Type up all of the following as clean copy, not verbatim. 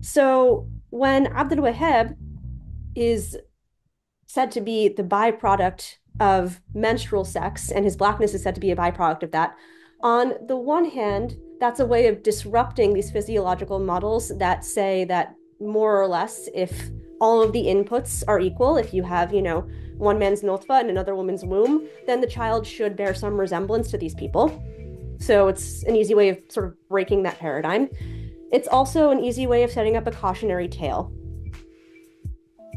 So when Abdul Wahab is said to be the byproduct of menstrual sex, and his blackness is said to be a byproduct of that, on the one hand, that's a way of disrupting these physiological models that say that more or less, if all of the inputs are equal, if you have, one man's nutfa and another woman's womb, then the child should bear some resemblance to these people. So it's an easy way of sort of breaking that paradigm. It's also an easy way of setting up a cautionary tale.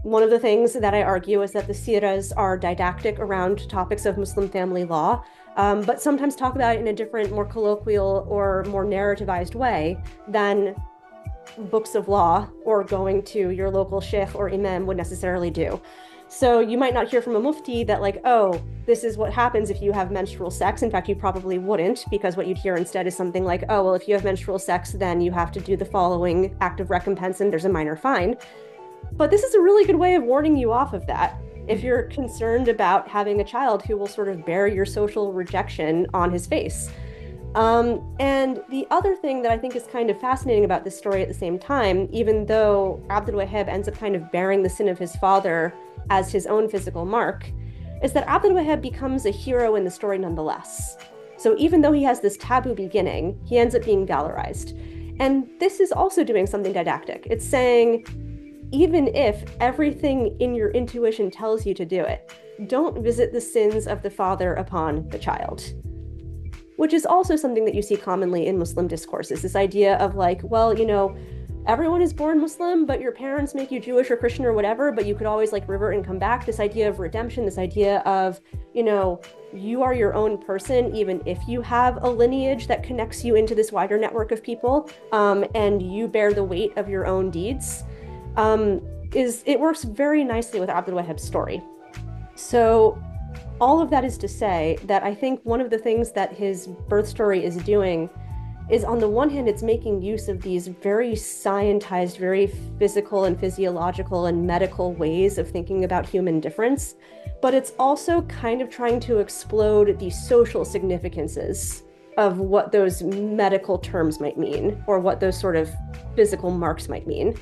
One of the things that I argue is that the siras are didactic around topics of Muslim family law, but sometimes talk about it in a different, more colloquial or more narrativized way than books of law or going to your local sheikh or imam would necessarily do. So you might not hear from a mufti that, like, oh, this is what happens if you have menstrual sex. In fact, you probably wouldn't, because what you'd hear instead is something like, oh, well, if you have menstrual sex, then you have to do the following act of recompense and there's a minor fine. But this is a really good way of warning you off of that. If you're concerned about having a child who will sort of bear your social rejection on his face. And the other thing that I think is kind of fascinating about this story at the same time, even though Abdul Wahab ends up kind of bearing the sin of his father as his own physical mark, is that Abdul Wahab becomes a hero in the story nonetheless. So even though he has this taboo beginning, he ends up being valorized. And this is also doing something didactic. It's saying, even if everything in your intuition tells you to do it, don't visit the sins of the father upon the child. Which is also something that you see commonly in Muslim discourses, this idea of like, well, everyone is born Muslim, but your parents make you Jewish or Christian or whatever, but you could always like revert and come back. This idea of redemption, this idea of, you are your own person, even if you have a lineage that connects you into this wider network of people, and you bear the weight of your own deeds. It works very nicely with Abdul Wahab's story. So all of that is to say that I think one of the things that his birth story is doing is, on the one hand, it's making use of these very scientized, very physical and physiological and medical ways of thinking about human difference, but it's also kind of trying to explode the social significances of what those medical terms might mean, or what those sort of physical marks might mean.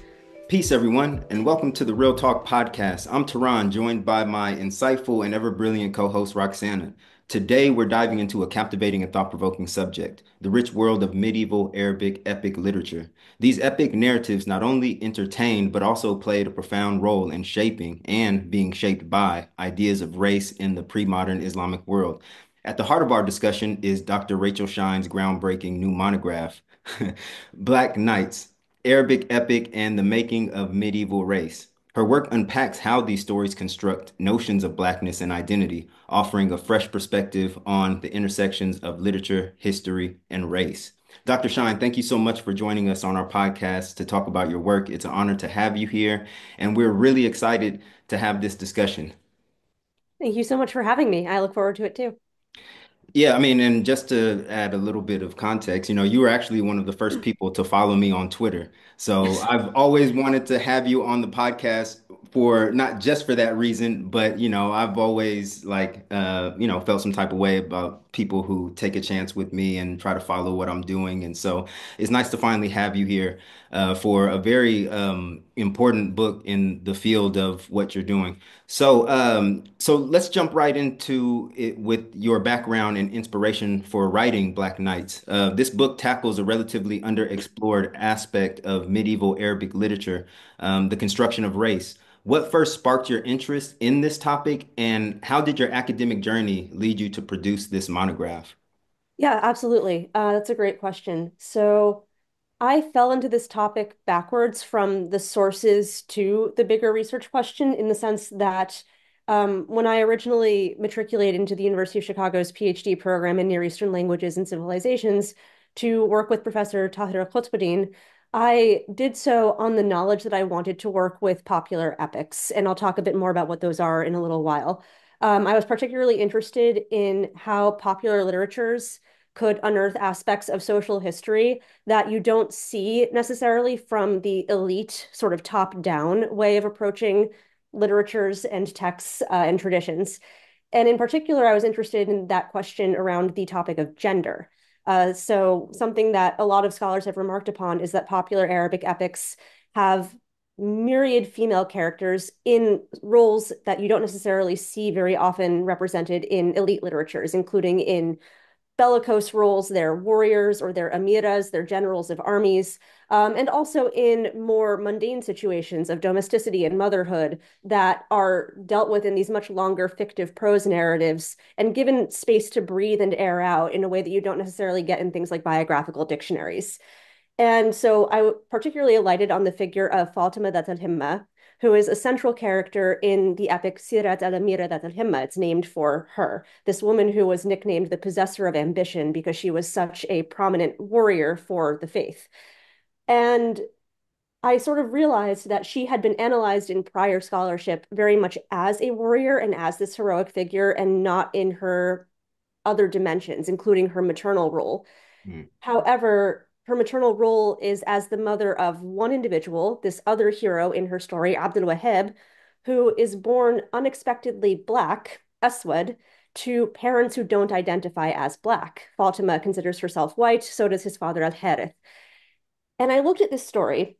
Peace, everyone, and welcome to the Real Talk Podcast. I'm Tehran, joined by my insightful and ever brilliant co host, Roxana. Today, we're diving into a captivating and thought provoking subject: the rich world of medieval Arabic epic literature. These epic narratives not only entertained, but also played a profound role in shaping and being shaped by ideas of race in the pre modern Islamic world. At the heart of our discussion is Dr. Rachel Shine's groundbreaking new monograph, Black Knights, Arabic epic, and the making of medieval race. Her work unpacks how these stories construct notions of blackness and identity, offering a fresh perspective on the intersections of literature, history, and race. Dr. Shine, thank you so much for joining us on our podcast to talk about your work. It's an honor to have you here, and we're really excited to have this discussion. Thank you so much for having me. I look forward to it too. Yeah, I mean, and just to add a little bit of context, you were actually one of the first people to follow me on Twitter. So I've always wanted to have you on the podcast for not just for that reason, but I've always felt some type of way about people who take a chance with me and try to follow what I'm doing. And so it's nice to finally have you here for a very important book in the field of what you're doing. So let's jump right into it with your background and inspiration for writing Black Knights. This book tackles a relatively underexplored aspect of medieval Arabic literature, the construction of race. What first sparked your interest in this topic, and how did your academic journey lead you to produce this monograph? Yeah, absolutely. That's a great question. So I fell into this topic backwards from the sources to the bigger research question, in the sense that when I originally matriculated into the University of Chicago's PhD program in Near Eastern Languages and Civilizations to work with Professor Tahir Qutbuddin, I did so on the knowledge that I wanted to work with popular epics, and I'll talk a bit more about what those are in a little while. I was particularly interested in how popular literatures could unearth aspects of social history that you don't see necessarily from the elite sort of top-down way of approaching literatures and texts and traditions. And in particular, I was interested in that question around the topic of gender. So something that a lot of scholars have remarked upon is that popular Arabic epics have myriad female characters in roles that you don't necessarily see very often represented in elite literatures, including in bellicose roles, they're warriors or they're amiras, they're generals of armies, and also in more mundane situations of domesticity and motherhood that are dealt with in these much longer fictive prose narratives and given space to breathe and air out in a way that you don't necessarily get in things like biographical dictionaries. And so I particularly alighted on the figure of Fatima Dat al-Himma, who is a central character in the epic Sirat al-Amira Dat al-Himma. It's named for her, this woman who was nicknamed the possessor of ambition because she was such a prominent warrior for the faith. And I sort of realized that she had been analyzed in prior scholarship very much as a warrior and as this heroic figure, and not in her other dimensions, including her maternal role. Mm. However, her maternal role is as the mother of one individual, this other hero in her story, Abdul Wahab, who is born unexpectedly Black, Aswad, to parents who don't identify as Black. Fatima considers herself white, so does his father Al Harith. And I looked at this story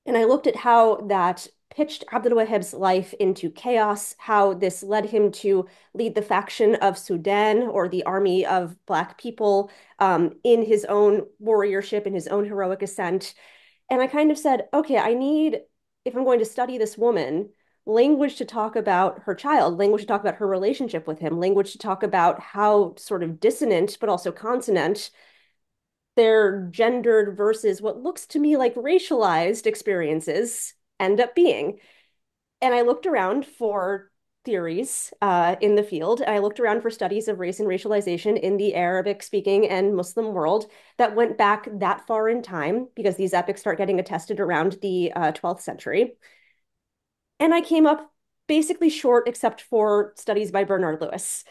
and I looked at how that pitched Abdul Wahab's life into chaos, how this led him to lead the faction of Sudan or the army of Black people in his own warriorship, in his own heroic ascent. And I kind of said, okay, I need, if I'm going to study this woman, language to talk about her child, language to talk about her relationship with him, language to talk about how sort of dissonant, but also consonant their gendered versus what looks to me like racialized experiences end up being. And I looked around for theories in the field. I looked around for studies of race and racialization in the Arabic speaking and Muslim world that went back that far in time, because these epics start getting attested around the 12th century. And I came up basically short, except for studies by Bernard Lewis.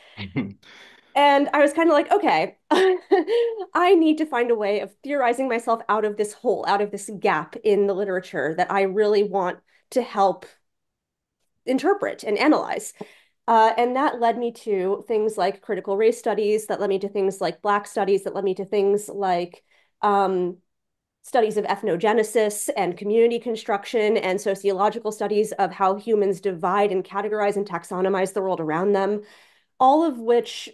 And I was kind of like, okay, I need to find a way of theorizing myself out of this hole, out of this gap in the literature that I really want to help interpret and analyze. And that led me to things like critical race studies, that led me to things like Black studies, that led me to things like studies of ethnogenesis and community construction and sociological studies of how humans divide and categorize and taxonomize the world around them, all of which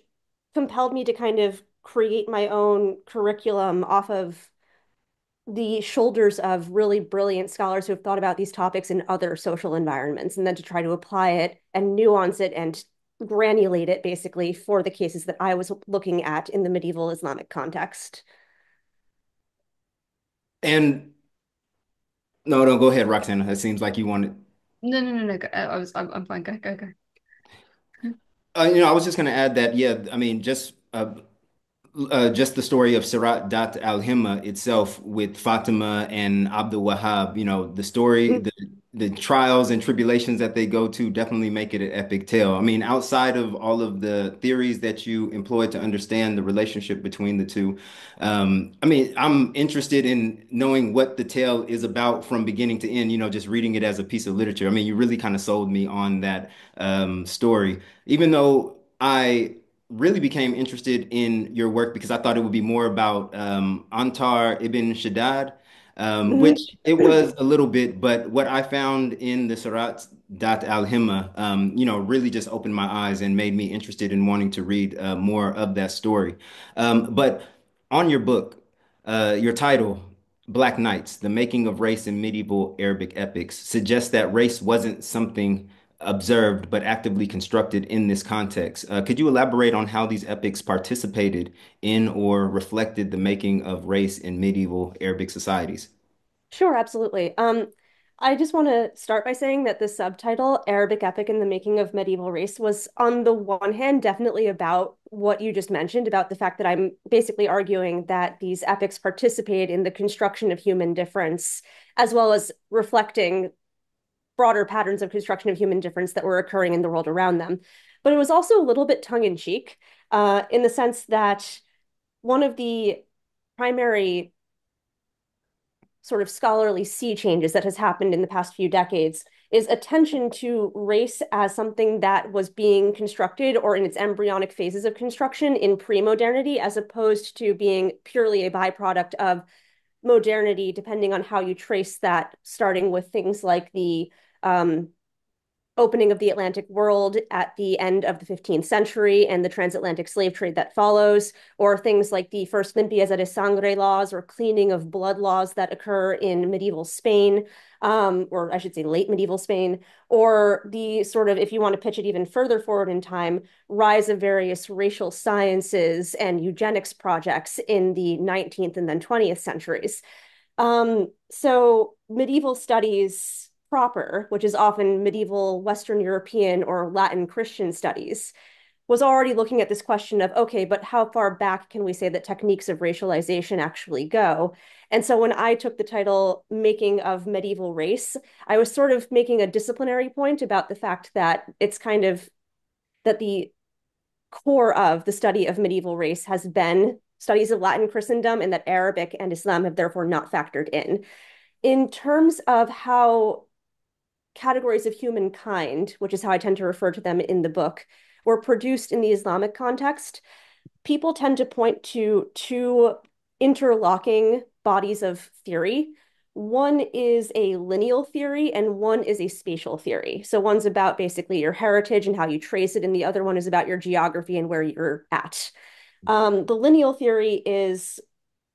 compelled me to kind of create my own curriculum off of the shoulders of really brilliant scholars who have thought about these topics in other social environments, and then to try to apply it and nuance it and granulate it basically for the cases that I was looking at in the medieval Islamic context. And no, no, go ahead, Roxana. It seems like you wanted. No, no, no, no. I'm fine. Go. I was just going to add that, yeah, I mean, just the story of Sirat Dat al-Himma itself with Fatima and Abdul Wahab, the story, Mhm. the trials and tribulations that they go to definitely make it an epic tale. I mean, outside of all of the theories that you employ to understand the relationship between the two, I mean, I'm interested in knowing what the tale is about from beginning to end, just reading it as a piece of literature. I mean, you really kind of sold me on that story, even though I really became interested in your work because I thought it would be more about Antar ibn Shaddad, which Mhm. it was a little bit, but what I found in the Surat Dat al-Himma, really just opened my eyes and made me interested in wanting to read more of that story. But on your book, your title, Black Knights, The Making of Race in Medieval Arabic Epics, suggests that race wasn't something observed but actively constructed in this context. Could you elaborate on how these epics participated in or reflected the making of race in medieval Arabic societies? Sure, absolutely. I just want to start by saying that the subtitle, Arabic Epic in the Making of Medieval Race, was on the one hand definitely about what you just mentioned, about the fact that I'm basically arguing that these epics participate in the construction of human difference, as well as reflecting broader patterns of construction of human difference that were occurring in the world around them. But it was also a little bit tongue-in-cheek, in the sense that one of the primary sort of scholarly sea changes that has happened in the past few decades is attention to race as something that was being constructed or in its embryonic phases of construction in pre-modernity, as opposed to being purely a byproduct of modernity, depending on how you trace that, starting with things like the um, opening of the Atlantic world at the end of the 15th century and the transatlantic slave trade that follows, or things like the first limpieza de sangre laws or cleaning of blood laws that occur in medieval Spain, or I should say late medieval Spain, or the sort of, if you want to pitch it even further forward in time, rise of various racial sciences and eugenics projects in the 19th and then 20th centuries. So medieval studies proper, which is often medieval Western European or Latin Christian studies, was already looking at this question of, okay, but how far back can we say that techniques of racialization actually go? And so when I took the title Making of Medieval Race, I was sort of making a disciplinary point about the fact that it's kind of that the core of the study of medieval race has been studies of Latin Christendom and that Arabic and Islam have therefore not factored in. In terms of how categories of humankind, which is how I tend to refer to them in the book, were produced in the Islamic context, people tend to point to two interlocking bodies of theory. One is a lineal theory and one is a spatial theory. So one's about basically your heritage and how you trace it, and the other one is about your geography and where you're at. The lineal theory is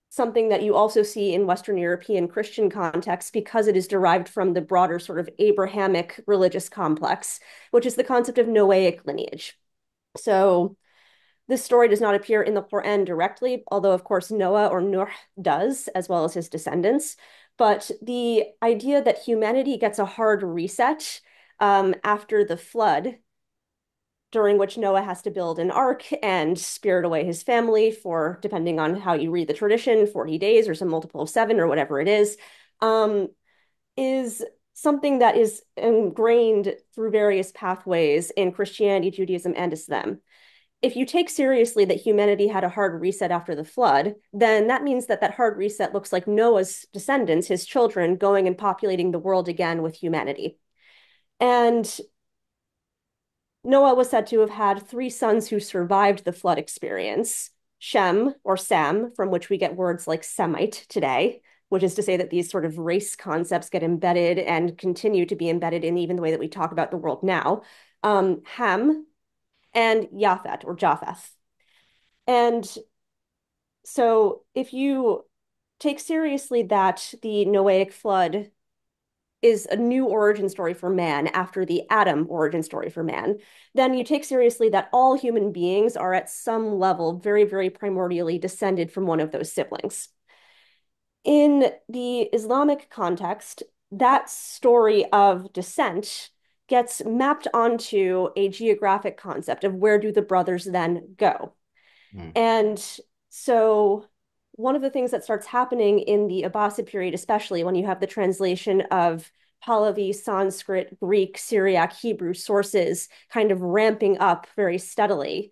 something that you also see in Western European Christian contexts because it is derived from the broader sort of Abrahamic religious complex, which is the concept of Noahic lineage. So this story does not appear in the Quran directly, although of course Noah or Nuh does, as well as his descendants. But the idea that humanity gets a hard reset after the flood, during which Noah has to build an ark and spirit away his family for, depending on how you read the tradition, 40 days or some multiple of 7 or whatever it is something that is ingrained through various pathways in Christianity, Judaism, and Islam. If you take seriously that humanity had a hard reset after the flood, then that means that that hard reset looks like Noah's descendants, his children, going and populating the world again with humanity. And Noah was said to have had 3 sons who survived the flood experience: Shem, or Sam, from which we get words like Semite today, which is to say that these sort of race concepts get embedded and continue to be embedded in even the way that we talk about the world now. Ham, and Yafet, or Japheth. And so if you take seriously that the Noahic flood is a new origin story for man after the Adam origin story for man, then you take seriously that all human beings are at some level very, very primordially descended from one of those siblings. In the Islamic context, that story of descent gets mapped onto a geographic concept of where do the brothers then go. Mm. And so one of the things that starts happening in the Abbasid period, especially when you have the translation of Pahlavi, Sanskrit, Greek, Syriac, Hebrew sources kind of ramping up very steadily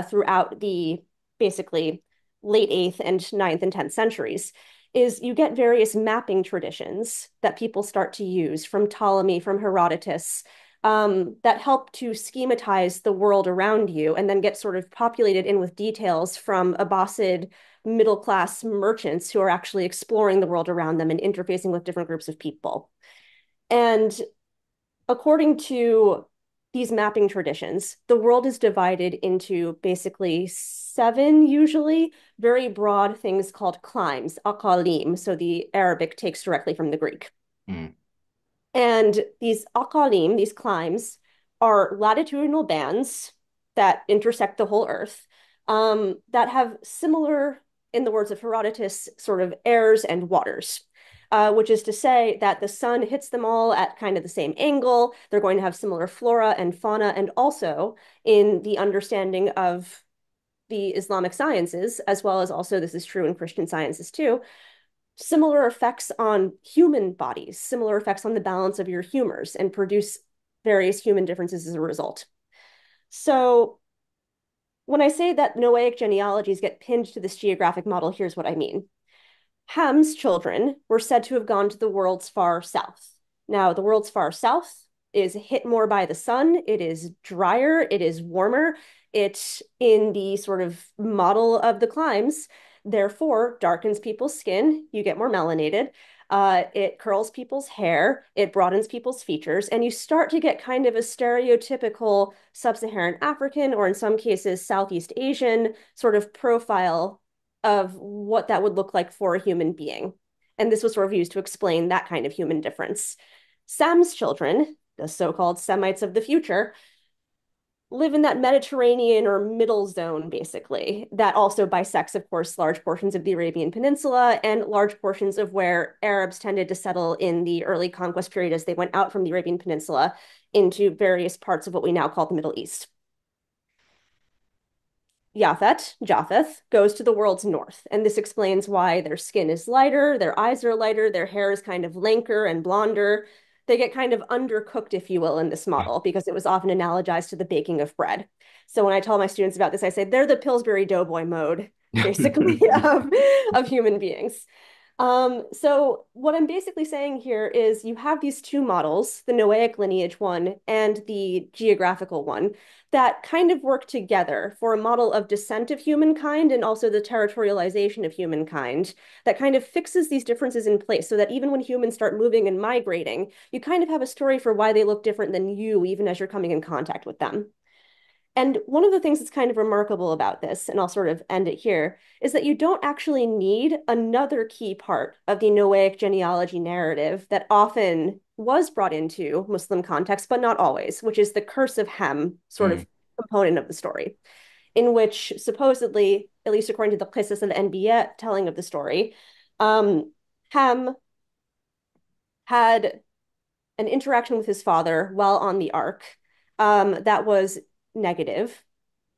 throughout the basically late 8th and 9th and 10th centuries, is you get various mapping traditions that people start to use from Ptolemy, from Herodotus, that help to schematize the world around you and then get sort of populated in with details from Abbasid middle class merchants who are actually exploring the world around them and interfacing with different groups of people. And according to these mapping traditions, the world is divided into basically 7, usually, very broad things called climes, aqalim. So the Arabic takes directly from the Greek. Mm. And these aqalim, these climes, are latitudinal bands that intersect the whole Earth, that have similar, in the words of Herodotus, sort of airs and waters. Which is to say that the sun hits them all at kind of the same angle. They're going to have similar flora and fauna, and also in the understanding of the Islamic sciences, as well as also this is true in Christian sciences too, similar effects on human bodies, similar effects on the balance of your humors, and produce various human differences as a result. So when I say that Noahic genealogies get pinned to this geographic model, here's what I mean. Ham's children were said to have gone to the world's far south. Now, the world's far south is hit more by the sun. It is drier. It is warmer. It, in the sort of model of the climes, therefore darkens people's skin, you get more melanated. It curls people's hair, it broadens people's features, and you start to get kind of a stereotypical sub-Saharan African, or in some cases, Southeast Asian sort of profile of what that would look like for a human being. And this was sort of used to explain that kind of human difference. Sam's children, the so-called Semites of the future, live in that Mediterranean or middle zone, basically, that also bisects, of course, large portions of the Arabian Peninsula and large portions of where Arabs tended to settle in the early conquest period as they went out from the Arabian Peninsula into various parts of what we now call the Middle East. Japheth, goes to the world's north, and this explains why their skin is lighter, their eyes are lighter, their hair is kind of lanker and blonder. They get kind of undercooked, if you will, in this model because it was often analogized to the baking of bread. So when I tell my students about this, I say they're the Pillsbury Doughboy mode, basically, of human beings. So what I'm basically saying here is you have these two models, the Noahic lineage one and the geographical one, that kind of work together for a model of descent of humankind and also the territorialization of humankind that kind of fixes these differences in place so that even when humans start moving and migrating, you kind of have a story for why they look different than you, even as you're coming in contact with them. And one of the things that's kind of remarkable about this, and I'll sort of end it here, is that you don't actually need another key part of the Noahic genealogy narrative that often was brought into Muslim context, but not always, which is the curse of Ham sort Mm, of component of the story, in which supposedly, at least according to the Qisas al-Anbiya telling of the story, Ham had an interaction with his father while on the ark that was negative.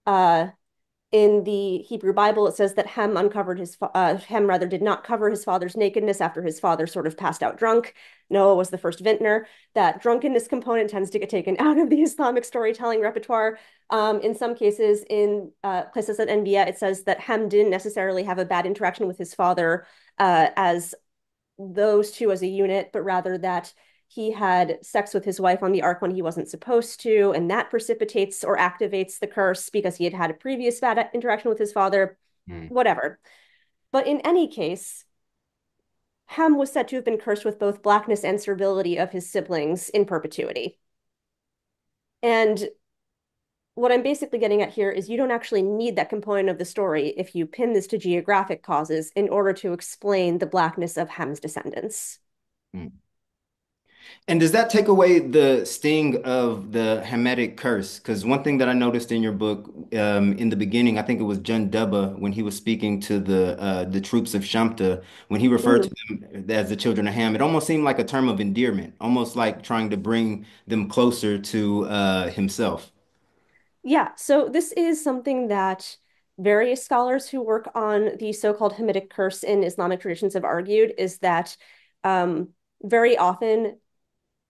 Uh, in the Hebrew Bible, it says that Ham rather did not cover his father's nakedness after his father sort of passed out drunk. Noah was the first vintner. That drunkenness component tends to get taken out of the Islamic storytelling repertoire. In some cases, in Qisas al-Anbiya, it says that Ham didn't necessarily have a bad interaction with his father as those two as a unit, but rather that he had sex with his wife on the ark when he wasn't supposed to, and that precipitates or activates the curse because he had had a previous bad interaction with his father, mm. whatever. But in any case, Ham was said to have been cursed with both blackness and servility of his siblings in perpetuity. And what I'm basically getting at here is you don't actually need that component of the story if you pin this to geographic causes in order to explain the blackness of Ham's descendants. Mm. And does that take away the sting of the Hamitic curse? Because one thing that I noticed in your book, in the beginning, I think it was John Dubba when he was speaking to the troops of Shamta, when he referred to Mm. them as the children of Ham, it almost seemed like a term of endearment, almost like trying to bring them closer to himself. Yeah, so this is something that various scholars who work on the so-called Hamitic curse in Islamic traditions have argued is that um, very often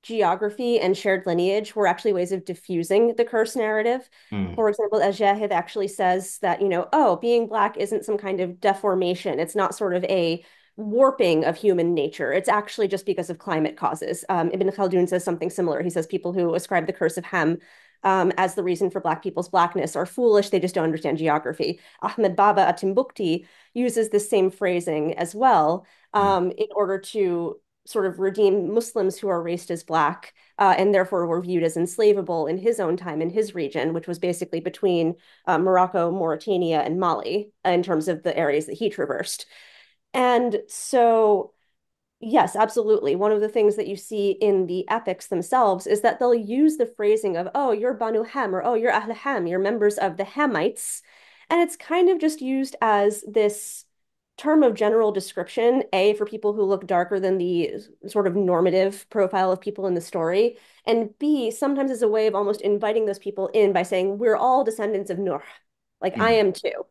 geography and shared lineage were actually ways of diffusing the curse narrative. Mm, For example, Al-Jahid actually says that, oh, being Black isn't some kind of deformation. It's not sort of a warping of human nature. It's actually just because of climate causes. Ibn Khaldun says something similar. He says people who ascribe the curse of Ham as the reason for Black people's Blackness are foolish. They just don't understand geography. Ahmed Baba at Timbuktu uses this same phrasing as well mm, in order to sort of redeem Muslims who are raced as Black and therefore were viewed as enslavable in his own time in his region, which was basically between Morocco, Mauritania, and Mali in terms of the areas that he traversed. And so, yes, absolutely. One of the things that you see in the epics themselves is that they'll use the phrasing of, oh, you're Banu Ham, or oh, you're Ahl Ham, you're members of the Hamites. And it's kind of just used as this term of general description, A, for people who look darker than the sort of normative profile of people in the story, and B, sometimes as a way of almost inviting those people in by saying, we're all descendants of Nuh, like I mm, am too.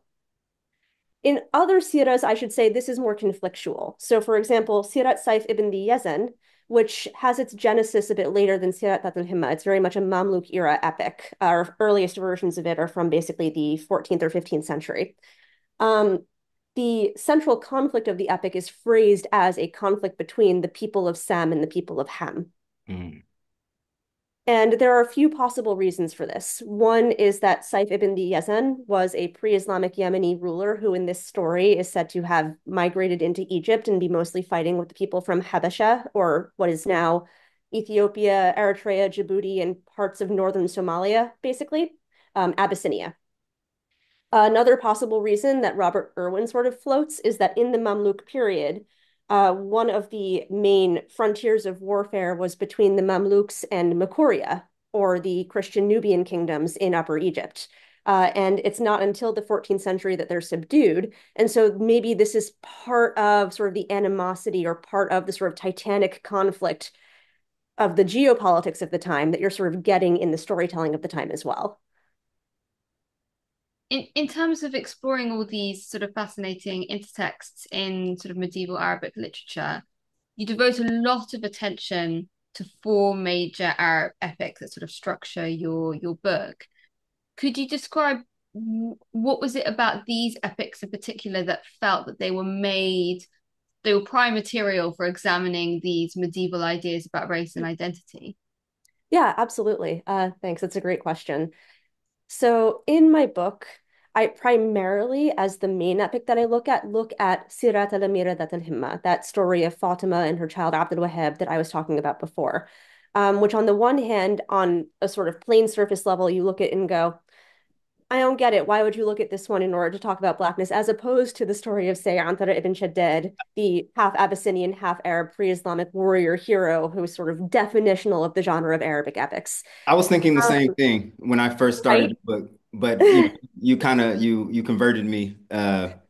In other siras, I should say this is more conflictual. So, for example, Sirat Saif ibn the Yazan, which has its genesis a bit later than Sirat al-Himma. It's very much a Mamluk era epic. Our earliest versions of it are from basically the 14th or 15th century. Um, the central conflict of the epic is phrased as a conflict between the people of Sam and the people of Ham. mm. And there are a few possible reasons for this. One is that Saif ibn Yazan was a pre-Islamic Yemeni ruler who, in this story, is said to have migrated into Egypt and be mostly fighting with the people from Habasha, or what is now Ethiopia, Eritrea, Djibouti, and parts of northern Somalia, basically, Abyssinia. Another possible reason that Robert Irwin sort of floats is that in the Mamluk period, one of the main frontiers of warfare was between the Mamluks and Makuria, or the Christian Nubian kingdoms in Upper Egypt. And it's not until the 14th century that they're subdued. And so maybe this is part of sort of the animosity or part of the sort of titanic conflict of the geopolitics of the time that you're sort of getting in the storytelling of the time as well. In terms of exploring all these sort of fascinating intertexts in sort of medieval Arabic literature, you devote a lot of attention to four major Arab epics that sort of structure your book. Could you describe what was it about these epics in particular that felt that they were prime material for examining these medieval ideas about race and identity? Yeah, absolutely. Thanks. That's a great question. So in my book, I primarily, as the main epic that I look at Sirat al-Amira Dat al-Himma, that story of Fatima and her child Abdul Wahab that I was talking about before. Which on the one hand, on a sort of plain surface level, you look at and go, I don't get it. Why would you look at this one in order to talk about blackness, as opposed to the story of, say, Antara ibn Shaddad, the half Abyssinian, half Arab pre-Islamic warrior hero who is sort of definitional of the genre of Arabic epics. I was thinking the same Um, thing when I first started right? the book, but you know, you kind of you converted me later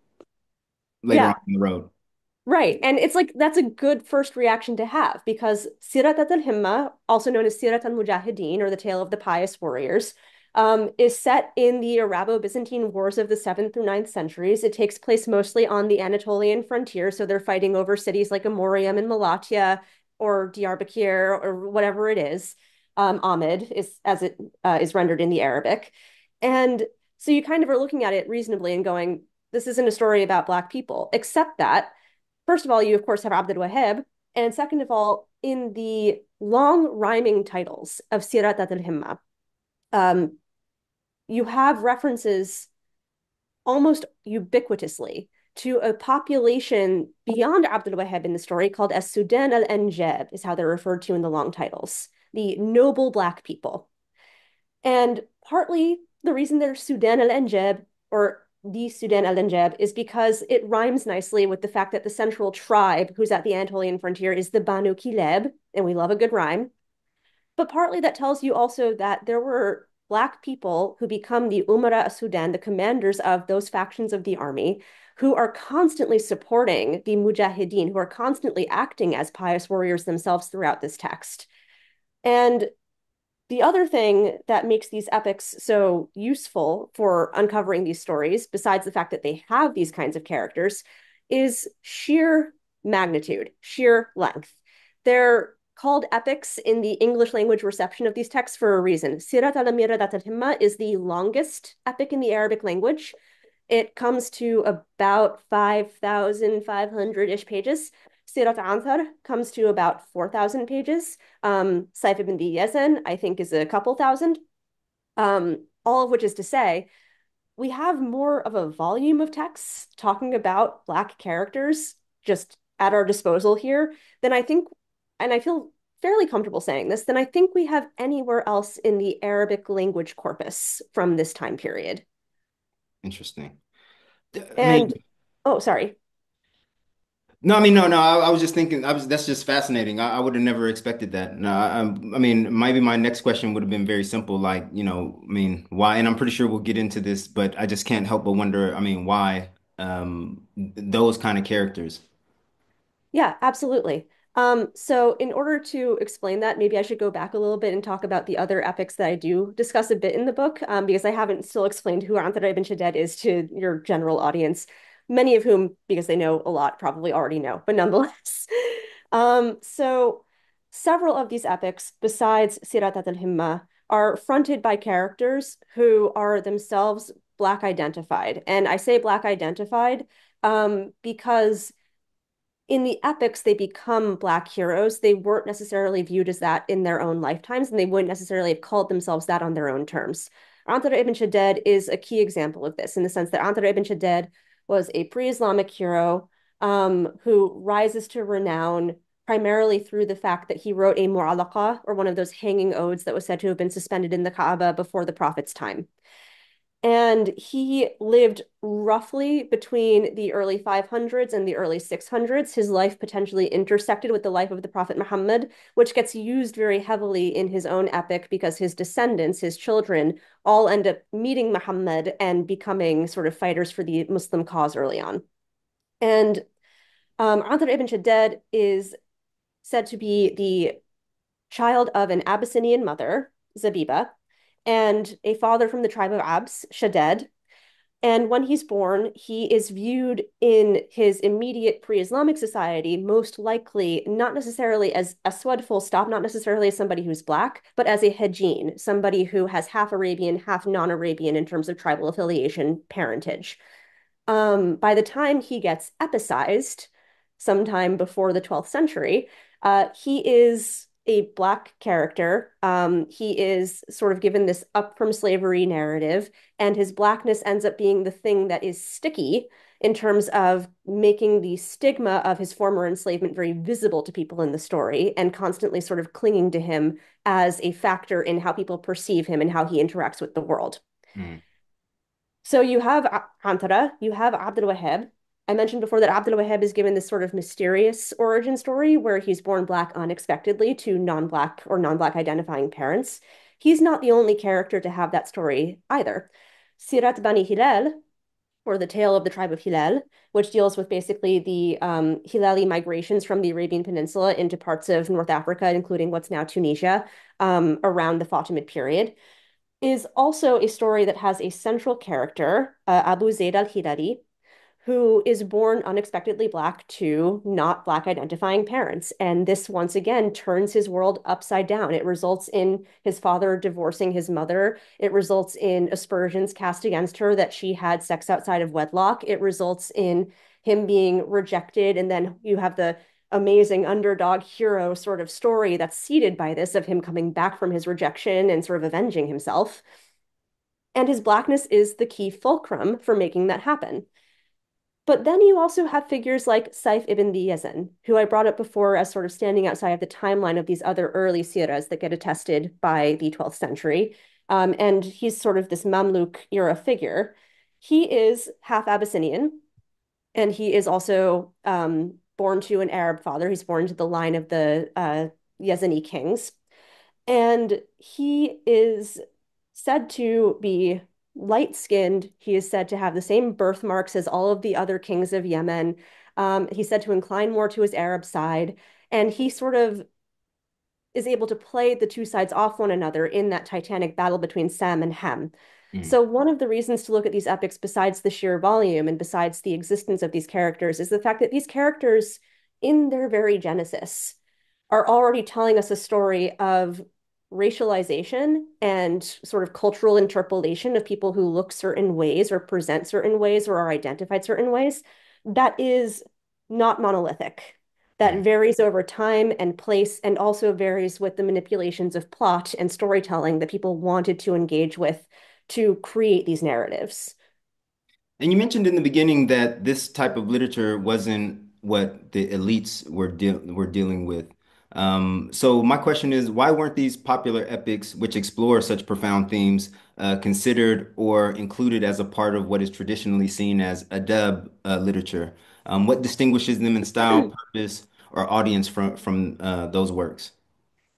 on Yeah. in the road. Right. And it's like that's a good first reaction to have because Sirat al-Himma, also known as Sirat al-Mujahideen or the Tale of the Pious Warriors, is set in the Arabo-Byzantine Wars of the 7th through 9th centuries. It takes place mostly on the Anatolian frontier, so they're fighting over cities like Amorium and Malatya or Diyarbakir or whatever it is. Ahmed is as it is rendered in the Arabic. And so you kind of are looking at it reasonably and going, this isn't a story about Black people, except that first of all, you of course have Abdul Wahab, and second of all, in the long rhyming titles of Sirat al-Himma, um, you have references almost ubiquitously to a population beyond Abdul Wahab in the story called as Sudan al-Anjab, is how they're referred to in the long titles, the noble Black people. And partly the reason they're Sudan al-Anjab or the Sudan al-Anjab is because it rhymes nicely with the fact that the central tribe who's at the Anatolian frontier is the Banu Kileb, and we love a good rhyme. But partly that tells you also that there were Black people who become the Umara Sudan, the commanders of those factions of the army, who are constantly supporting the Mujahideen, who are constantly acting as pious warriors themselves throughout this text. And the other thing that makes these epics so useful for uncovering these stories, besides the fact that they have these kinds of characters, is sheer magnitude, sheer length. They're called epics in the English language reception of these texts for a reason. Sirat al-Amira Dat al-Himma is the longest epic in the Arabic language. It comes to about 5,500-ish pages. Sirat Anthar comes to about 4,000 pages. Saif ibn Yazan, I think, is a couple thousand. All of which is to say, we have more of a volume of texts talking about Black characters just at our disposal here than I think, and I feel fairly comfortable saying this, than I think we have anywhere else in the Arabic language corpus from this time period. Interesting. I mean, And, oh, sorry. no, I mean, no, no. I was just thinking. That's just fascinating. I would have never expected that. No, I mean, maybe my next question would have been very simple, like, I mean, why? And I'm pretty sure we'll get into this, but I just can't help but wonder. I mean, why those kind of characters? Yeah, absolutely. So in order to explain that, maybe I should go back a little bit and talk about the other epics that I do discuss a bit in the book, because I haven't still explained who Antara ibn Shaddad is to your general audience, many of whom, because they know a lot, probably already know, but nonetheless. So several of these epics, besides Sirat al-Himma, are fronted by characters who are themselves Black identified. And I say Black identified because in the epics, they become Black heroes. They weren't necessarily viewed as that in their own lifetimes, and they wouldn't necessarily have called themselves that on their own terms. Antara ibn Shaddad is a key example of this, in the sense that Antara ibn Shaddad was a pre-Islamic hero who rises to renown primarily through the fact that he wrote a mu'alaqa, or one of those hanging odes that was said to have been suspended in the Kaaba before the Prophet's time. And he lived roughly between the early 500s and the early 600s. His life potentially intersected with the life of the Prophet Muhammad, which gets used very heavily in his own epic because his descendants, his children, all end up meeting Muhammad and becoming sort of fighters for the Muslim cause early on. And Anthar ibn Shaddad is said to be the child of an Abyssinian mother, Zabiba, and a father from the tribe of Abs, Shaddad. And when he's born, he is viewed in his immediate pre-Islamic society, most likely not necessarily as Aswad full stop, not necessarily as somebody who's black, but as a Hajin, somebody who has half Arabian, half non-Arabian in terms of tribal affiliation, parentage. By the time he gets epicized, sometime before the 12th century, he is a black character. He is sort of given this up from slavery narrative, and his blackness ends up being the thing that is sticky in terms of making the stigma of his former enslavement very visible to people in the story and constantly sort of clinging to him as a factor in how people perceive him and how he interacts with the world. Mm. So you have Antara, you have Abdul Wahab. I mentioned before that Abdul Wahab is given this sort of mysterious origin story where he's born black unexpectedly to non-black or non-black identifying parents. He's not the only character to have that story either. Sirat Bani Hilal, or the tale of the tribe of Hilal, which deals with basically the Hilali migrations from the Arabian Peninsula into parts of North Africa, including what's now Tunisia, around the Fatimid period, is also a story that has a central character, Abu Zayd al-Hilali, who is born unexpectedly black to not black identifying parents. And this once again turns his world upside down. It results in his father divorcing his mother. It results in aspersions cast against her that she had sex outside of wedlock. It results in him being rejected. And then you have the amazing underdog hero sort of story that's seeded by this of him coming back from his rejection and sort of avenging himself. And his blackness is the key fulcrum for making that happen. But then you also have figures like Saif ibn the Yazan, who I brought up before as sort of standing outside of the timeline of these other early siras that get attested by the 12th century. And he's sort of this Mamluk era figure. He is half Abyssinian, and he is also born to an Arab father. He's born to the line of the Yazani kings. And he is said to be light-skinned. He is said to have the same birthmarks as all of the other kings of Yemen. He's said to incline more to his Arab side. And he sort of is able to play the two sides off one another in that titanic battle between Sem and Hem. Mm. So one of the reasons to look at these epics, besides the sheer volume and besides the existence of these characters, is the fact that these characters, in their very genesis, are already telling us a story of racialization and sort of cultural interpolation of people who look certain ways or present certain ways or are identified certain ways. That is not monolithic. That Mm. varies over time and place, and also varies with the manipulations of plot and storytelling that people wanted to engage with to create these narratives. And you mentioned in the beginning that this type of literature wasn't what the elites were dealing with. So my question is, why weren't these popular epics, which explore such profound themes, considered or included as a part of what is traditionally seen as adab literature? What distinguishes them in style, purpose, or audience from those works?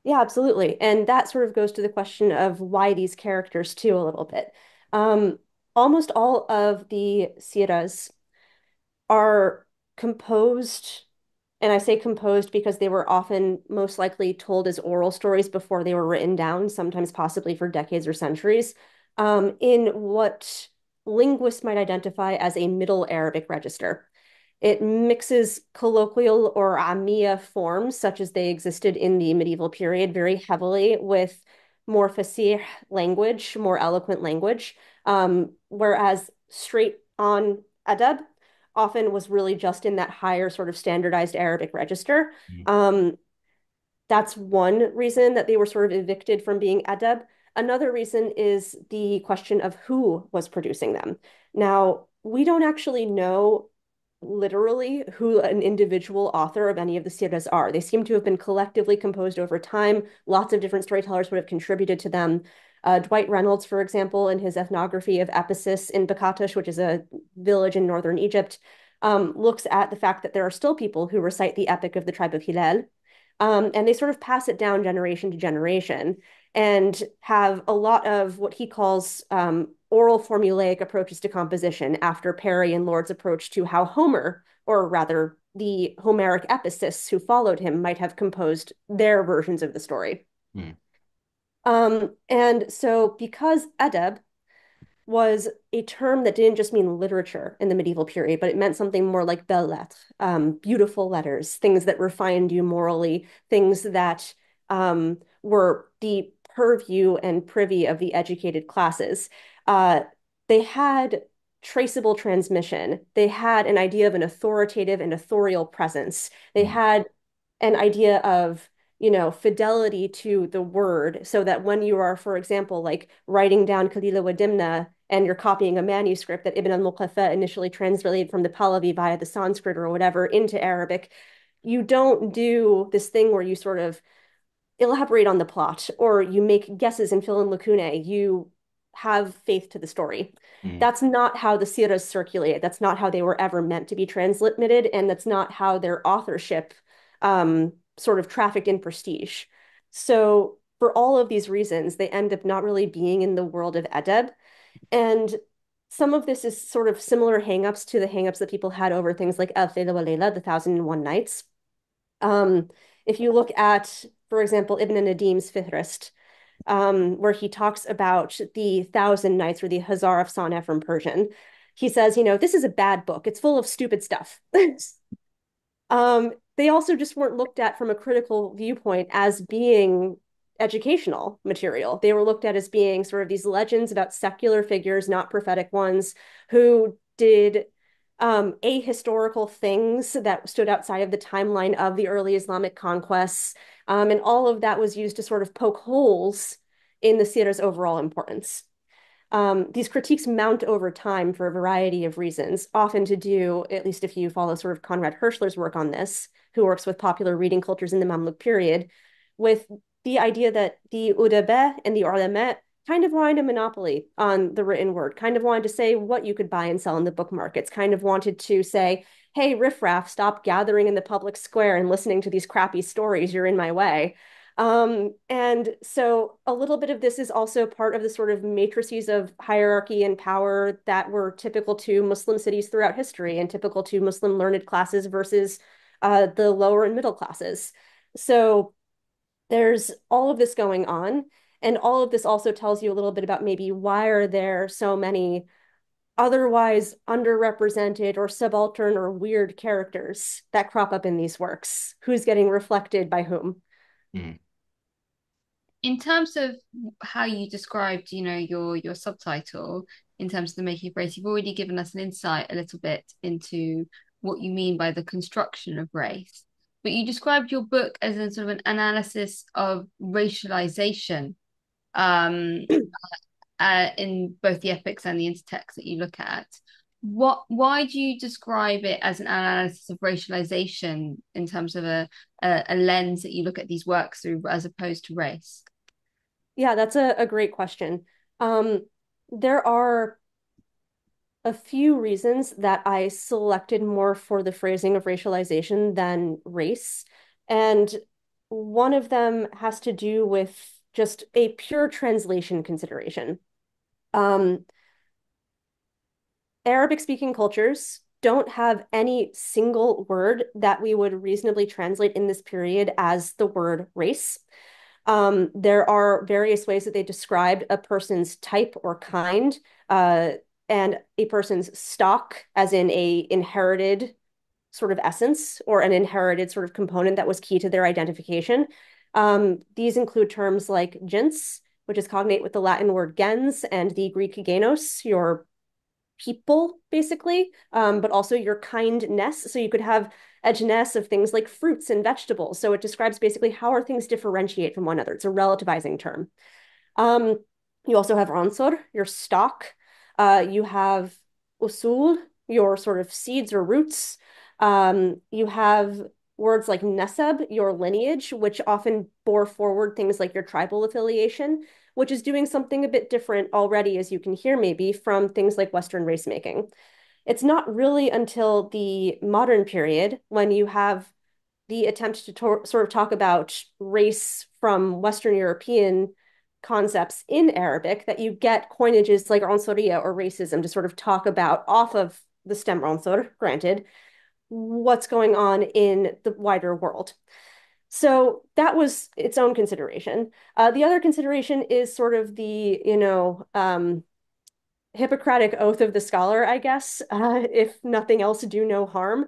Yeah, absolutely. And that sort of goes to the question of why these characters too, a little bit. Um, Almost all of the siras are composed, and I say composed because they were often most likely told as oral stories before they were written down, sometimes possibly for decades or centuries, in what linguists might identify as a Middle Arabic register. It mixes colloquial or Ammiya forms, such as they existed in the medieval period, very heavily with more fasih language, more eloquent language, whereas straight on adab often was really just in that higher sort of standardized Arabic register. Mm. Um, that's one reason that they were sort of evicted from being adab. Another reason is the question of who was producing them. Now, we don't actually know literally who an individual author of any of the siras are. They seem to have been collectively composed over time. Lots of different storytellers would have contributed to them. Dwight Reynolds, for example, in his ethnography of Ephesus in Bakatash, which is a village in northern Egypt, looks at the fact that there are still people who recite the epic of the tribe of Hilal. And they sort of pass it down generation to generation and have a lot of what he calls oral formulaic approaches to composition after Perry and Lord's approach to how Homer, or rather the Homeric epicists who followed him, might have composed their versions of the story. Mm. And so because adab was a term that didn't just mean literature in the medieval period, but it meant something more like belles lettres, beautiful letters, things that refined you morally, things that were the purview and privy of the educated classes. Uh, they had traceable transmission. They had an idea of an authoritative and authorial presence. They Mm. had an idea of fidelity to the word so that when you are, for example, like writing down Kalila wa Dimna and you're copying a manuscript that Ibn al-Muqaffa initially translated from the Pahlavi via the Sanskrit or whatever into Arabic, you don't do this thing where you sort of elaborate on the plot or you make guesses and fill in lacunae. You have faith to the story. Mm. That's not how the siras circulate. That's not how they were ever meant to be transmitted, and that's not how their authorship sort of trafficked in prestige. So for all of these reasons, they end up not really being in the world of edeb. And some of this is sort of similar hangups to the hangups that people had over things like Alf Layla wa Layla, the 1001 Nights. Um, if you look at, for example, Ibn Nadim's Fihrist, where he talks about the Thousand Nights or the Hazar Afsana from Persian, he says, this is a bad book. It's full of stupid stuff. They also just weren't looked at from a critical viewpoint as being educational material. They were looked at as being sort of these legends about secular figures, not prophetic ones, who did ahistorical things that stood outside of the timeline of the early Islamic conquests. And all of that was used to sort of poke holes in the Sira's overall importance. These critiques mount over time for a variety of reasons, often to do, at least if you follow sort of Conrad Hirschler's work on this, who works with popular reading cultures in the Mamluk period, with the idea that the udabeh and the ulama kind of wanted a monopoly on the written word, kind of wanted to say what you could buy and sell in the book markets, kind of wanted to say, hey, riffraff, stop gathering in the public square and listening to these crappy stories, you're in my way. And so a little bit of this is also part of the sort of matrices of hierarchy and power that were typical to Muslim cities throughout history and typical to Muslim learned classes versus the lower and middle classes. So there's all of this going on. And all of this also tells you a little bit about maybe why are there so many otherwise underrepresented or subaltern or weird characters that crop up in these works? Who's getting reflected by whom? Mm. In terms of how you described, your subtitle in terms of the making of race, you've already given us an insight a little bit into what you mean by the construction of race. But you described your book as a sort of an analysis of racialization um, in both the epics and the intertexts that you look at. Why do you describe it as an analysis of racialization in terms of a lens that you look at these works through as opposed to race? Yeah, that's a great question. There are a few reasons that I selected more for the phrasing of racialization than race. And one of them has to do with just a pure translation consideration. Um, Arabic speaking cultures don't have any single word that we would reasonably translate in this period as the word race. There are various ways that they described a person's type or kind, and a person's stock, as in a inherited sort of essence or an inherited sort of component that was key to their identification. These include terms like gens, which is cognate with the Latin word gens, and the Greek genos, your people, basically, but also your kindness. So you could have edgeness of things like fruits and vegetables. So it describes basically how are things differentiate from one another. It's a relativizing term. Um, you also have ansor, your stock. You have usul, your sort of seeds or roots. You have words like neseb, your lineage, which often bore forward things like your tribal affiliation, which is doing something a bit different already, as you can hear maybe, from things like Western race making. It's not really until the modern period when you have the attempt to sort of talk about race from Western European concepts in Arabic that you get coinages like Ansoriya or racism to sort of talk about off of the stem Ansor, granted, what's going on in the wider world. So that was its own consideration. The other consideration is sort of the, Hippocratic oath of the scholar, I guess, if nothing else, do no harm,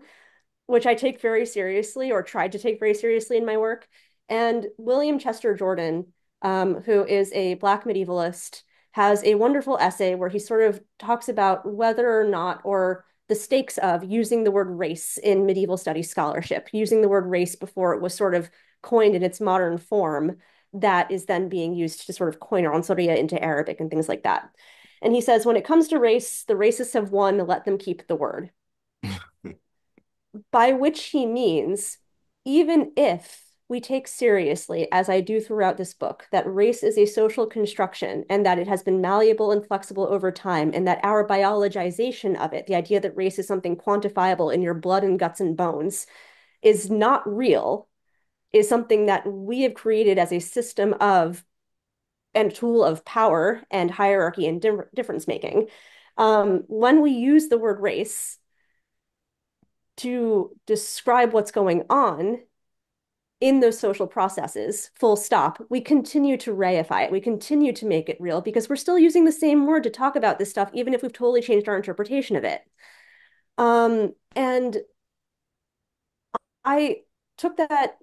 which I take very seriously or tried to take very seriously in my work. And William Chester Jordan, who is a Black medievalist, has a wonderful essay where he sort of talks about whether or not, or the stakes of using the word race in medieval studies scholarship, using the word race before it was sort of coined in its modern form, that is then being used to sort of coin Ansoriya into Arabic and things like that. And he says, when it comes to race, the racists have won, let them keep the word. By which he means, even if we take seriously, as I do throughout this book, that race is a social construction and that it has been malleable and flexible over time, and that our biologization of it, the idea that race is something quantifiable in your blood and guts and bones, is not real, is something that we have created as a system of and tool of power and hierarchy and difference making. When we use the word race to describe what's going on in those social processes, full stop, we continue to reify it. We continue to make it real because we're still using the same word to talk about this stuff, even if we've totally changed our interpretation of it. And I took that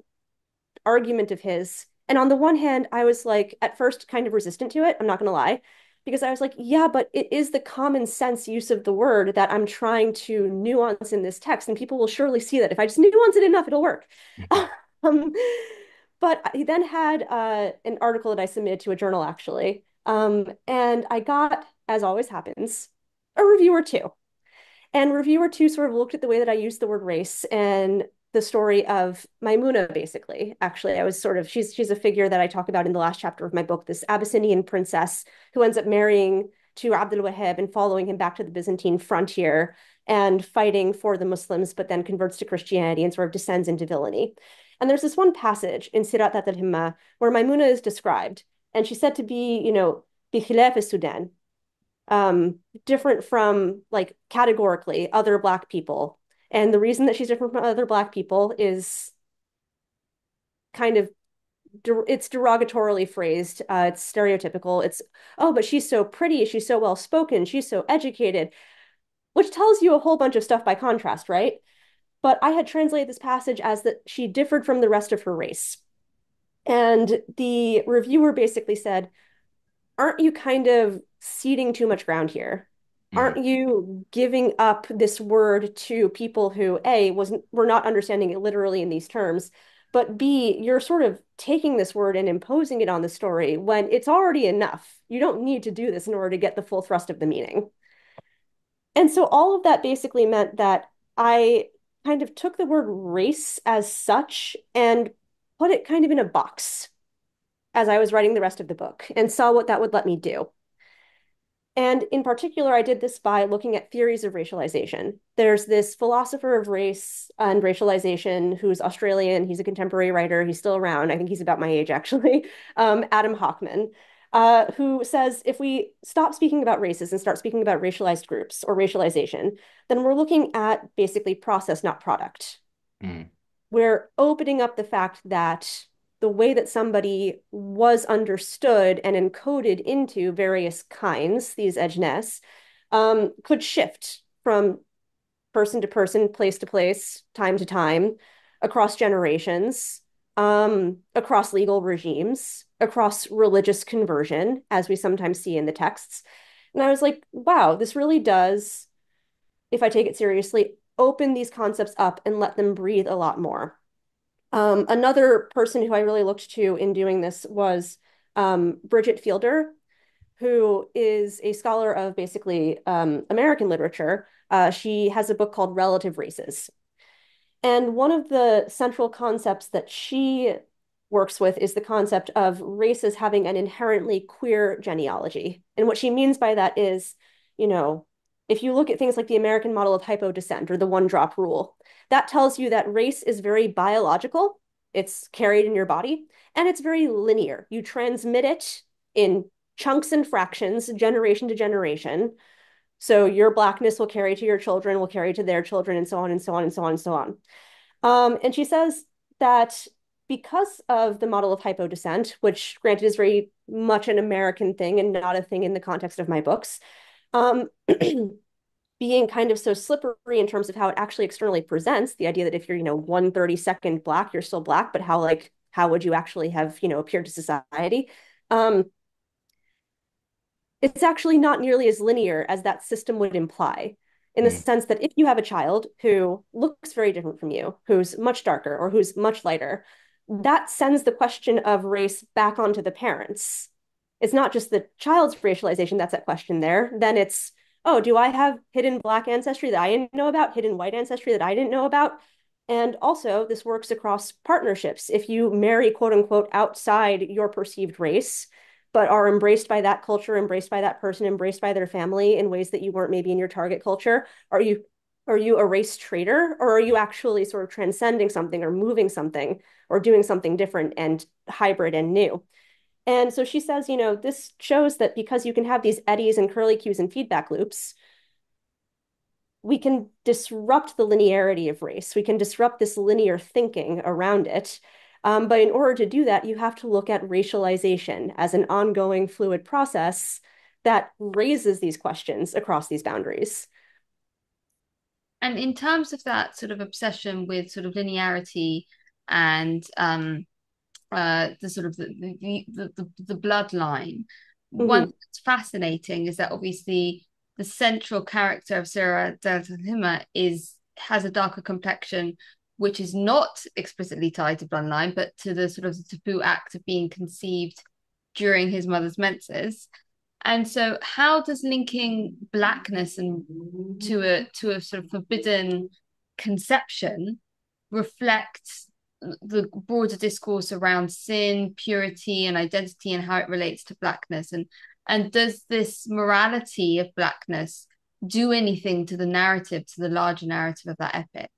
argument of his, and on the one hand, I was like, at first, kind of resistant to it. I'm not going to lie, because I was like, yeah, but it is the common sense use of the word that I'm trying to nuance in this text, and people will surely see that if I just nuance it enough, it'll work. um, but he then had an article that I submitted to a journal, actually, and I got, as always happens, a review or two. And reviewer two sort of looked at the way that I used the word race and the story of Maimuna, basically. Actually, I was sort of, she's a figure that I talk about in the last chapter of my book, this Abyssinian princess who ends up marrying to Abdul Wahab and following him back to the Byzantine frontier and fighting for the Muslims, but then converts to Christianity and sort of descends into villainy. And there's this one passage in Sirat al-Himma where Maimuna is described, and she's said to be, بخلاف Sudan, different from like categorically other Black people. And the reason that she's different from other Black people is kind of it's derogatorily phrased. It's stereotypical. It's, oh, but she's so pretty. She's so well spoken. She's so educated, which tells you a whole bunch of stuff by contrast, right? But I had translated this passage as that she differed from the rest of her race. And the reviewer basically said, aren't you kind of ceding too much ground here? Mm. Aren't you giving up this word to people who, A, were not understanding it literally in these terms, but B, you're sort of taking this word and imposing it on the story when it's already enough. You don't need to do this in order to get the full thrust of the meaning. And so all of that basically meant that I kind of took the word race as such and put it kind of in a box as I was writing the rest of the book and saw what that would let me do. And in particular, I did this by looking at theories of racialization. There's this philosopher of race and racialization who's Australian. He's a contemporary writer. He's still around. I think he's about my age, actually. Adam Hochman, who says if we stop speaking about races and start speaking about racialized groups or racialization, then we're looking at basically process, not product. Mm. We're opening up the fact that the way that somebody was understood and encoded into various kinds, these edgeness, could shift from person to person, place to place, time to time, across generations, across legal regimes, across religious conversion, as we sometimes see in the texts. And I was like, wow, this really does, if I take it seriously, open these concepts up and let them breathe a lot more. Another person who I really looked to in doing this was Bridget Fielder, who is a scholar of basically American literature. She has a book called Relative Races. And one of the central concepts that she works with is the concept of races having an inherently queer genealogy. And what she means by that is, you know, if you look at things like the American model of hypodescent or the one drop rule, that tells you that race is very biological, it's carried in your body, and it's very linear. You transmit it in chunks and fractions, generation to generation. So your blackness will carry to your children, will carry to their children, and so on and so on and so on and so on. And she says that because of the model of hypodescent, which granted is very much an American thing and not a thing in the context of my books, um, being kind of so slippery in terms of how it actually externally presents, the idea that if you're, 1/32nd Black, you're still Black, but how would you actually have, appeared to society? Um, it's actually not nearly as linear as that system would imply, in the Mm, sense that if you have a child who looks very different from you, who's much darker or who's much lighter, that sends the question of race back onto the parents. It's not just the child's racialization that's at question there. Then it's, oh, do I have hidden Black ancestry that I didn't know about, hidden white ancestry that I didn't know about? And also, this works across partnerships. If you marry, quote unquote, outside your perceived race, but are embraced by that culture, embraced by that person, embraced by their family in ways that you weren't maybe in your target culture? Are you a race traitor, or are you actually sort of transcending something or moving something or doing something different and hybrid and new? And so she says, this shows that because you can have these eddies and curly cues and feedback loops, we can disrupt the linearity of race. We can disrupt this linear thinking around it. But in order to do that, you have to look at racialization as an ongoing fluid process that raises these questions across these boundaries. And in terms of that sort of obsession with sort of linearity and the sort of the bloodline, one Mm-hmm. that's fascinating is that obviously the central character of Sarah Delta is has a darker complexion, which is not explicitly tied to bloodline, but to the sort of the taboo act of being conceived during his mother's menses. And so, how does linking blackness and to a sort of forbidden conception reflect the broader discourse around sin, purity, and identity, and how it relates to blackness? And does this morality of blackness do anything to the narrative, to the larger narrative of that epic?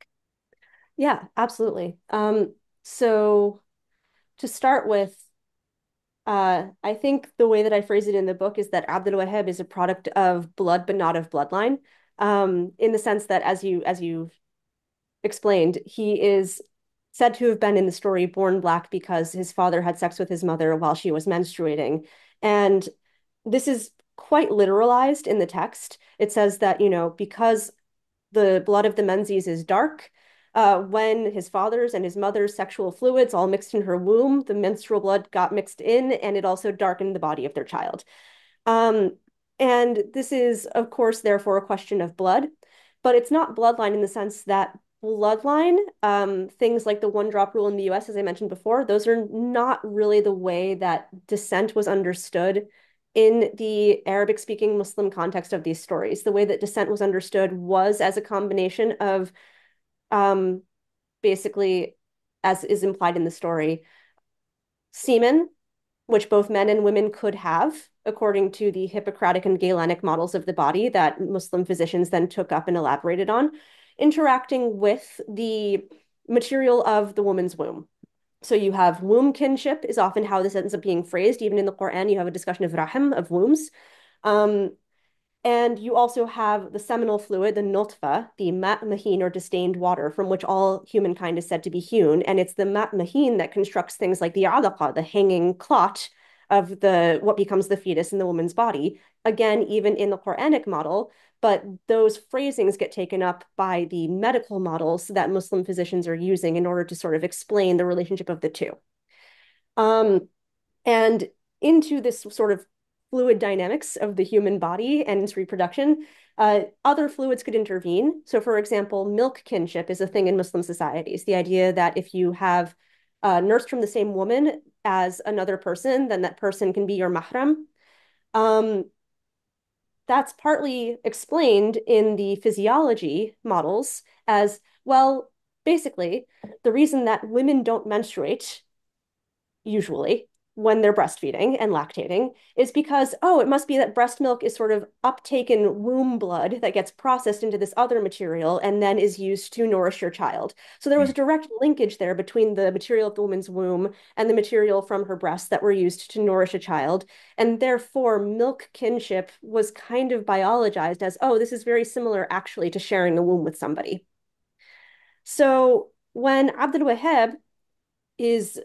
Yeah, absolutely. So to start with, I think the way that I phrase it in the book is that Abdul Wahab is a product of blood, but not of bloodline. In the sense that, as you explained, he is said to have been in the story born Black because his father had sex with his mother while she was menstruating. And this is quite literalized in the text. It says that, because the blood of the Menzies is dark, when his father's and his mother's sexual fluids all mixed in her womb, the menstrual blood got mixed in, and it also darkened the body of their child. Um, and this is, of course, therefore a question of blood, but it's not bloodline in the sense that bloodline, things like the one drop rule in the US, as I mentioned before, those are not really the way that descent was understood in the Arabic speaking Muslim context of these stories. The way that descent was understood was as a combination of um, basically, as is implied in the story, semen, which both men and women could have, according to the Hippocratic and Galenic models of the body that Muslim physicians then took up and elaborated on, interacting with the material of the woman's womb. So you have womb kinship is often how this ends up being phrased. Even in the Quran, you have a discussion of rahim, of wombs. Um, and you also have the seminal fluid, the nutfa, the mat mahin or disdained water, from which all humankind is said to be hewn. And it's the mat mahin that constructs things like the alaqa, the hanging clot of the what becomes the fetus in the woman's body. Again, even in the Quranic model, but those phrasings get taken up by the medical models that Muslim physicians are using in order to sort of explain the relationship of the two. And into this sort of fluid dynamics of the human body and its reproduction, other fluids could intervene. So, for example, milk kinship is a thing in Muslim societies. The idea that if you have nursed from the same woman as another person, then that person can be your mahram. Um, that's partly explained in the physiology models as well. Basically, the reason that women don't menstruate usually when they're breastfeeding and lactating is because, oh, it must be that breast milk is sort of uptaken womb blood that gets processed into this other material and then is used to nourish your child. So there was a direct linkage there between the material of the woman's womb and the material from her breasts that were used to nourish a child. And therefore, milk kinship was kind of biologized as, oh, this is very similar actually to sharing the womb with somebody. So when Abdul Wahab is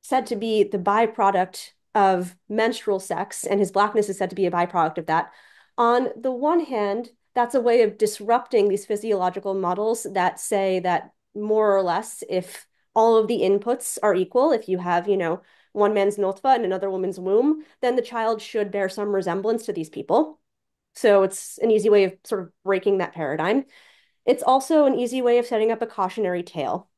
said to be the byproduct of menstrual sex, and his blackness is said to be a byproduct of that. On the one hand, that's a way of disrupting these physiological models that say that more or less, if all of the inputs are equal, if you have, one man's nutfa and another woman's womb, then the child should bear some resemblance to these people. So it's an easy way of sort of breaking that paradigm. It's also an easy way of setting up a cautionary tale.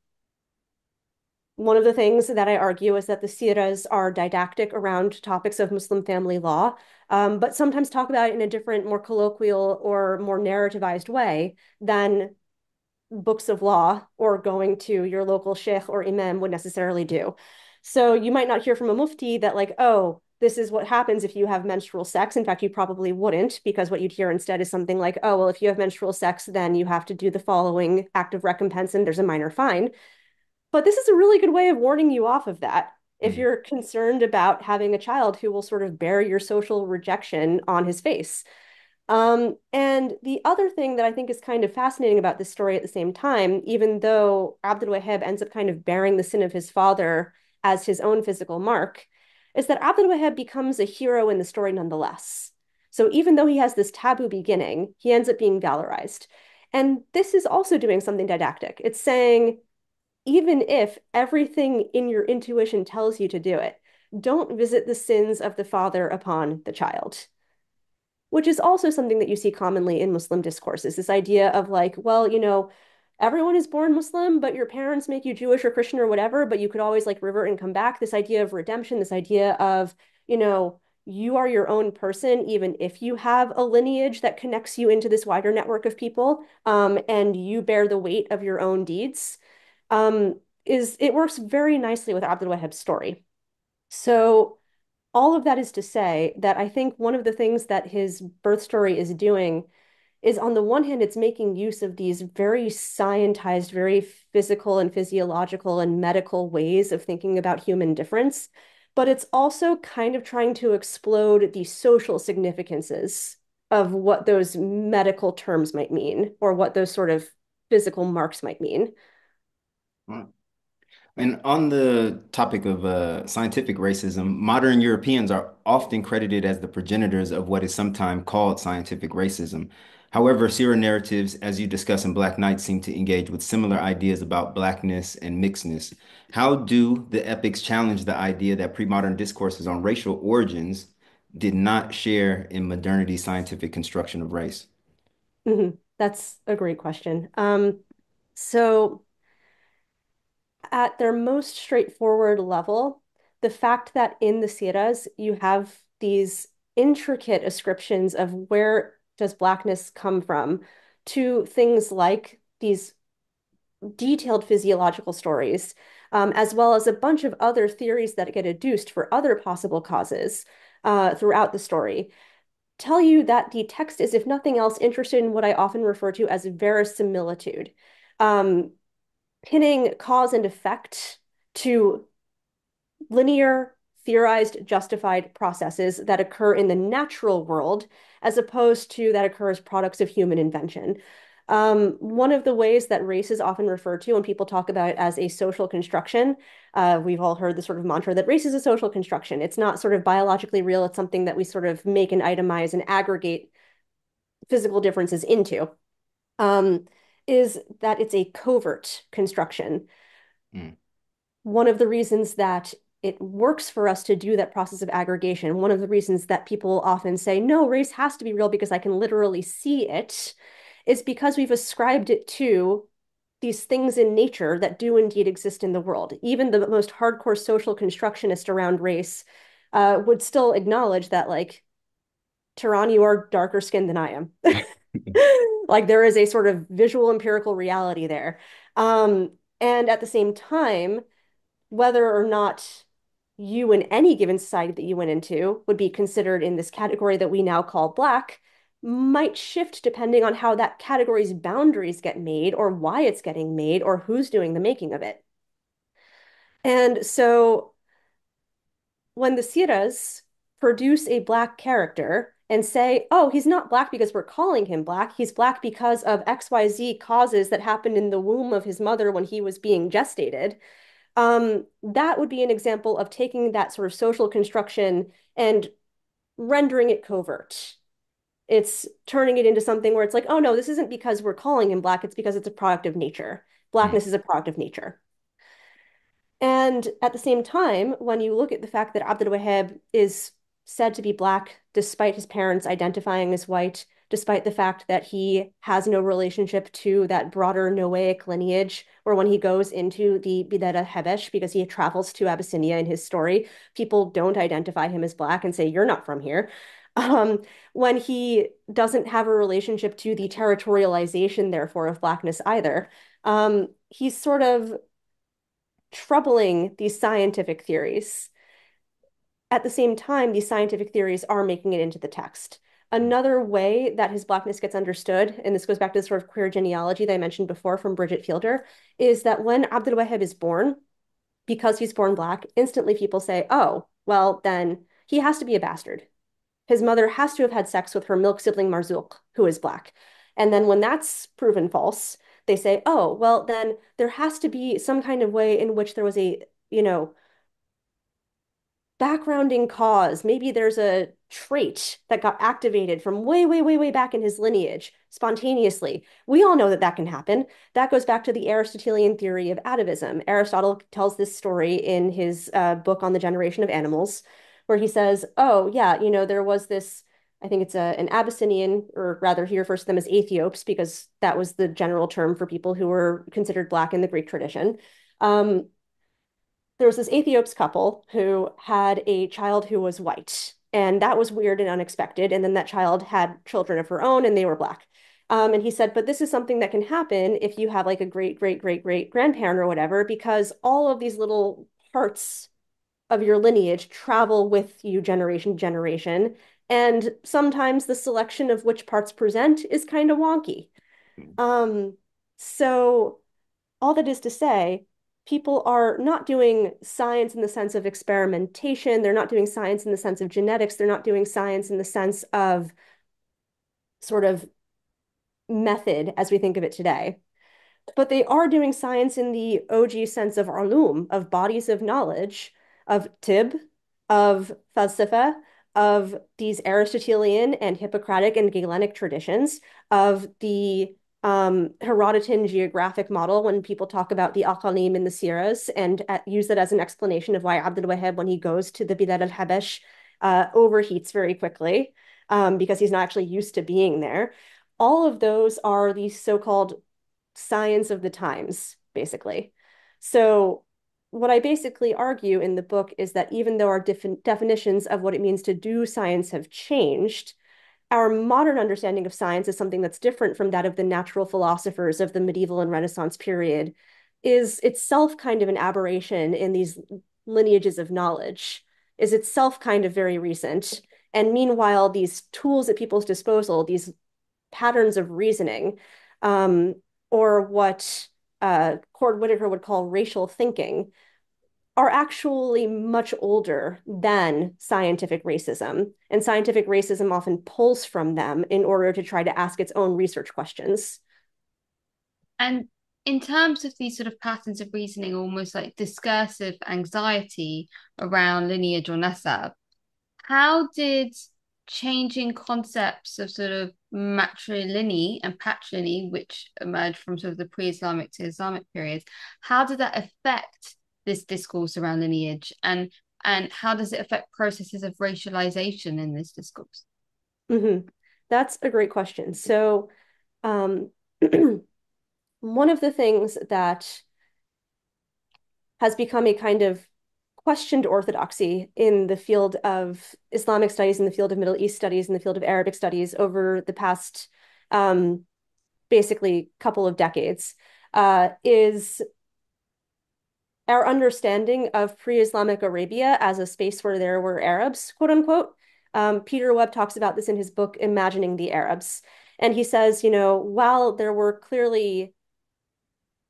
One of the things that I argue is that the siras are didactic around topics of Muslim family law, but sometimes talk about it in a different, more colloquial or more narrativized way than books of law or going to your local sheikh or imam would necessarily do. So you might not hear from a mufti that like, oh, this is what happens if you have menstrual sex. In fact, you probably wouldn't, because what you'd hear instead is something like, oh, well, if you have menstrual sex, then you have to do the following act of recompense and there's a minor fine. But this is a really good way of warning you off of that. If Mm. you're concerned about having a child who will sort of bear your social rejection on his face. And the other thing that I think is kind of fascinating about this story at the same time, even though Abdul Wahab ends up kind of bearing the sin of his father as his own physical mark, is that Abdul Wahab becomes a hero in the story nonetheless. So even though he has this taboo beginning, he ends up being valorized. And this is also doing something didactic. It's saying, even if everything in your intuition tells you to do it, don't visit the sins of the father upon the child, which is also something that you see commonly in Muslim discourses. This idea of like, well, everyone is born Muslim, but your parents make you Jewish or Christian or whatever, but you could always like revert and come back. This idea of redemption, this idea of, you are your own person, even if you have a lineage that connects you into this wider network of people, and you bear the weight of your own deeds, is it works very nicely with Abdul Wahab's story. So all of that is to say that I think one of the things that his birth story is doing is, on the one hand, it's making use of these very scientized, very physical and physiological and medical ways of thinking about human difference, but it's also kind of trying to explode the social significances of what those medical terms might mean or what those sort of physical marks might mean. Right. And on the topic of scientific racism, modern Europeans are often credited as the progenitors of what is sometimes called scientific racism. However, Sierra narratives, as you discuss in Black Knight, seem to engage with similar ideas about blackness and mixedness. How do the epics challenge the idea that pre-modern discourses on racial origins did not share in modernity's scientific construction of race? That's a great question. So at their most straightforward level, the fact that in the siras you have these intricate ascriptions of where does blackness come from to things like these detailed physiological stories, as well as a bunch of other theories that get adduced for other possible causes throughout the story, tell you that the text is, if nothing else, interested in what I often refer to as verisimilitude. Um, Pinning cause and effect to linear, theorized, justified processes that occur in the natural world, as opposed to that occur as products of human invention. One of the ways that race is often referred to when people talk about it as a social construction, we've all heard the sort of mantra that race is a social construction. It's not sort of biologically real. It's something that we sort of make and itemize and aggregate physical differences into. Is that it's a covert construction. Mm. One of the reasons that it works for us to do that process of aggregation. One of the reasons that people often say, no, race has to be real because I can literally see it, is because we've ascribed it to these things in nature that do indeed exist in the world. Even the most hardcore social constructionist around race would still acknowledge that, like, Tehran, you are darker skinned than I am. Like there is a sort of visual empirical reality there. And at the same time, whether or not you in any given society that you went into would be considered in this category that we now call Black might shift depending on how that category's boundaries get made or why it's getting made or who's doing the making of it. And so when the Siras produce a Black character and say, oh, he's not Black because we're calling him Black, he's Black because of XYZ causes that happened in the womb of his mother when he was being gestated, that would be an example of taking that sort of social construction and rendering it covert. It's turning it into something where it's like, oh no, this isn't because we're calling him Black, it's because it's a product of nature. Blackness is a product of nature. And at the same time, when you look at the fact that Abdul Wahab is said to be Black despite his parents identifying as white, despite the fact that he has no relationship to that broader Noahic lineage, or when he goes into the Bilad al-Habesh because he travels to Abyssinia in his story, people don't identify him as Black and say, you're not from here. When he doesn't have a relationship to the territorialization, therefore, of Blackness either, he's sort of troubling these scientific theories. At the same time, these scientific theories are making it into the text. Another way that his Blackness gets understood, and this goes back to the sort of queer genealogy that I mentioned before from Bridget Fielder, is that when Abdul Wahab is born, because he's born Black, instantly people say, oh, well, then he has to be a bastard. His mother has to have had sex with her milk sibling Marzouk, who is Black. And then when that's proven false, they say, oh, well, then there has to be some kind of way in which there was a, backgrounding cause. Maybe there's a trait that got activated from way, way, way, way back in his lineage spontaneously. We all know that that can happen. That goes back to the Aristotelian theory of atavism. Aristotle tells this story in his book on the generation of animals, where he says, oh, yeah, there was this. I think it's an Abyssinian, or rather, he refers to them as Ethiops because that was the general term for people who were considered Black in the Greek tradition. There was this Ethiops couple who had a child who was white, and that was weird and unexpected. And then that child had children of her own, and they were Black. And he said, but this is something that can happen if you have like a great, great, great, great grandparent or whatever, because all of these little parts of your lineage travel with you generation to generation. And sometimes the selection of which parts present is kind of wonky. Um, so all that is to say, people are not doing science in the sense of experimentation. They're not doing science in the sense of genetics. They're not doing science in the sense of sort of method as we think of it today. But they are doing science in the OG sense of ulum, of bodies of knowledge, of tib, of falsafa, of these Aristotelian and Hippocratic and Galenic traditions, of the Herodotan geographic model when people talk about the Aqalim and the Siras and use that as an explanation of why Abdul Wahab, when he goes to the Bilad al-Habesh, overheats very quickly because he's not actually used to being there. All of those are these so-called science of the times, basically. So what I basically argue in the book is that even though our definitions of what it means to do science have changed, our modern understanding of science is something that's different from that of the natural philosophers of the medieval and Renaissance period, is itself kind of an aberration in these lineages of knowledge, is itself kind of very recent. And meanwhile, these tools at people's disposal, these patterns of reasoning, or what Cord Whitaker would call racial thinking, are actually much older than scientific racism. And scientific racism often pulls from them in order to try to ask its own research questions. And in terms of these sort of patterns of reasoning, almost like discursive anxiety around lineage or nasab, how did changing concepts of sort of matrilineal and patrilineal, which emerged from sort of the pre-Islamic to Islamic periods, how did that affect this discourse around lineage, and how does it affect processes of racialization in this discourse? Mm-hmm. That's a great question. So, um, one of the things that has become a kind of questioned orthodoxy in the field of Islamic studies, in the field of Middle East studies, in the field of Arabic studies over the past um, basically couple of decades, is our understanding of pre-Islamic Arabia as a space where there were Arabs, quote unquote. Peter Webb talks about this in his book, Imagining the Arabs. And he says, while there were clearly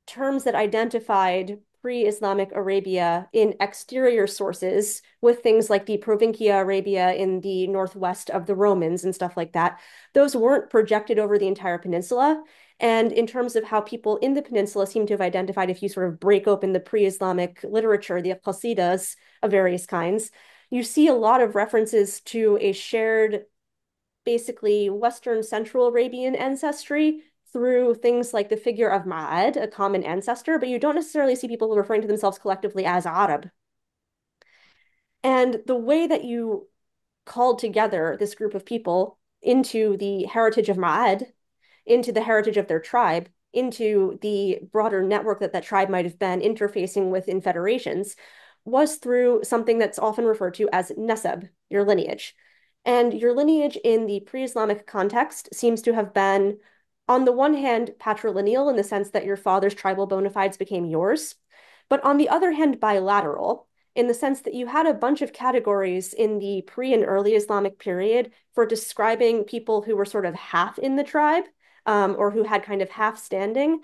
terms that identified pre-Islamic Arabia in exterior sources with things like the Provincia Arabia in the northwest of the Romans and stuff like that. Those weren't projected over the entire peninsula. And in terms of how people in the peninsula seem to have identified, if you sort of break open the pre-Islamic literature, the qasidas of various kinds, you see a lot of references to a shared, basically Western Central Arabian ancestry through things like the figure of Ma'ad, a common ancestor, but you don't necessarily see people referring to themselves collectively as Arab. And the way that you called together this group of people into the heritage of Ma'ad, into the heritage of their tribe, into the broader network that that tribe might have been interfacing with in federations, was through something that's often referred to as nasab, your lineage. And your lineage in the pre-Islamic context seems to have been, on the one hand, patrilineal in the sense that your father's tribal bona fides became yours, but on the other hand, bilateral in the sense that you had a bunch of categories in the pre and early Islamic period for describing people who were sort of half in the tribe, or who had kind of half standing,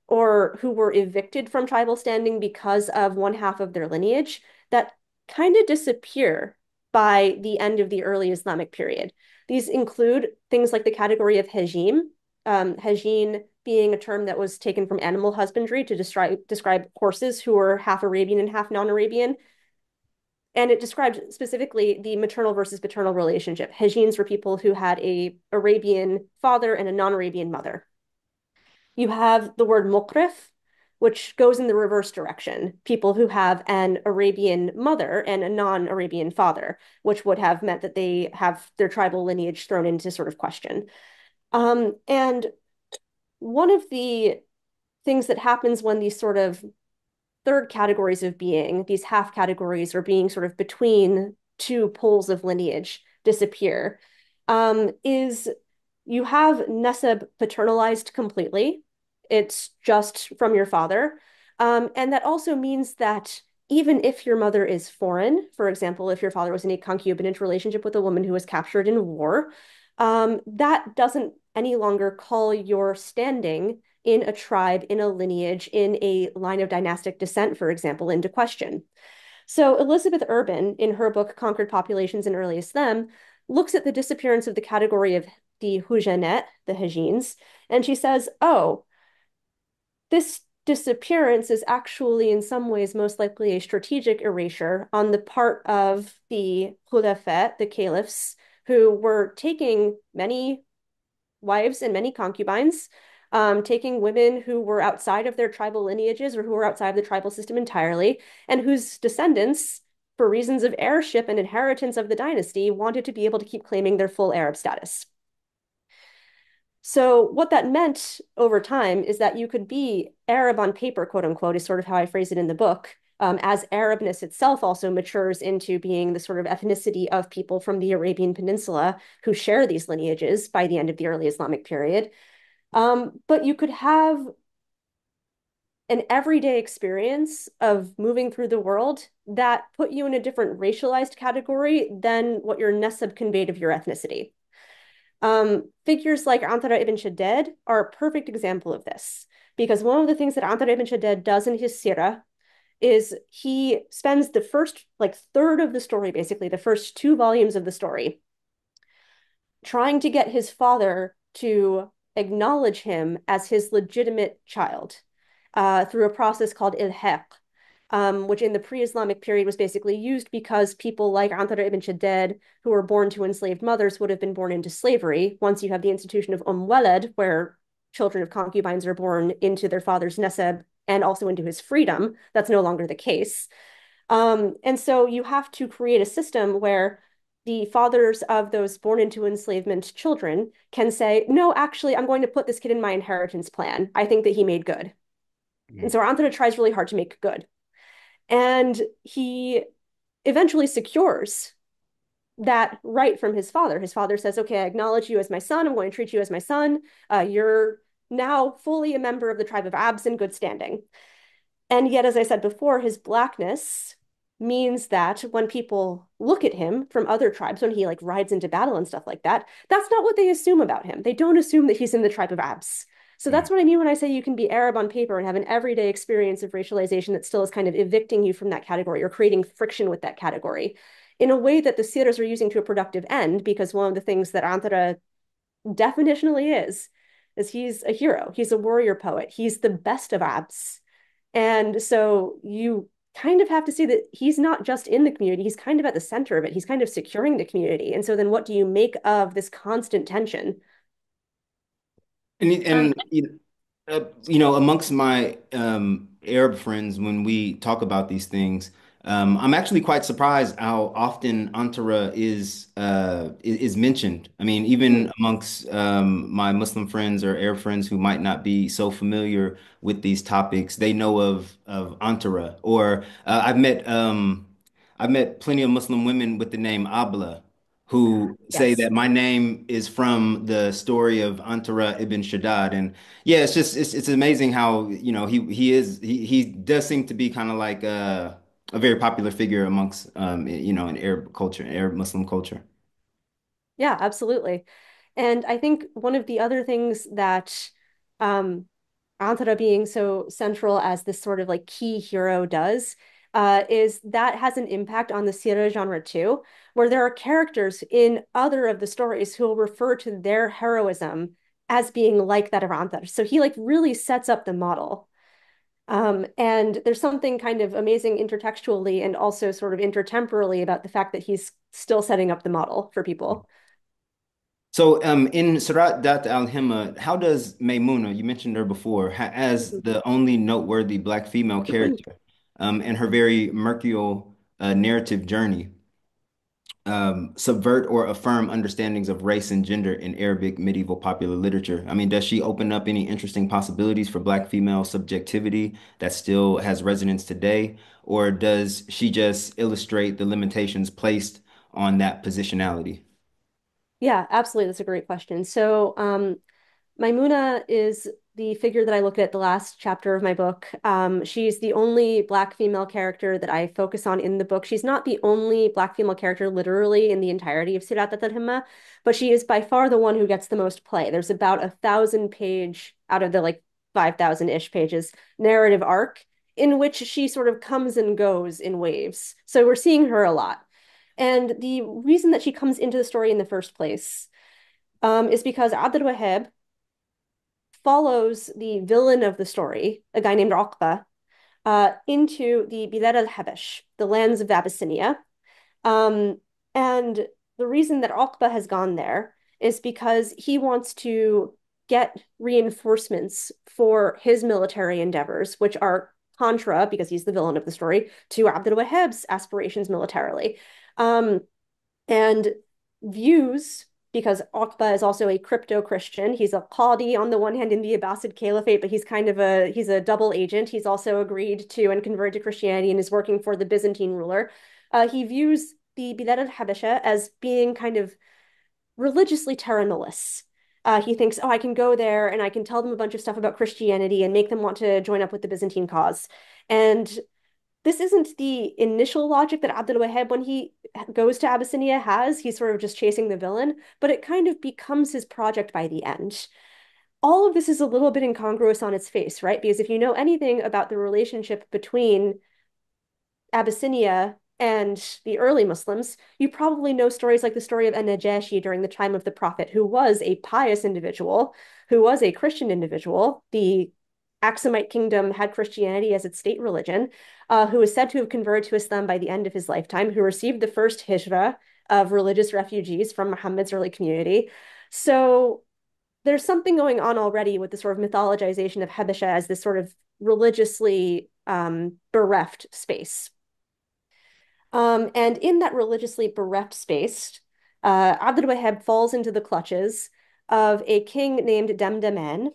or who were evicted from tribal standing because of one half of their lineage, that kind of disappear by the end of the early Islamic period. These include things like the category of hajim, hajin being a term that was taken from animal husbandry to describe horses who were half Arabian and half non-Arabian. And it described specifically the maternal versus paternal relationship. Hajins were people who had a Arabian father and a non-Arabian mother. You have the word muqrif, which goes in the reverse direction. People who have an Arabian mother and a non-Arabian father, which would have meant that they have their tribal lineage thrown into sort of question. And one of the things that happens when these sort of third categories of being, these half categories or being sort of between two poles of lineage disappear, is you have Neseb paternalized completely. It's just from your father. And that also means that even if your mother is foreign, for example, if your father was in a concubinage relationship with a woman who was captured in war, that doesn't any longer call your standing in a tribe, in a lineage, in a line of dynastic descent, for example, into question. So Elizabeth Urban, in her book Conquered Populations in Early Islam, looks at the disappearance of the category of the Hujanet, the Hajins, and she says, oh, this disappearance is actually in some ways most likely a strategic erasure on the part of the Khulafat, the caliphs, who were taking many wives and many concubines, taking women who were outside of their tribal lineages or who were outside of the tribal system entirely, and whose descendants, for reasons of heirship and inheritance of the dynasty, wanted to be able to keep claiming their full Arab status. So what that meant over time is that you could be Arab on paper, quote unquote, is sort of how I phrase it in the book, as Arabness itself also matures into being the sort of ethnicity of people from the Arabian Peninsula who share these lineages by the end of the early Islamic period. But you could have an everyday experience of moving through the world that put you in a different racialized category than what your nesab conveyed of your ethnicity. Figures like Antara ibn Shaddad are a perfect example of this, because one of the things that Antara ibn Shaddad does in his sirah is he spends the first third of the story, basically the first 2 volumes of the story, trying to get his father to acknowledge him as his legitimate child through a process called ilhaq, which in the pre-Islamic period was basically used because people like Antara ibn Shaddad, who were born to enslaved mothers, would have been born into slavery. Once you have the institution of walad, where children of concubines are born into their father's nesab and also into his freedom. That's no longer the case. And so you have to create a system where the fathers of those born into enslavement children can say, no, actually, I'm going to put this kid in my inheritance plan. I think that he made good. And so Anthony tries really hard to make good. And he eventually secures that right from his father. His father says, okay, I acknowledge you as my son. I'm going to treat you as my son. You're now fully a member of the tribe of Abs in good standing. And yet, as I said before, his blackness means that when people look at him from other tribes, when he like rides into battle and stuff like that, that's not what they assume about him. They don't assume that he's in the tribe of Abs. So that's what I mean when I say you can be Arab on paper and have an everyday experience of racialization that still is kind of evicting you from that category or creating friction with that category in a way that the Siras are using to a productive end, because one of the things that Antara definitionally is he's a hero. He's a warrior poet. He's the best of Abs. And so you kind of have to see that he's not just in the community, he's kind of at the center of it. He's kind of securing the community. And so then what do you make of this constant tension? Um, And you know, amongst my Arab friends, when we talk about these things, I'm actually quite surprised how often Antara is mentioned. I mean, Mhm. even amongst my Muslim friends or Arab friends who might not be so familiar with these topics, they know of Antara. Or I've met plenty of Muslim women with the name Abla who say Yes. that my name is from the story of Antara ibn Shaddad. And yeah, it's just it's amazing how, you know, he does seem to be kind of like a very popular figure amongst you know, in Arab culture, Arab Muslim culture. Yeah, absolutely. And I think one of the other things that um, Antara being so central as this sort of like key hero does is that has an impact on the Sira genre too, where there are characters in other of the stories who will refer to their heroism as being like that of Antara. So he like really sets up the model. And there's something kind of amazing intertextually and also sort of intertemporally about the fact that he's still setting up the model for people. So in Surat Dat al-Himma, how does Maymuna, you mentioned her before, ha as the only noteworthy black female character in her very mercurial narrative journey, subvert or affirm understandings of race and gender in Arabic medieval popular literature? I mean, does she open up any interesting possibilities for Black female subjectivity that still has resonance today? Or does she just illustrate the limitations placed on that positionality? Yeah, absolutely. That's a great question. So, Maimuna is the figure that I look at the last chapter of my book. She's the only Black female character that I focus on in the book. She's not the only Black female character literally in the entirety of Sirat al-Himma, but she is by far the one who gets the most play. There's about 1,000 page out of the like 5,000-ish pages narrative arc in which she sort of comes and goes in waves. So we're seeing her a lot. And the reason that she comes into the story in the first place is because Abdul Wahab follows the villain of the story, a guy named Uqba, into the Bilad al-Habash, the lands of Abyssinia. Um, and the reason that Uqba has gone there is because he wants to get reinforcements for his military endeavors, which are contra, because he's the villain of the story, to Abdul Wahhab's aspirations militarily. Um, and views, because Uqba is also a crypto-Christian. He's a Qadi on the one hand in the Abbasid Caliphate, but he's a double agent. He's also agreed to and converted to Christianity and is working for the Byzantine ruler. He views the Bilad al-Habasha as being kind of religiously terra nullius. He thinks, oh, I can go there and I can tell them a bunch of stuff about Christianity and make them want to join up with the Byzantine cause. And this isn't the initial logic that Abdul Wahab, when he goes to Abyssinia, has. He's sort of just chasing the villain, but it kind of becomes his project by the end. All of this is a little bit incongruous on its face, right? Because if you know anything about the relationship between Abyssinia and the early Muslims, you probably know stories like the story of An-Najashi during the time of the Prophet, who was a pious individual, who was a Christian individual. The Aksumite kingdom had Christianity as its state religion, who was said to have converted to Islam by the end of his lifetime, who received the first hijrah of religious refugees from Muhammad's early community. So there's something going on already with the sort of mythologization of Habesha as this sort of religiously bereft space. And in that religiously bereft space, Abd al-Wahhab falls into the clutches of a king named Demdemen.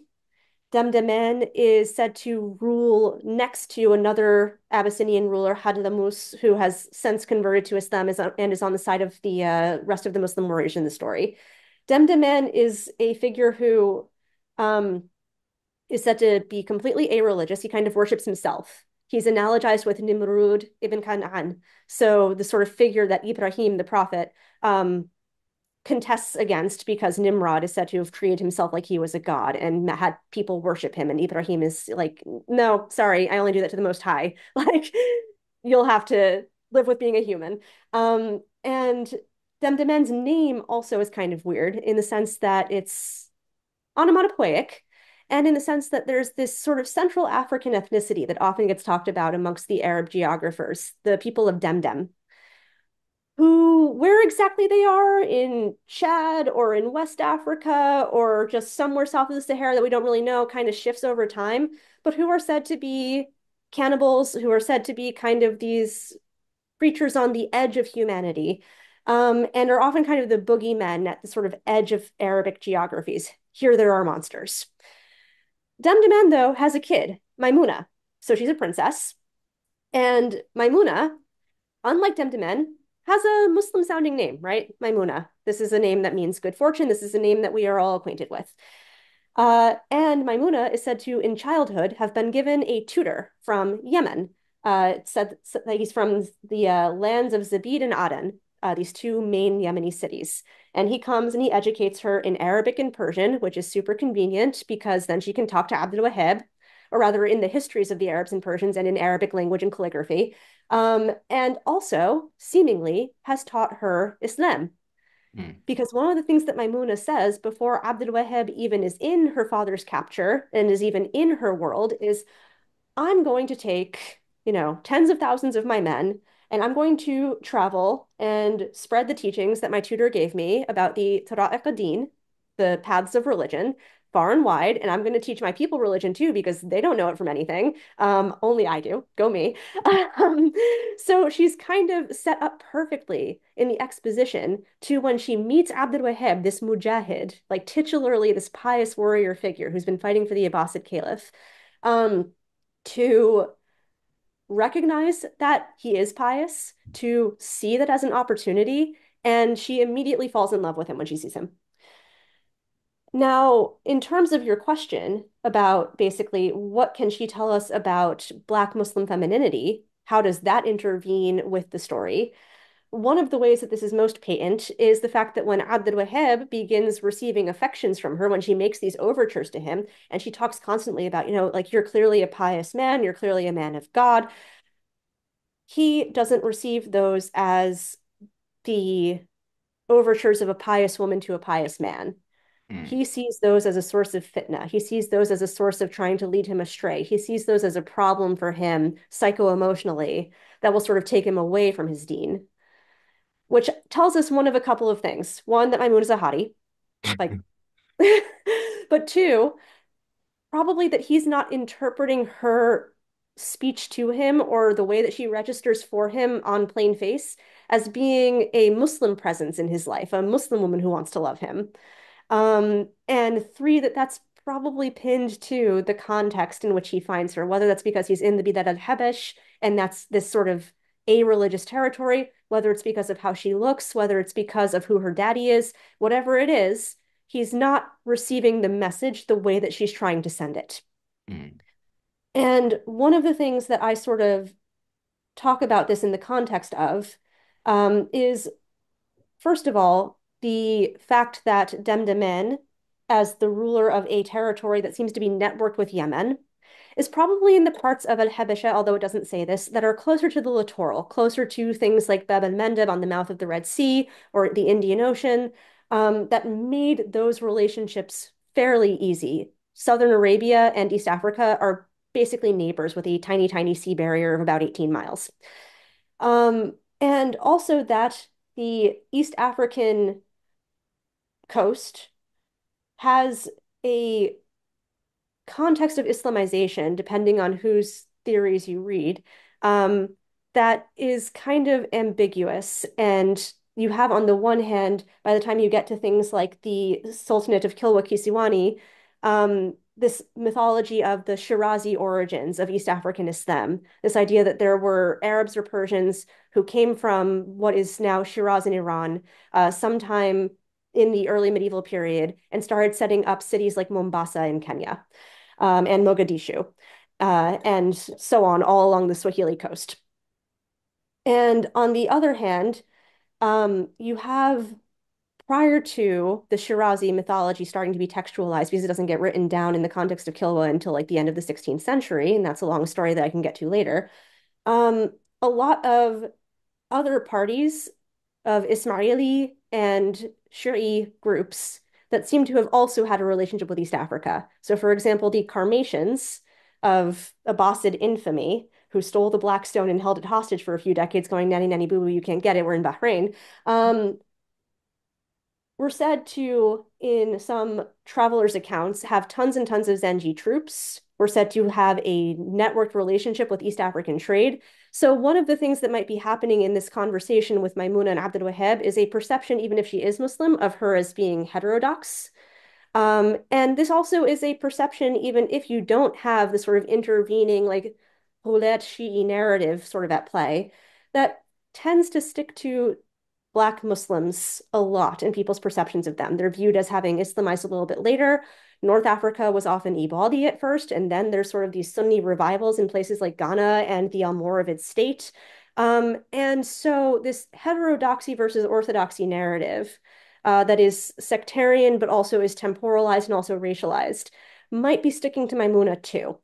Demdemen is said to rule next to another Abyssinian ruler, Hadlamus, who has since converted to Islam and is on the side of the rest of the Muslim warriors in the story. Demdemen is a figure who um, is said to be completely a-religious. He kind of worships himself. He's analogized with Nimrud ibn Kan'an, so the sort of figure that Ibrahim, the prophet, contests against because Nimrod is said to have treated himself like he was a god and had people worship him. And Ibrahim is like, no, sorry, I only do that to the Most High. Like, you'll have to live with being a human. And Demdemen's name also is kind of weird in the sense that it's onomatopoeic. And in the sense that there's this sort of Central African ethnicity that often gets talked about amongst the Arab geographers, the people of Demdem, who, where exactly they are in Chad or in West Africa or just somewhere south of the Sahara that we don't really know, kind of shifts over time, but who are said to be cannibals, who are said to be kind of these creatures on the edge of humanity, and are often kind of the boogeymen at the sort of edge of Arabic geographies. Here there are monsters. Demdeman, though, has a kid, Maimuna. So she's a princess. And Maimuna, unlike Demdemen, has a Muslim sounding name, right? Maimuna. This is a name that means good fortune. This is a name that we are all acquainted with. And Maimuna is said to, in childhood, have been given a tutor from Yemen. It's said that he's from the lands of Zabid and Aden, these two main Yemeni cities. And he comes and he educates her in Arabic and Persian, which is super convenient because then she can talk to Abdul Wahab, or rather in the histories of the Arabs and Persians and in Arabic language and calligraphy. And also, seemingly, has taught her Islam. Mm. Because one of the things that Maimuna says before Abdul Wahab even is in her father's capture and is even in her world is, I'm going to take, tens of thousands of my men, and I'm going to travel and spread the teachings that my tutor gave me about the Tara'iq ad-Din, the paths of religion, far and wide. And I'm going to teach my people religion too, because they don't know it from anything. Only I do. Go me. Um, so she's kind of set up perfectly in the exposition to when she meets Abdul Wahab, this mujahid, like titularly this pious warrior figure who's been fighting for the Abbasid Caliph. To recognize that he is pious, to see that as an opportunity, and she immediately falls in love with him when she sees him. Now, in terms of your question about basically what can she tell us about Black Muslim femininity, how does that intervene with the story? One of the ways that this is most patent is the fact that when Abd al-Wahhab begins receiving affections from her, when she makes these overtures to him, and she talks constantly about, like, you're clearly a pious man, you're clearly a man of God, he doesn't receive those as the overtures of a pious woman to a pious man. Mm. He sees those as a source of fitna. He sees those as a source of trying to lead him astray. He sees those as a problem for him psycho-emotionally that will sort of take him away from his deen, which tells us one of a couple of things. One, that Maimun is a hottie, like, but two, probably that he's not interpreting her speech to him or the way that she registers for him on plain face as being a Muslim presence in his life, a Muslim woman who wants to love him. And three, that's probably pinned to the context in which he finds her, whether that's because he's in the Bilad al-Habash and that's this sort of a-religious territory, whether it's because of how she looks, whether it's because of who her daddy is, whatever it is, he's not receiving the message the way that she's trying to send it. Mm. And one of the things that I sort of talk about this in the context of is, first of all, the fact that Demdemen, as the ruler of a territory that seems to be networked with Yemen, is probably in the parts of Al-Habasha, although it doesn't say this, that are closer to the littoral, closer to things like Bab el-Mandeb on the mouth of the Red Sea or the Indian Ocean, that made those relationships fairly easy. Southern Arabia and East Africa are basically neighbors with a tiny, tiny sea barrier of about 18 miles. And also that the East African coast has a context of Islamization, depending on whose theories you read, um, that is kind of ambiguous. And you have, on the one hand, by the time you get to things like the Sultanate of Kilwa Kisiwani, this mythology of the Shirazi origins of East African Islam, this idea that there were Arabs or Persians who came from what is now Shiraz in Iran, sometime in the early medieval period, and started setting up cities like Mombasa in Kenya, and Mogadishu, and so on, all along the Swahili coast. And on the other hand, you have, prior to the Shirazi mythology starting to be textualized, because it doesn't get written down in the context of Kilwa until like the end of the 16th century, and that's a long story that I can get to later. Um, a lot of other parties of Ismaili and Shia groups that seem to have also had a relationship with East Africa. So, for example, the Karmatians of Abbasid infamy, who stole the Black Stone and held it hostage for a few decades, going, nanny, nanny, boo boo, you can't get it, we're in Bahrain. Were said to, in some travelers' accounts, have tons and tons of Zenji troops. Were said to have a networked relationship with East African trade. So one of the things that might be happening in this conversation with Maimuna and Abdul Wahab is a perception, even if she is Muslim, of her as being heterodox. And this also is a perception, even if you don't have the sort of intervening, like, Roulette Shi'i narrative sort of at play, that tends to stick to Black Muslims a lot in people's perceptions of them. They're viewed as having Islamized a little bit later. North Africa was often Ibadi at first, and then there's sort of these Sunni revivals in places like Ghana and the Almoravid state. And so this heterodoxy versus orthodoxy narrative, that is sectarian, but also is temporalized and also racialized, might be sticking to Maimuna too.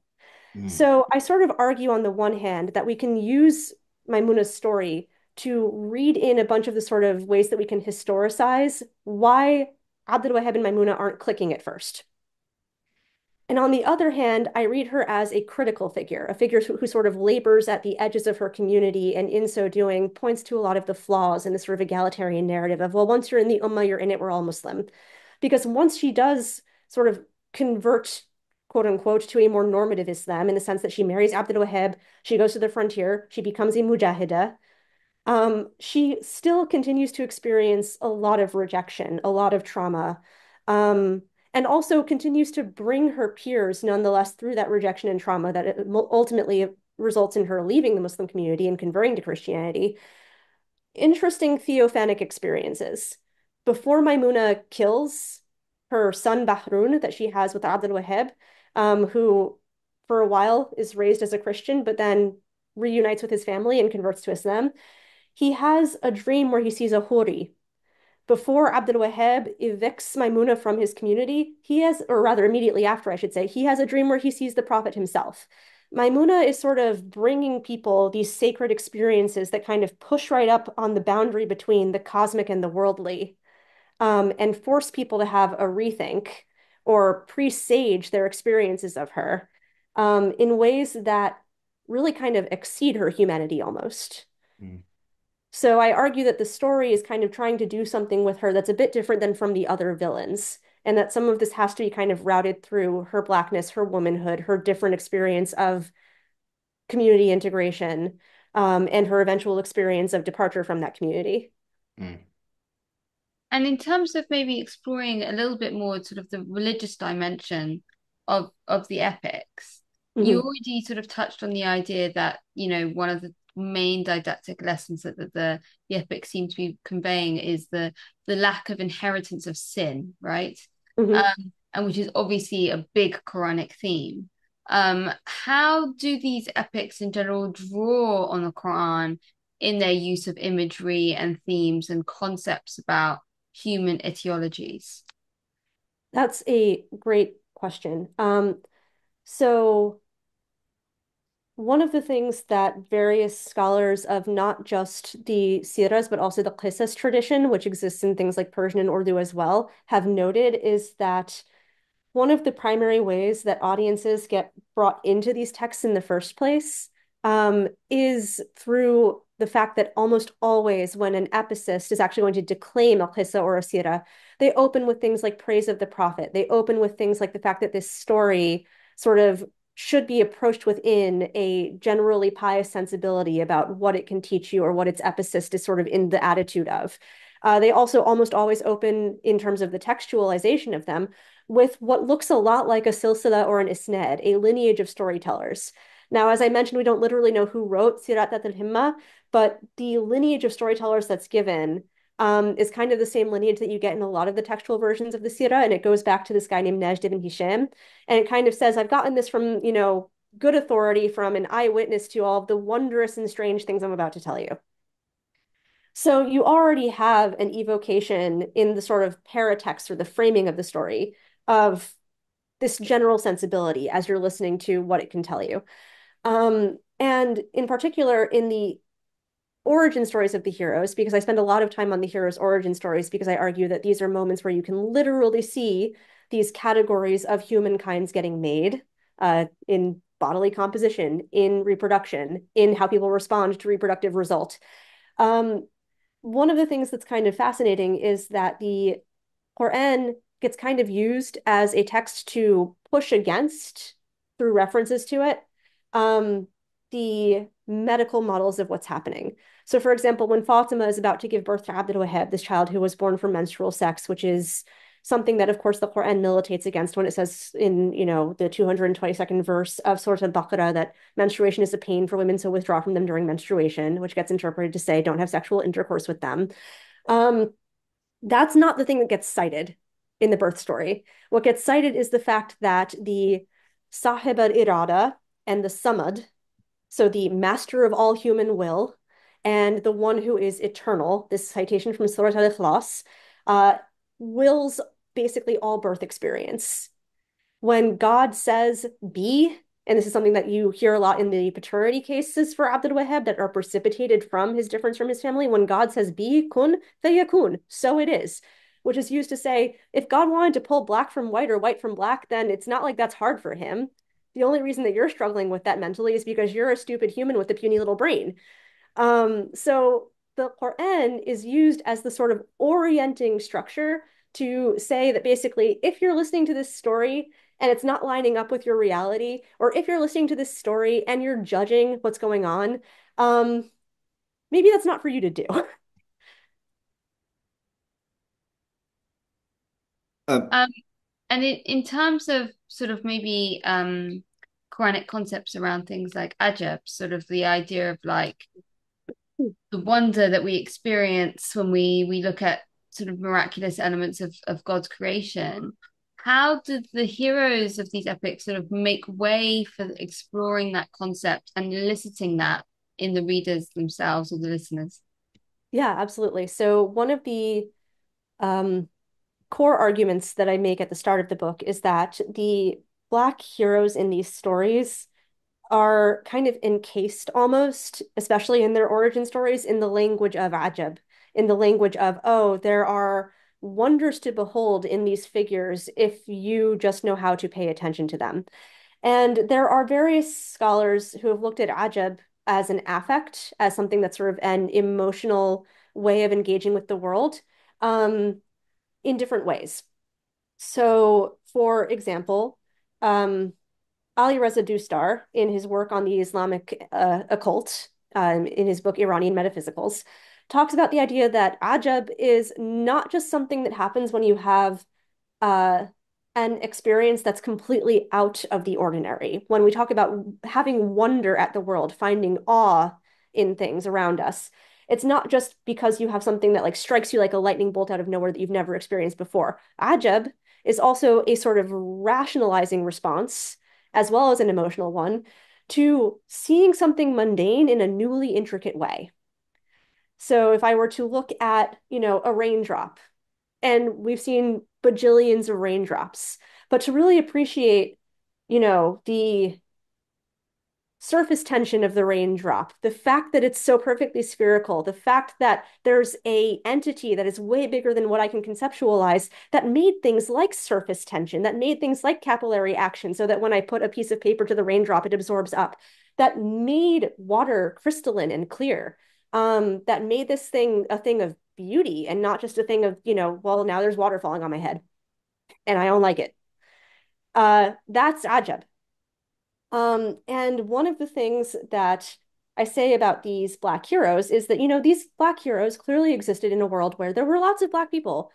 Mm, So I sort of argue on the one hand that we can use Maimuna's story to read in a bunch of the sort of ways that we can historicize why Abdul Wahab and Maimuna aren't clicking at first. And on the other hand, I read her as a critical figure, a figure who sort of labors at the edges of her community, and in so doing points to a lot of the flaws in the sort of egalitarian narrative of, well, once you're in the Ummah, you're in it, we're all Muslim. Because once she does sort of convert, quote unquote, to a more normative Islam, in the sense that she marries Abdul Wahab, she goes to the frontier, she becomes a mujahida, she still continues to experience a lot of rejection, a lot of trauma, um, and also continues to bring her peers nonetheless through that rejection and trauma that ultimately results in her leaving the Muslim community and converting to Christianity. Interesting theophanic experiences. Before Maimuna kills her son Bahrun that she has with Abdul Wahab, who for a while is raised as a Christian, but then reunites with his family and converts to Islam, he has a dream where he sees a huri. Before Abdul Wahab evicts Maimuna from his community, he has, or rather immediately after, I should say, he has a dream where he sees the Prophet himself. Maimuna is sort of bringing people these sacred experiences that kind of push right up on the boundary between the cosmic and the worldly, and force people to have a rethink or presage their experiences of her, in ways that really kind of exceed her humanity almost. mm, So I argue that the story is kind of trying to do something with her that's a bit different than from the other villains, and that some of this has to be kind of routed through her Blackness, her womanhood, her different experience of community integration, and her eventual experience of departure from that community. mm, And in terms of maybe exploring a little bit more sort of the religious dimension of the epics, you Mhm. already sort of touched on the idea that, one of the main didactic lessons that the epics seem to be conveying is the lack of inheritance of sin, right? Mhm. And which is obviously a big Quranic theme. How do these epics in general draw on the Quran in their use of imagery and themes and concepts about human etiologies? That's a great question. So one of the things that various scholars of not just the siras, but also the qisas tradition, which exists in things like Persian and Urdu as well, have noted is that one of the primary ways that audiences get brought into these texts in the first place, is through the fact that almost always when an epicist is actually going to declaim a qissa or a sira, they open with things like praise of the prophet. They open with things like the fact that this story sort of should be approached within a generally pious sensibility about what it can teach you or what its epicist is sort of in the attitude of. They also almost always open, in terms of the textualization of them, with what looks a lot like a silsila or an isnad, a lineage of storytellers. Now, as I mentioned, we don't literally know who wrote Sirat al-Himma, but the lineage of storytellers that's given is kind of the same lineage that you get in a lot of the textual versions of the Sirah, and it goes back to this guy named Najd ibn Hisham, and it kind of says, I've gotten this from, good authority, from an eyewitness to all of the wondrous and strange things I'm about to tell you. So you already have an evocation in the sort of paratext or the framing of the story of this general sensibility as you're listening to what it can tell you. And in particular, in the origin stories of the heroes, because I spend a lot of time on the heroes' origin stories, because I argue that these are moments where you can literally see these categories of humankind's getting made in bodily composition, in reproduction, in how people respond to reproductive result. One of the things that's kind of fascinating is that the Quran gets kind of used as a text to push against, through references to it, the medical models of what's happening. So, for example, when Fatima is about to give birth to Abdul Wahab, this child who was born from menstrual sex, which is something that, of course, the Quran militates against when it says in, the 222nd verse of Surah Al-Baqarah that menstruation is a pain for women, so withdraw from them during menstruation, which gets interpreted to say don't have sexual intercourse with them. That's not the thing that gets cited in the birth story. What gets cited is the fact that the Sahib al-Irada and the Samad, so the master of all human will, and the one who is eternal, this citation from Surah Al-Ikhlas, wills basically all birth experience. When God says be, and this is something that you hear a lot in the paternity cases for Abdul Wahab that are precipitated from his difference from his family, when God says be, kun, fayakun, so it is, which is used to say, if God wanted to pull black from white or white from black, then it's not like that's hard for him. The only reason that you're struggling with that mentally is because you're a stupid human with a puny little brain. So the Quran is used as the sort of orienting structure to say that basically, if you're listening to this story and it's not lining up with your reality, or if you're listening to this story and you're judging what's going on, maybe that's not for you to do. Uh, Um, and in terms of sort of maybe Quranic concepts around things like ajab, sort of the idea of like the wonder that we experience when we look at sort of miraculous elements of God's creation. How did the heroes of these epics sort of make way for exploring that concept and eliciting that in the readers themselves or the listeners? Yeah, absolutely. So one of the um, core arguments that I make at the start of the book is that the Black heroes in these stories are kind of encased almost, especially in their origin stories, in the language of ajab, in the language of, oh, there are wonders to behold in these figures if you just know how to pay attention to them. And there are various scholars who have looked at ajab as an affect, as something that's sort of an emotional way of engaging with the world, um, in different ways. So, for example, um, Ali Reza Doustar, in his work on the Islamic occult, in his book Iranian Metaphysicals, talks about the idea that ajab is not just something that happens when you have uh, an experience that's completely out of the ordinary. When we talk about having wonder at the world, finding awe in things around us, it's not just because you have something that like strikes you like a lightning bolt out of nowhere that you've never experienced before. Ajab is also a sort of rationalizing response, as well as an emotional one, to seeing something mundane in a newly intricate way. So if I were to look at, a raindrop, and we've seen bajillions of raindrops, but to really appreciate, the surface tension of the raindrop, the fact that it's so perfectly spherical, the fact that there's a entity that is way bigger than what I can conceptualize that made things like surface tension, that made things like capillary action, so that when I put a piece of paper to the raindrop, it absorbs up, that made water crystalline and clear, that made this thing a thing of beauty and not just a thing of, well, now there's water falling on my head and I don't like it. That's ajab. And one of the things that I say about these Black heroes is that, these Black heroes clearly existed in a world where there were lots of Black people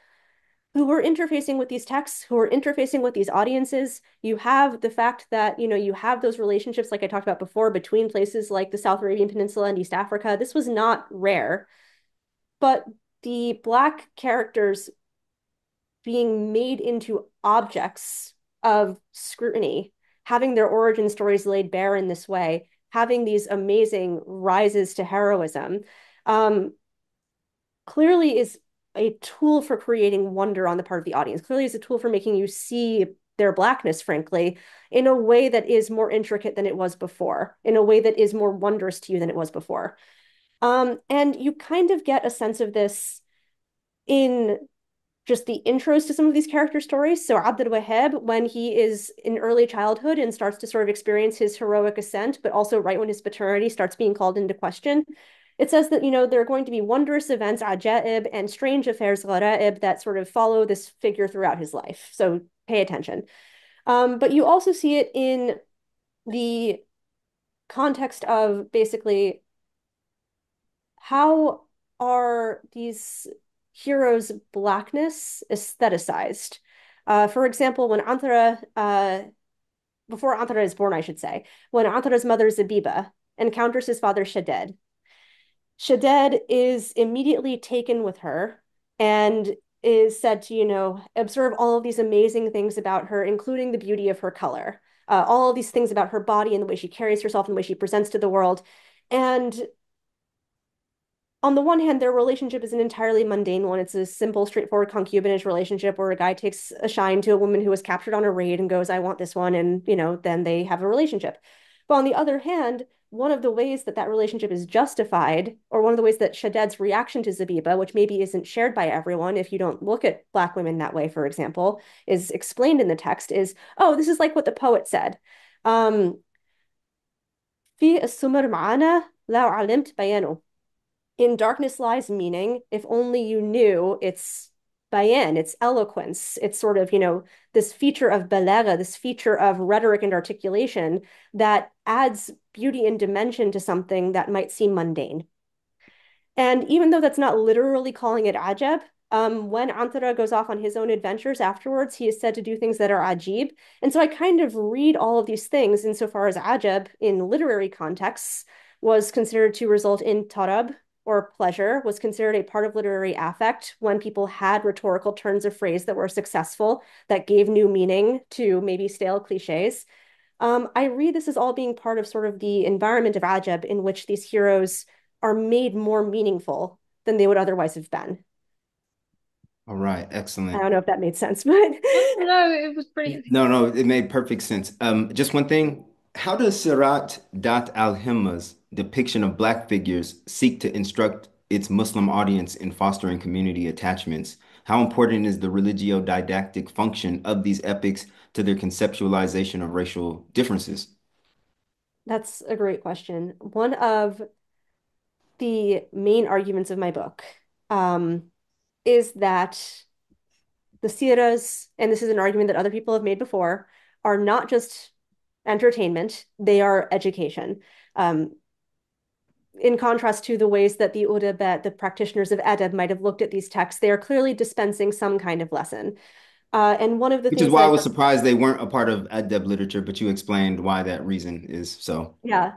who were interfacing with these texts, who were interfacing with these audiences. You have the fact that, you have those relationships, like I talked about before, between places like the South Arabian Peninsula and East Africa. This was not rare, but the Black characters being made into objects of scrutiny, having their origin stories laid bare in this way, having these amazing rises to heroism, um, clearly is a tool for creating wonder on the part of the audience. Clearly is a tool for making you see their Blackness, frankly, in a way that is more intricate than it was before, in a way that is more wondrous to you than it was before. And you kind of get a sense of this in just the intros to some of these character stories. So Abdul Wahab, when he is in early childhood and starts to sort of experience his heroic ascent, but also right when his paternity starts being called into question, it says that, there are going to be wondrous events, ajaib, and strange affairs, gharaib, that sort of follow this figure throughout his life. So pay attention. But you also see it in the context of basically how are these heroes' Blackness aestheticized? For example, when before Anthara is born, I should say, when Anthara's mother Zabiba encounters his father Shaddad, Shaddad is immediately taken with her and is said to, observe all of these amazing things about her, including the beauty of her color, all of these things about her body and the way she carries herself and the way she presents to the world. And on the one hand, their relationship is an entirely mundane one. It's a simple, straightforward concubinage relationship where a guy takes a shine to a woman who was captured on a raid and goes, I want this one. And, then they have a relationship. But on the other hand, one of the ways that that relationship is justified, or one of the ways that Shaddad's reaction to Zabiba, which maybe isn't shared by everyone if you don't look at Black women that way, for example, is explained in the text is, oh, this is like what the poet said. في السمر معانا لو علمت بيانه. In darkness lies meaning. If only you knew, it's bayan, it's eloquence. It's sort of, this feature of balagha, this feature of rhetoric and articulation that adds beauty and dimension to something that might seem mundane. And even though that's not literally calling it ajab, when Antara goes off on his own adventures afterwards, he is said to do things that are ajib. And so I kind of read all of these things insofar as ajab in literary contexts was considered to result in tarab, or pleasure, was considered a part of literary affect when people had rhetorical turns of phrase that were successful, that gave new meaning to maybe stale cliches. I read this as all being part of sort of the environment of ajab in which these heroes are made more meaningful than they would otherwise have been. All right, I excellent. don't know if that made sense, but No, it was brilliant. No, no, it made perfect sense. Just one thing. How does Sirat Dat Al-Himma's depiction of Black figures seek to instruct its Muslim audience in fostering community attachments? How important is the religio-didactic function of these epics to their conceptualization of racial differences? that's a great question. One of the main arguments of my book is that the siras, and this is an argument that other people have made before, are not just entertainment, they are education. Um, in contrast to the ways that the udabet, the practitioners of adab, might have looked at these texts, they are clearly dispensing some kind of lesson. And one of the Which is things that why I I was surprised they weren't a part of adab literature, but you explained why that reason is so. yeah.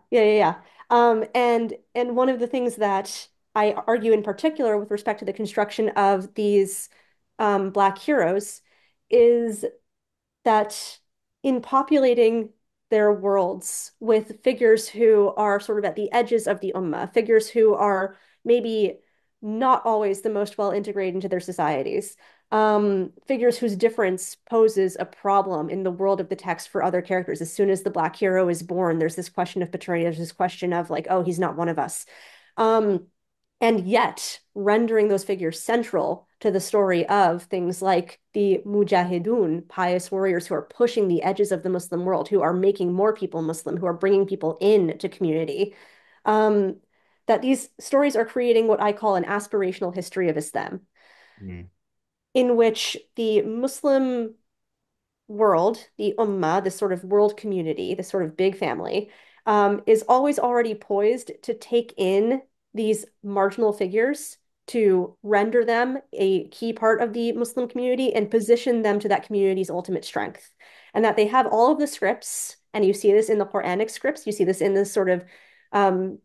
And one of the things that I argue in particular with respect to the construction of these Black heroes is that in populating their worlds with figures who are sort of at the edges of the ummah, figures who are maybe not always the most well integrated into their societies, figures whose difference poses a problem in the world of the text for other characters. As soon as the Black hero is born, there's this question of paternity, there's this question of like, oh, he's not one of us. Um, and yet rendering those figures central to the story of things like the mujahideen, pious warriors who are pushing the edges of the Muslim world, who are making more people Muslim, who are bringing people into community. Um, that these stories are creating what I call an aspirational history of Islam, Mm. in which the Muslim world, the Ummah, this sort of world community, this sort of big family, is always already poised to take in these marginal figures, to render them a key part of the Muslim community and position them to that community's ultimate strength. And that they have all of the scripts, and you see this in the Quranic scripts, you see this in this sort of um,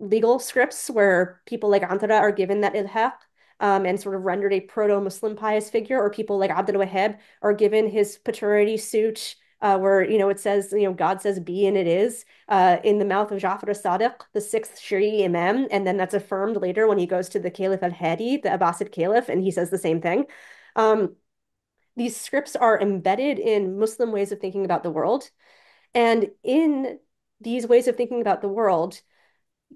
legal scripts where people like Antara are given that ilhaq and sort of rendered a proto-Muslim pious figure, or people like Abdul Wahhab are given his paternity suit where, it says, God says be and it is in the mouth of Ja'far as-Sadiq, the sixth Shi'i Imam. And then that's affirmed later when he goes to the Caliph al-Hadi, the Abbasid Caliph, and he says the same thing. Um, these scripts are embedded in Muslim ways of thinking about the world. And in these ways of thinking about the world,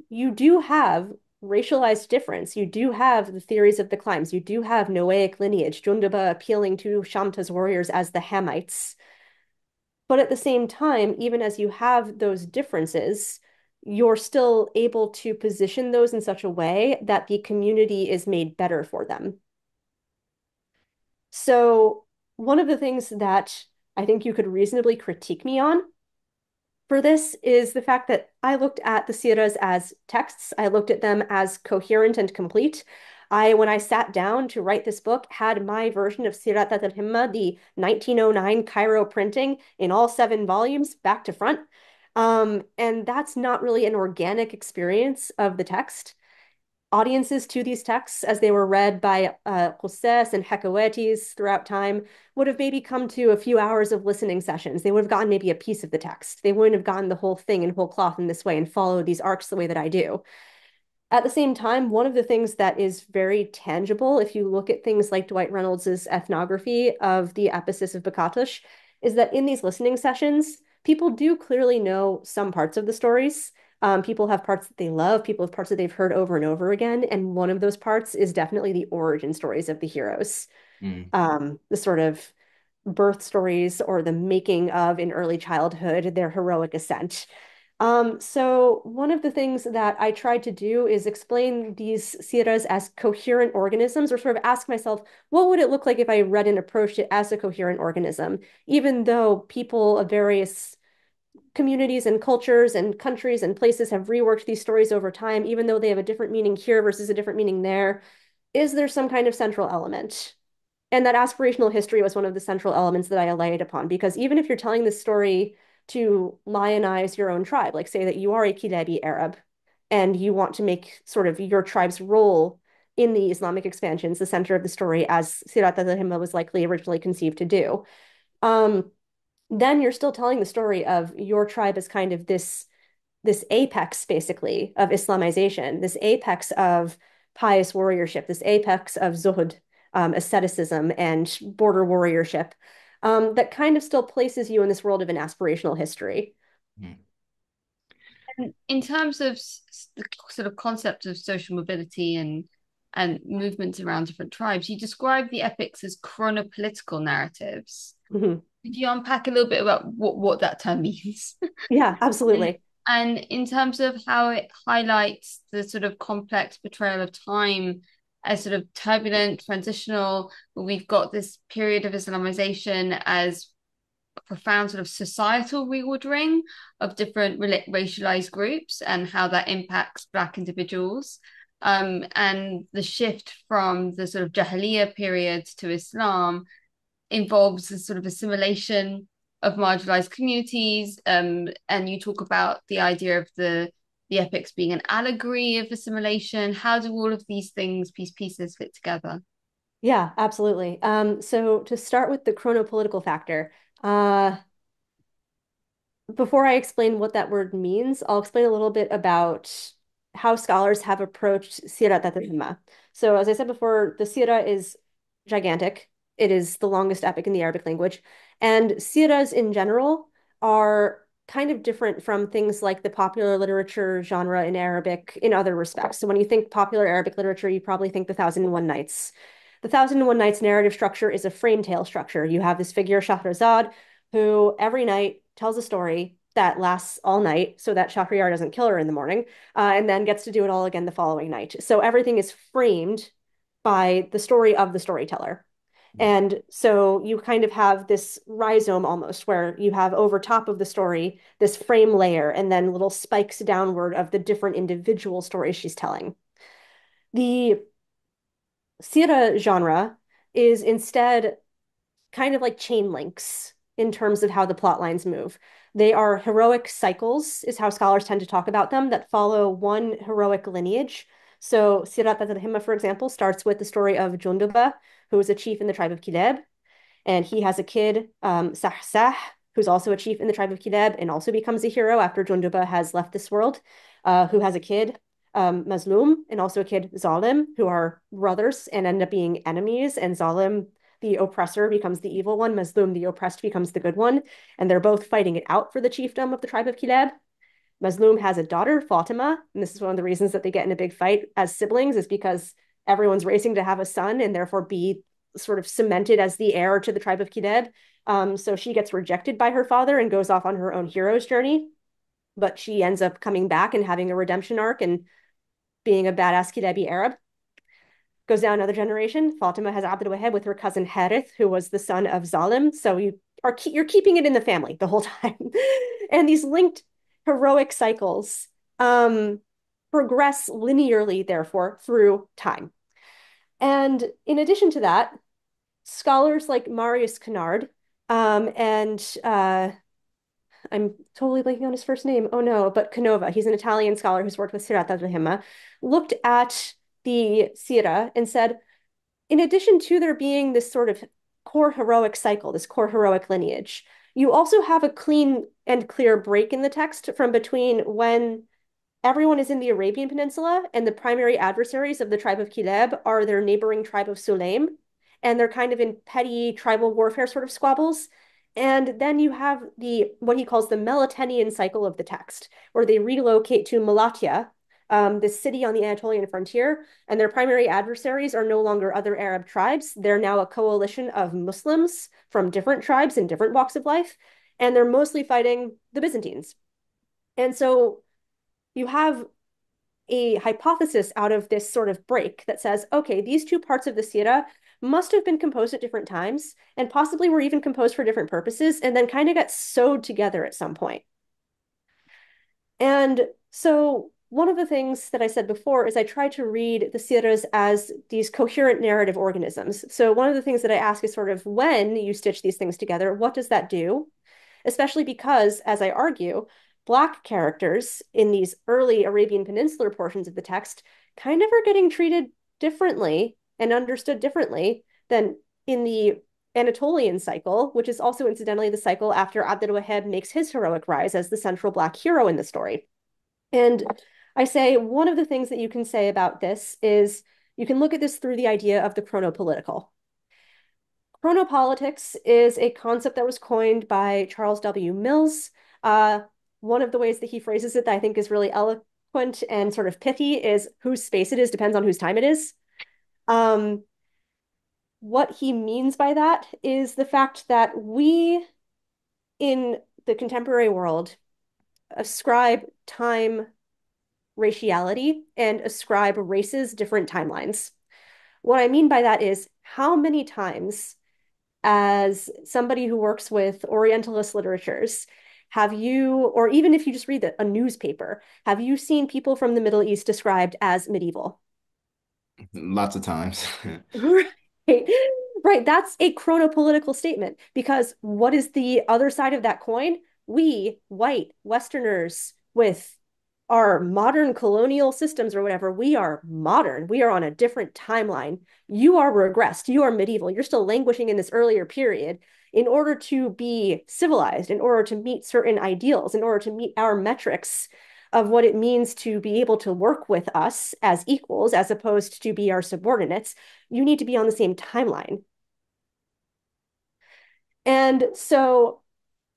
you do have racialized difference. You do have the theories of the climes. You do have Noahic lineage, Jundaba appealing to Shamta's warriors as the Hamites. But at the same time, even as you have those differences, you're still able to position those in such a way that the community is made better for them. So, one of the things that I think you could reasonably critique me on for this is the fact that I looked at the siras as texts. I looked at them as coherent and complete. When I sat down to write this book, had my version of Sirat al-Himma, the 1909 Cairo printing in all 7 volumes, back to front. And that's not really an organic experience of the text. Audiences to these texts, as they were read by Qusses and Hekawatis throughout time, would have maybe come to a few hours of listening sessions. They would have gotten maybe a piece of the text. They wouldn't have gotten the whole thing in whole cloth in this way and followed these arcs the way that I do. At the same time, one of the things that is very tangible, if you look at things like Dwight Reynolds's ethnography of the Ephesus of Bakatush, is that in these listening sessions, people do clearly know some parts of the stories. People have parts that they love, people have parts that they've heard over and over again. And one of those parts is definitely the origin stories of the heroes, Mm. the sort of birth stories or the making of in early childhood, their heroic ascent. So one of the things that I tried to do is explain these siras as coherent organisms, or sort of ask myself, what would it look like if I read and approached it as a coherent organism, even though people of various communities and cultures and countries and places have reworked these stories over time, even though they have a different meaning here versus a different meaning there. Is there some kind of central element? And that aspirational history was one of the central elements that I alighted upon, because even if you're telling this story to lionize your own tribe, like say that you are a Kilabi Arab and you want to make sort of your tribe's role in the Islamic expansions the center of the story, as Sirat al-Himma was likely originally conceived to do, um, then you're still telling the story of your tribe as kind of this apex basically of Islamization, this apex of pious warriorship, this apex of zuhud, asceticism and border warriorship, that kind of still places you in this world of an aspirational history. Mm. And in terms of the sort of concept of social mobility and movements around different tribes, you describe the epics as chronopolitical narratives. Mhm. Could you unpack a little bit about what that term means? Yeah, And, absolutely. and in terms of how it highlights the sort of complex portrayal of time as sort of turbulent, transitional, but we've got this period of Islamization as a profound sort of societal reordering of different racialized groups and how that impacts Black individuals. And the shift from the sort of Jahiliyyah period to Islam involves a sort of assimilation of marginalized communities. And you talk about the idea of the epics being an allegory of assimilation. How do all of these things, pieces fit together? Yeah, absolutely. So to start with the chronopolitical factor, uh, before I explain what that word means, I'll explain a little bit about how scholars have approached Sirat al-Himma. So, as I said before, the Sira is gigantic. It is the longest epic in the Arabic language. And Siras in general are kind of different from things like the popular literature genre in Arabic in other respects. So, when you think popular Arabic literature, you probably think The Thousand and One Nights. The Thousand and One Nights narrative structure is a frame tale structure. You have this figure, Shahrazad, who every night tells a story that lasts all night so that Shahryar doesn't kill her in the morning, and then gets to do it all again the following night. So everything is framed by the story of the storyteller. And so you kind of have this rhizome almost where you have over top of the story this frame layer and then little spikes downward of the different individual stories she's telling. The Sira genre is instead kind of like chain links in terms of how the plot lines move. They are heroic cycles, is how scholars tend to talk about them, that follow one heroic lineage. So Sirat al-Himma, for example, starts with the story of Junduba, who was a chief in the tribe of Kileb, and he has a kid, Sahsah, who's also a chief in the tribe of Kileb and also becomes a hero after Junduba has left this world, who has a kid, Mazlum, and also a kid, Zalim, who are brothers and end up being enemies. And Zalim, the oppressor, becomes the evil one. Mazlum, the oppressed, becomes the good one. And they're both fighting it out for the chiefdom of the tribe of Kileb. Mazlum has a daughter, Fatima, and this is one of the reasons that they get in a big fight as siblings, is because everyone's racing to have a son and therefore be sort of cemented as the heir to the tribe of Kileb. So she gets rejected by her father and goes off on her own hero's journey, but she ends up coming back and having a redemption arc and being a badass Kilebi Arab. Goes down another generation. Fatima has Abdul Wahab with her cousin Harith, who was the son of Zalim. So you're keeping it in the family the whole time. And these linked heroic cycles progress linearly, therefore, through time. And in addition to that, scholars like Marius Kennard and I'm totally blanking on his first name. Oh no, but Canova, he's an Italian scholar who's worked with Sirat al-Himma, looked at the Sira and said, in addition to there being this sort of core heroic cycle, this core heroic lineage, you also have a clean and clear break in the text from between when everyone is in the Arabian Peninsula, and the primary adversaries of the tribe of Kileb are their neighboring tribe of Sulaim, and they're kind of in petty tribal warfare sort of squabbles. And then you have the what he calls the Melitenian cycle of the text, where they relocate to Malatya, this city on the Anatolian frontier, and their primary adversaries are no longer other Arab tribes. They're now a coalition of Muslims from different tribes and different walks of life, and they're mostly fighting the Byzantines. And so you have a hypothesis out of this sort of break that says, okay, these two parts of the Sira must have been composed at different times and possibly were even composed for different purposes and then kind of got sewed together at some point. And so one of the things that I said before is I try to read the Siras as these coherent narrative organisms. So one of the things that I ask is sort of when you stitch these things together, what does that do? Especially because, as I argue, Black characters in these early Arabian Peninsular portions of the text kind of are getting treated differently and understood differently than in the Anatolian cycle, which is also incidentally the cycle after Abdul Wahab makes his heroic rise as the central Black hero in the story. And I say one of the things that you can say about this is you can look at this through the idea of the chronopolitical. Chronopolitics is a concept that was coined by Charles W. Mills. One of the ways that he phrases it that I think is really eloquent and sort of pithy is whose space it is depends on whose time it is. What he means by that is the fact that we in the contemporary world ascribe time raciality and ascribe races different timelines. What I mean by that is how many times, as somebody who works with Orientalist literatures, have you, or even if you just read a newspaper, have you seen people from the Middle East described as medieval? Lots of times. Right. Right. That's a chronopolitical statement because what is the other side of that coin? We, white Westerners, with our modern colonial systems or whatever, we are modern. We are on a different timeline. You are regressed. You are medieval. You're still languishing in this earlier period in order to be civilized, in order to meet certain ideals, in order to meet our metrics of what it means to be able to work with us as equals, as opposed to be our subordinates. You need to be on the same timeline. And so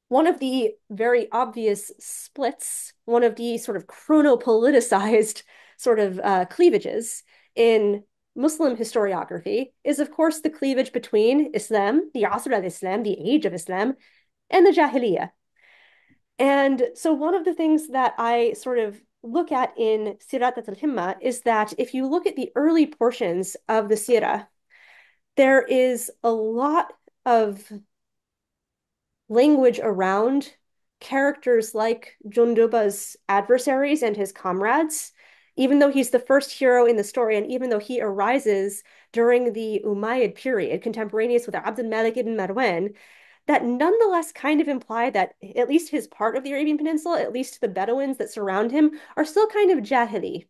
one of the very obvious splits, one of the sort of chronopoliticized sort of cleavages in Muslim historiography is, of course, the cleavage between Islam, the Asr al-Islam, the age of Islam, and the Jahiliyyah. And so one of the things that I sort of look at in Sirat al-Himma is that if you look at the early portions of the Sirah, there is a lot of language around characters like Junduba's adversaries and his comrades, even though he's the first hero in the story, and even though he arises during the Umayyad period, contemporaneous with Abd al-Malik ibn Marwan, that nonetheless kind of imply that at least his part of the Arabian Peninsula, at least the Bedouins that surround him, are still kind of Jahili.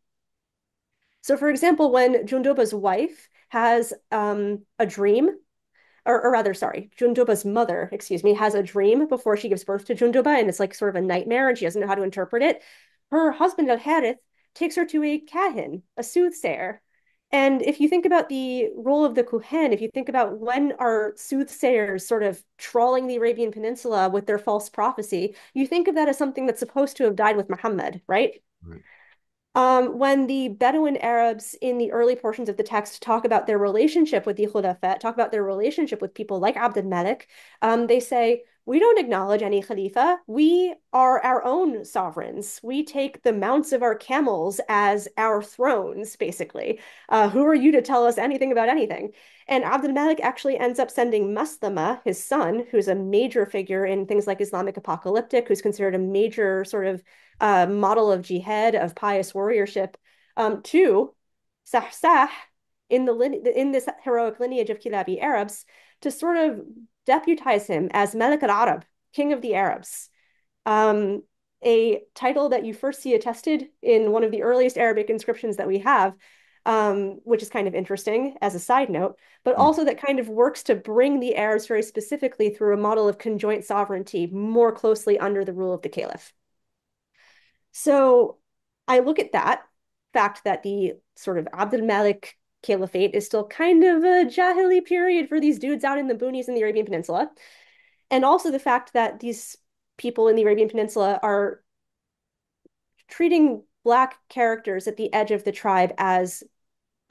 So, for example, when Junduba's wife has a dream, or rather, sorry, Junduba's mother, excuse me, has a dream before she gives birth to Junduba, and it's like sort of a nightmare, and she doesn't know how to interpret it. Her husband, Al Harith, takes her to a kahin, a soothsayer. And if you think about the role of the kuhen, if you think about when are soothsayers sort of trawling the Arabian Peninsula with their false prophecy, you think of that as something that's supposed to have died with Muhammad, right? Right. When the Bedouin Arabs in the early portions of the text talk about their relationship with the Khulafat, talk about their relationship with people like Abd al-Malik, they say, we don't acknowledge any Khalifa. We are our own sovereigns. We take the mounts of our camels as our thrones, basically. Who are you to tell us anything about anything? And Abd al-Malik actually ends up sending Maslama, his son, who's a major figure in things like Islamic apocalyptic, who's considered a major sort of model of jihad, of pious warriorship, to Sahsah in this heroic lineage of Kilabi Arabs to sort of deputize him as Malik al-Arab, King of the Arabs, um, a title that you first see attested in one of the earliest Arabic inscriptions that we have, which is kind of interesting as a side note, but Yeah. also that kind of works to bring the Arabs very specifically through a model of conjoint sovereignty more closely under the rule of the caliph. So I look at that fact that the sort of Abd al-Malik Caliphate is still kind of a Jahili period for these dudes out in the boonies in the Arabian Peninsula. And also the fact that these people in the Arabian Peninsula are treating Black characters at the edge of the tribe as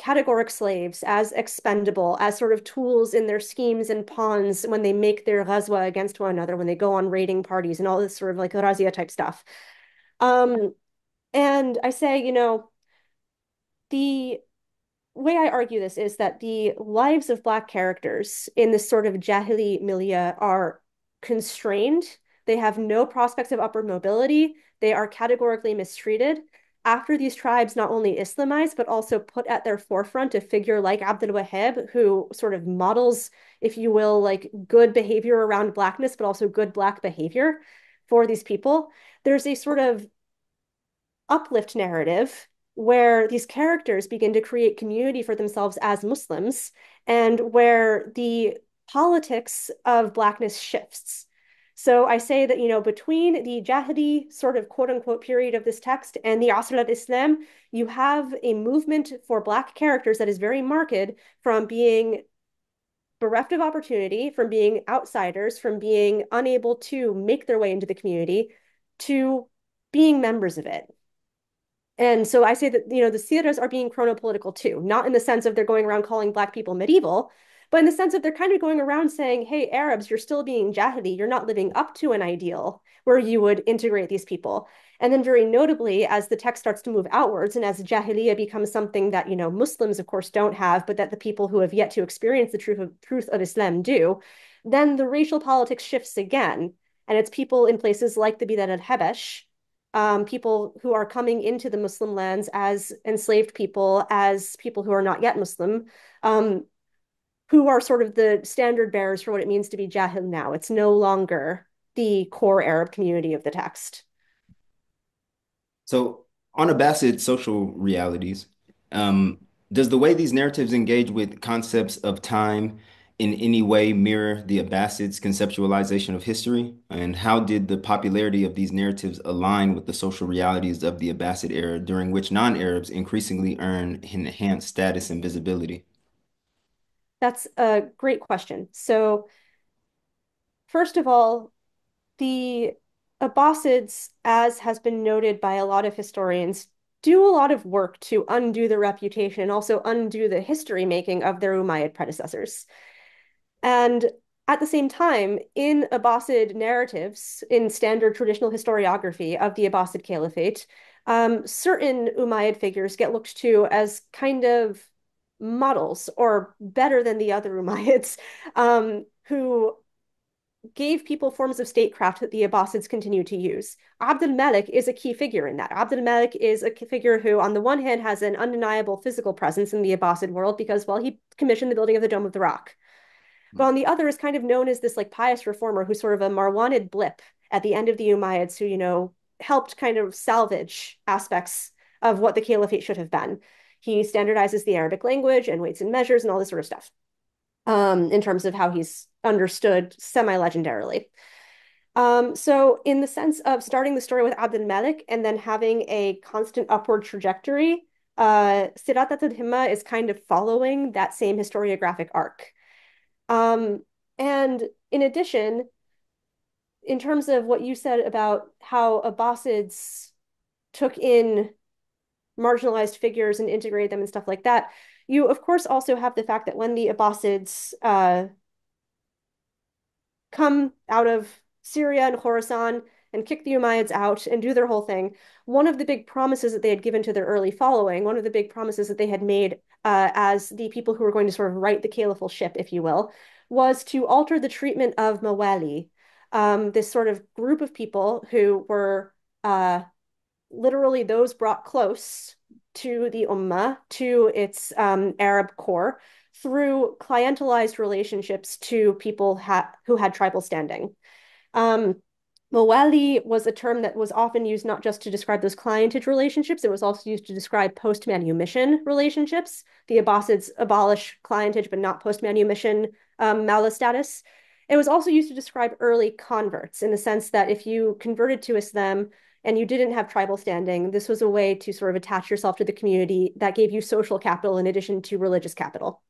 categoric slaves, as expendable, as sort of tools in their schemes and pawns when they make their ghazwa against one another, when they go on raiding parties and all this sort of like razzia type stuff. Um, and I say, the way I argue this is that the lives of Black characters in this sort of Jahili milieu are constrained. They have no prospects of upward mobility. They are categorically mistreated. After these tribes not only Islamized, but also put at their forefront a figure like Abdul Wahab, who sort of models, if you will, like good behavior around Blackness, but also good Black behavior for these people. There's a sort of uplift narrative where these characters begin to create community for themselves as Muslims and where the politics of Blackness shifts. So I say that, between the Jahidi sort of quote unquote period of this text and the Asr al-Islam, you have a movement for Black characters that is very marked from being bereft of opportunity, from being outsiders, from being unable to make their way into the community, to being members of it. And so I say that, the Siras are being chronopolitical too, not in the sense of they're going around calling Black people medieval, but in the sense of they're kind of going around saying, hey, Arabs, you're still being Jahili. You're not living up to an ideal where you would integrate these people. And then very notably, as the text starts to move outwards and as Jahiliyyah becomes something that, Muslims, of course, don't have, but that the people who have yet to experience the truth of Islam do, then the racial politics shifts again. And it's people in places like the Bilad al-Habash, people who are coming into the Muslim lands as enslaved people, as people who are not yet Muslim, who are sort of the standard bearers for what it means to be Jahil now. It's no longer the core Arab community of the text. So, on Abbasid social realities, um, does the way these narratives engage with concepts of time in any way mirror the Abbasids' conceptualization of history? And how did the popularity of these narratives align with the social realities of the Abbasid era, during which non-Arabs increasingly earn enhanced status and visibility? That's a great question. So, first of all, the Abbasids, as has been noted by a lot of historians, do a lot of work to undo the reputation and also undo the history making of their Umayyad predecessors. And at the same time, in Abbasid narratives, in standard traditional historiography of the Abbasid Caliphate, certain Umayyad figures get looked to as kind of models, or better than the other Umayyads, who gave people forms of statecraft that the Abbasids continue to use. Abd al-Malik is a key figure in that. Abd al-Malik is a figure who, on the one hand, has an undeniable physical presence in the Abbasid world because, well, he commissioned the building of the Dome of the Rock. But on the other is kind of known as this like pious reformer who's sort of a Marwanid blip at the end of the Umayyads who, helped kind of salvage aspects of what the caliphate should have been. He standardizes the Arabic language and weights and measures and all this sort of stuff, in terms of how he's understood semi-legendarily. So in the sense of starting the story with Abd al-Malik and then having a constant upward trajectory, Siratat al-Himma is kind of following that same historiographic arc. Um, and in addition, in terms of what you said about how Abbasids took in marginalized figures and integrated them and stuff like that, you of course also have the fact that when the Abbasids come out of Syria and Khorasan and kick the Umayyads out and do their whole thing, one of the big promises that they had given to their early following, one of the big promises that they had made as the people who were going to sort of right the caliphal ship, if you will, was to alter the treatment of Mawali, this sort of group of people who were literally those brought close to the Ummah, to its Arab core, through clientelized relationships to people who had tribal standing. Um, Mawali was a term that was often used not just to describe those clientage relationships, it was also used to describe post-manumission relationships. The Abbasids abolish clientage, but not post-manumission mala status. It was also used to describe early converts in the sense that if you converted to Islam and you didn't have tribal standing, this was a way to sort of attach yourself to the community that gave you social capital in addition to religious capital.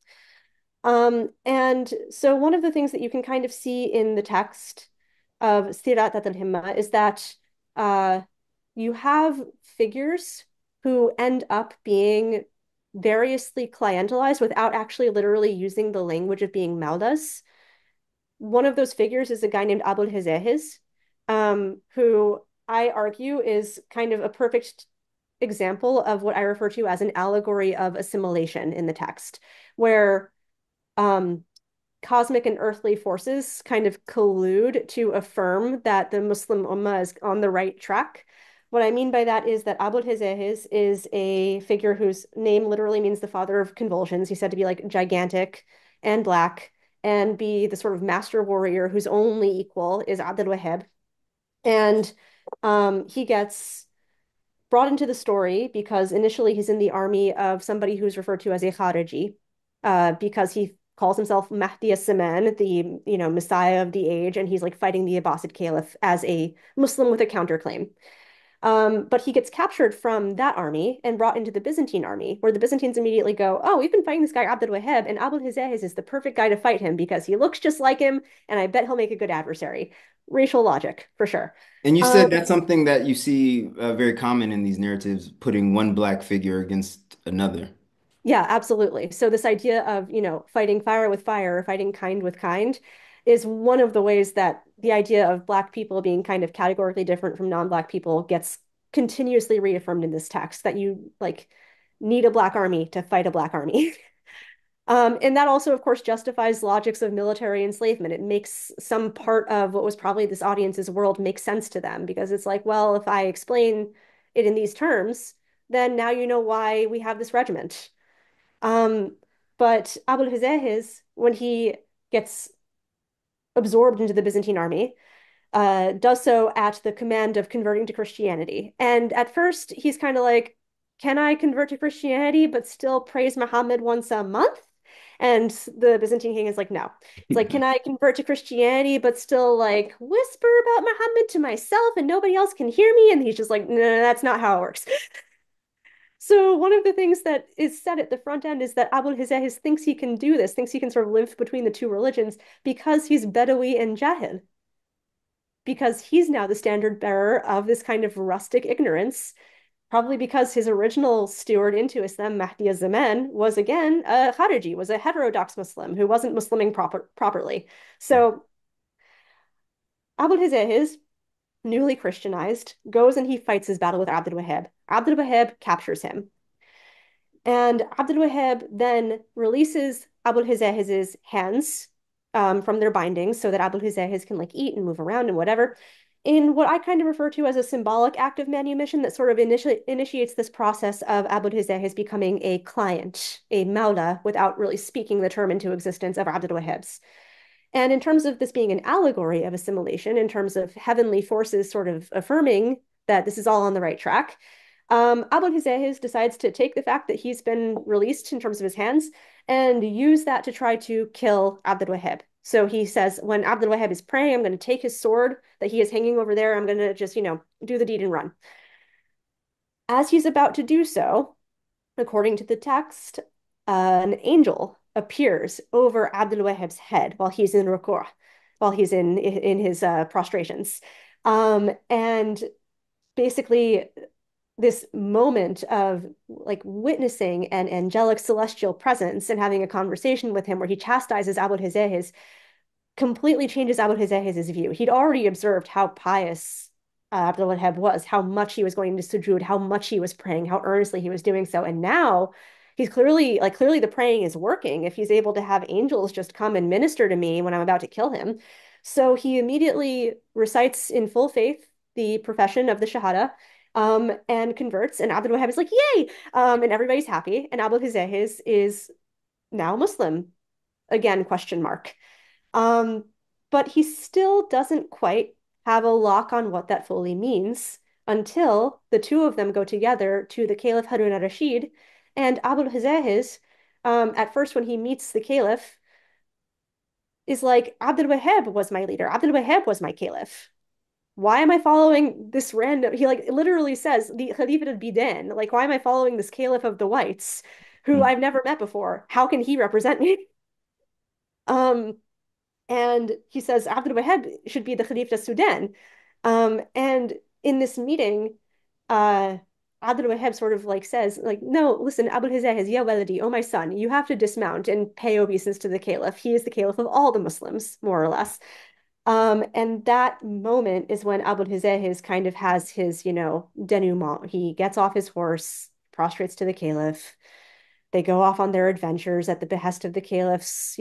And so one of the things that you can kind of see in the text of Sirat al-Himma is that uh, you have figures who end up being variously clientelized without actually literally using the language of being Maldas. One of those figures is a guy named Abul Hizahiz, who I argue is kind of a perfect example of what I refer to as an allegory of assimilation in the text, where um, cosmic and earthly forces kind of collude to affirm that the Muslim Ummah is on the right track. What I mean by that is that Abu Hizahiz is a figure whose name literally means the father of convulsions. He's said to be like gigantic and black and be the sort of master warrior whose only equal is Abdul Wahhab. And he gets brought into the story because initially he's in the army of somebody who's referred to as a Khariji, because he calls himself Mahdi as-Zaman, the Messiah of the age, and he's like fighting the Abbasid Caliph as a Muslim with a counterclaim. But he gets captured from that army and brought into the Byzantine army, where the Byzantines immediately go, "Oh, we've been fighting this guy Abdul Wahhab, and Abul Hizahiz is the perfect guy to fight him because he looks just like him, and I bet he'll make a good adversary." Racial logic, for sure. And you Um, said that's something that you see very common in these narratives, putting one black figure against another. Yeah, absolutely. So this idea of, fighting fire with fire, or fighting kind with kind, is one of the ways that the idea of Black people being kind of categorically different from non-Black people gets continuously reaffirmed in this text, that you like need a Black army to fight a Black army. And that also, of course, justifies logics of military enslavement. It makes some part of what was probably this audience's world make sense to them because it's like, well, if I explain it in these terms, then now you know why we have this regiment. Um, but Abul Hizahiz, when he gets absorbed into the Byzantine army, does so at the command of converting to Christianity. And at first, he's kind of like, can I convert to Christianity but still praise Muhammad once a month? And the Byzantine king is like, no. It's like, can I convert to Christianity but still like whisper about Muhammad to myself and nobody else can hear me? And he's just like, no, that's not how it works. So one of the things that is said at the front end is that Abu Hizahiz thinks he can do this, thinks he can sort of live between the two religions because he's Bedawi and Jahil, because he's now the standard bearer of this kind of rustic ignorance, probably because his original steward into Islam, Mahdi az-Zaman, was again a Khariji, was a heterodox Muslim who wasn't Musliming properly. So Abu Hizahiz, newly Christianized, goes and he fights his battle with Abdul Wahhab. Abdul Wahhab captures him. And Abdul Wahab then releases Abul Hizahiz's hands from their bindings so that Abul Hizahiz can like eat and move around and whatever, in what I kind of refer to as a symbolic act of manumission that sort of initiates this process of Abul Hizahiz becoming a client, a Mawla, without really speaking the term into existence of Abdul Wahab's. And in terms of this being an allegory of assimilation, in terms of heavenly forces sort of affirming that this is all on the right track, Abu Hizahiz decides to take the fact that he's been released in terms of his hands and use that to try to kill Abdul Wahab. So he says, when Abdul Wahab is praying, I'm going to take his sword that he is hanging over there. I'm going to just, do the deed and run. As he's about to do so, according to the text, an angel appears over Abdul Wahab's head while he's in ruku', while he's in his prostrations. And basically this moment of like witnessing an angelic celestial presence and having a conversation with him where he chastises Abu Hizahiz completely changes Abu Hizahiz's view. He'd already observed how pious Abdul Wahab was, how much he was going to sujood, how much he was praying, how earnestly he was doing so. And now he's clearly the praying is working if he's able to have angels just come and minister to me when I'm about to kill him. So he immediately recites in full faith the profession of the Shahada, and converts. And Abdul Wahab is like, yay! And everybody's happy. And Abu Hizahiz is now Muslim. Again, question mark. Um, but he still doesn't quite have a lock on what that fully means until the two of them go together to the Caliph Harun al-Rashid. And Abu Hizahiz, at first when he meets the Caliph, is like, Abdul Wahab was my leader. Abdul Wahab was my Caliph. Why am I following this random? He like literally says the Khalifa al-Bidan. Like, why am I following this Caliph of the Whites, who Mm. I've never met before? How can he represent me? Um, and he says Abdul Wahab should be the Khalifa of Sudan. And in this meeting, uh, Abdul Wahab sort of like says, like, no, listen, Abul Hizahiz, ya waladi, oh my son, you have to dismount and pay obeisance to the Caliph. He is the Caliph of all the Muslims, more or less. And that moment is when Abu Hizahiz kind of has his, denouement. He gets off his horse, prostrates to the Caliph. They go off on their adventures at the behest of the Caliph's,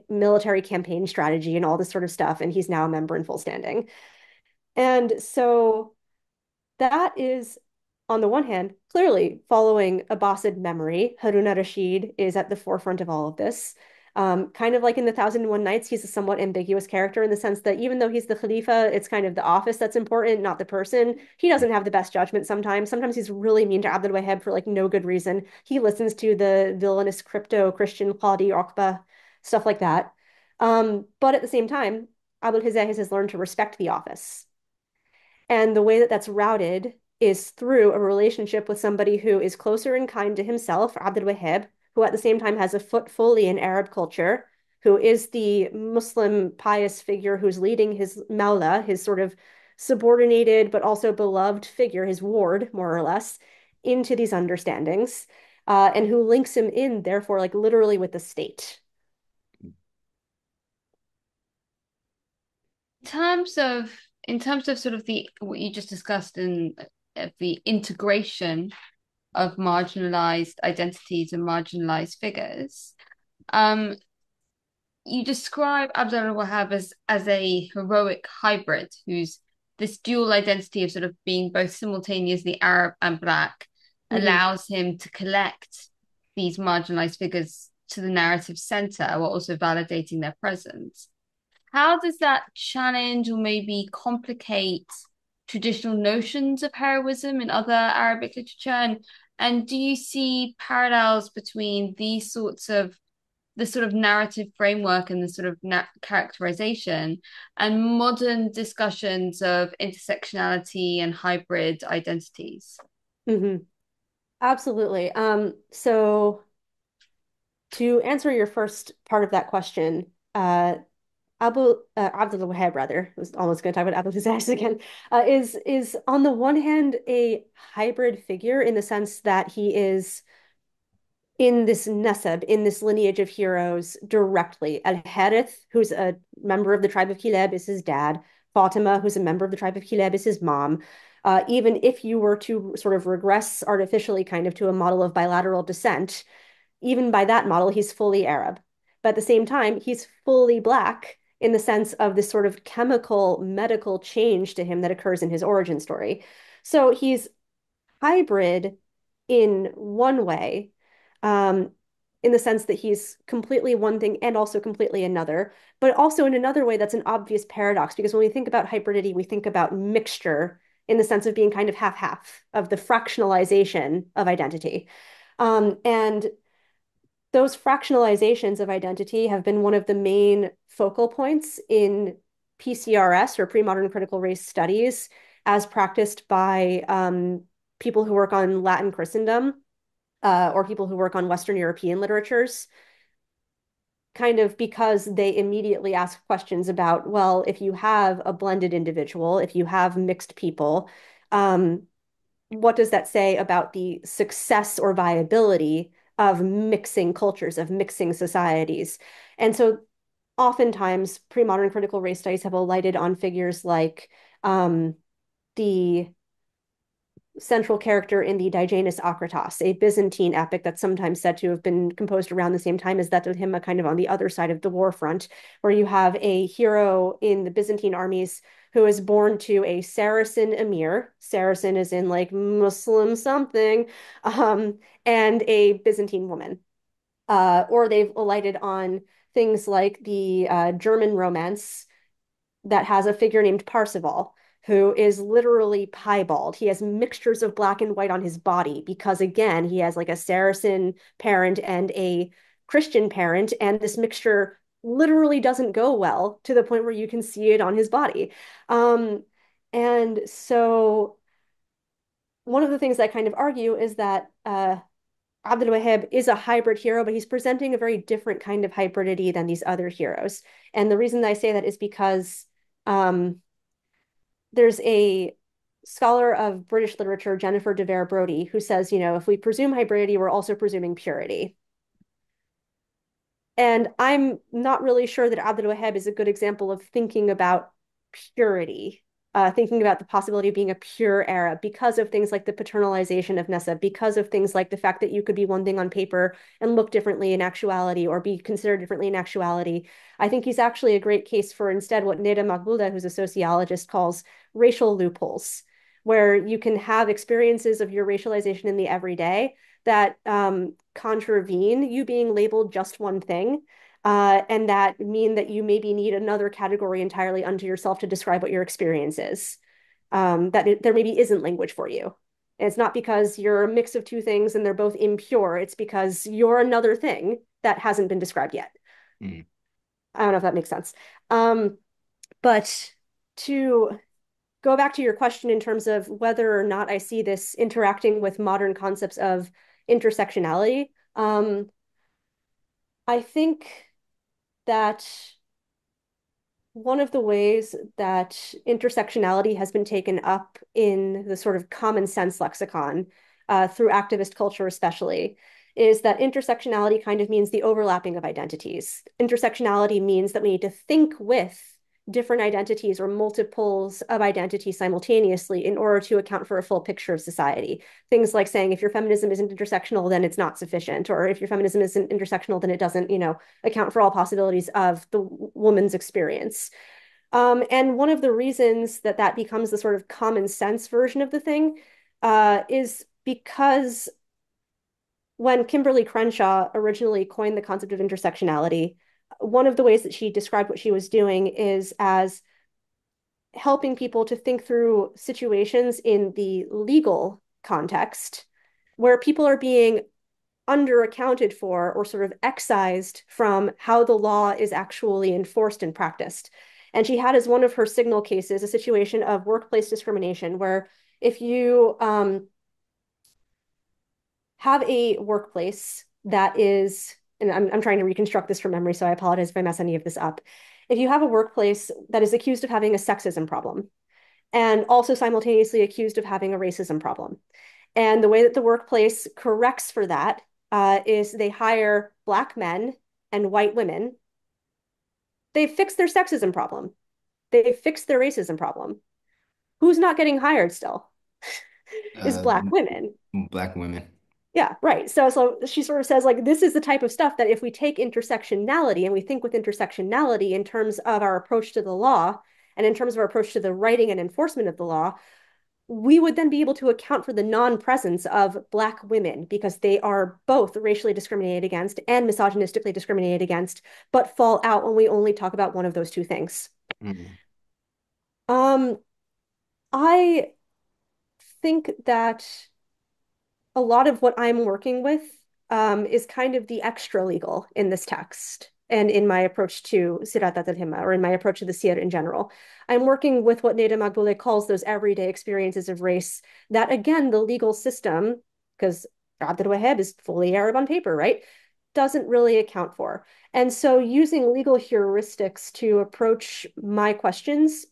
military campaign strategy and all this sort of stuff. And he's now a member in full standing. And so that is, on the one hand, clearly following Abbasid memory. Harun al-Rashid is at the forefront of all of this. Kind of like in the Thousand and One Nights, he's a somewhat ambiguous character in the sense that even though he's the Khalifa, it's kind of the office that's important, not the person. He doesn't have the best judgment sometimes. Sometimes he's really mean to Abdul Wahab for like no good reason. He listens to the villainous crypto Christian Qadi Uqba, stuff like that. But at the same time, Abul Hizahiz has learned to respect the office. And the way that that's routed is through a relationship with somebody who is closer in kind to himself, Abdul Wahab, who at the same time has a foot fully in Arab culture, who is the Muslim pious figure who's leading his Mawla, his sort of subordinated but also beloved figure, his ward, more or less, into these understandings, and who links him in, therefore, like literally with the state. In terms of sort of the what you just discussed in the integration of marginalized identities and marginalized figures, um, you describe Abdul Wahab as a heroic hybrid who's this dual identity of sort of being both simultaneously Arab and Black Mhm. allows him to collect these marginalized figures to the narrative center while also validating their presence. How does that challenge or maybe complicate traditional notions of heroism in other Arabic literature? And do you see parallels between these sorts of the sort of narrative framework and the sort of characterization and modern discussions of intersectionality and hybrid identities? Mhm. Absolutely. So to answer your first part of that question, Abdul Wahab, rather, I was almost going to talk about Abdul Aziz again, is on the one hand a hybrid figure in the sense that he is in this nasab, in this lineage of heroes directly. Al-Harith, who's a member of the tribe of Kilab, is his dad. Fatima, who's a member of the tribe of Kilab, is his mom. Even if you were to sort of regress artificially kind of to a model of bilateral descent, even by that model, he's fully Arab. But at the same time, he's fully Black in the sense of this sort of chemical medical change to him that occurs in his origin story. So he's hybrid in one way, um, in the sense that he's completely one thing and also completely another, but also in another way that's an obvious paradox because when we think about hybridity, we think about mixture in the sense of being kind of half-half of the fractionalization of identity. And those fractionalizations of identity have been one of the main focal points in PCRS or pre-modern critical race studies as practiced by people who work on Latin Christendom or people who work on Western European literatures, kind of because they immediately ask questions about, well, if you have a blended individual, if you have mixed people, um, what does that say about the success or viability of mixing cultures, of mixing societies? And so oftentimes pre-modern critical race studies have alighted on figures like the central character in the Digenis Akratos, a Byzantine epic that's sometimes said to have been composed around the same time as that of him, kind of on the other side of the war front, where you have a hero in the Byzantine armies who is born to a Saracen emir. Saracen is in like Muslim something, and a Byzantine woman. Or they've alighted on things like the German romance that has a figure named Parzival, who is literally piebald. He has mixtures of black and white on his body because, again, he has like a Saracen parent and a Christian parent, and this mixture literally doesn't go well to the point where you can see it on his body. Um, and so, one of the things I kind of argue is that Abdul Wahab is a hybrid hero, but he's presenting a very different kind of hybridity than these other heroes. And the reason that I say that is because um, there's a scholar of British literature, Jennifer de Vere Brody, who says, you know, if we presume hybridity, we're also presuming purity. And I'm not really sure that Abdul Wahab is a good example of thinking about purity, thinking about the possibility of being a pure Arab because of things like the paternalization of Nessa, because of things like the fact that you could be one thing on paper and look differently in actuality or be considered differently in actuality. I think he's actually a great case for instead what Neda Makbouda, who's a sociologist, calls racial loopholes, where you can have experiences of your racialization in the everyday that contravene you being labeled just one thing, and that mean that you maybe need another category entirely unto yourself to describe what your experience is. There maybe isn't language for you. And it's not because you're a mix of two things and they're both impure. It's because you're another thing that hasn't been described yet. Mm. I don't know if that makes sense. But to go back to your question in terms of whether or not I see this interacting with modern concepts of intersectionality, I think that one of the ways that intersectionality has been taken up in the sort of common sense lexicon, through activist culture especially, is that intersectionality kind of means the overlapping of identities. Intersectionality means that we need to think with different identities or multiples of identity simultaneously in order to account for a full picture of society. Things like saying if your feminism isn't intersectional, then it's not sufficient, or if your feminism isn't intersectional, then it doesn't, you know, account for all possibilities of the woman's experience. And one of the reasons that that becomes the sort of common sense version of the thing is because when Kimberly Crenshaw originally coined the concept of intersectionality, one of the ways that she described what she was doing is as helping people to think through situations in the legal context where people are being underaccounted for or sort of excised from how the law is actually enforced and practiced. And she had as one of her signal cases a situation of workplace discrimination where if you have a workplace that is, and I'm trying to reconstruct this from memory, so I apologize if I mess any of this up. If you have a workplace that is accused of having a sexism problem and also simultaneously accused of having a racism problem, and the way that the workplace corrects for that is they hire Black men and white women. They've fixed their sexism problem. They've fixed their racism problem. Who's not getting hired still? is Uh, Black women. Black women. Yeah, right. So she sort of says like this is the type of stuff that if we take intersectionality and we think with intersectionality in terms of our approach to the law and in terms of our approach to the writing and enforcement of the law, we would then be able to account for the non-presence of Black women because they are both racially discriminated against and misogynistically discriminated against, but fall out when we only talk about one of those two things. Mm. Um, I think that a lot of what I'm working with is kind of the extra legal in this text and in my approach to Sirat al-Himma or in my approach to the Siyar in general. I'm working with what Neda Magbule calls those everyday experiences of race that, again, the legal system, because Abdul Wahab is fully Arab on paper, right? Doesn't really account for. And so using legal heuristics to approach my questions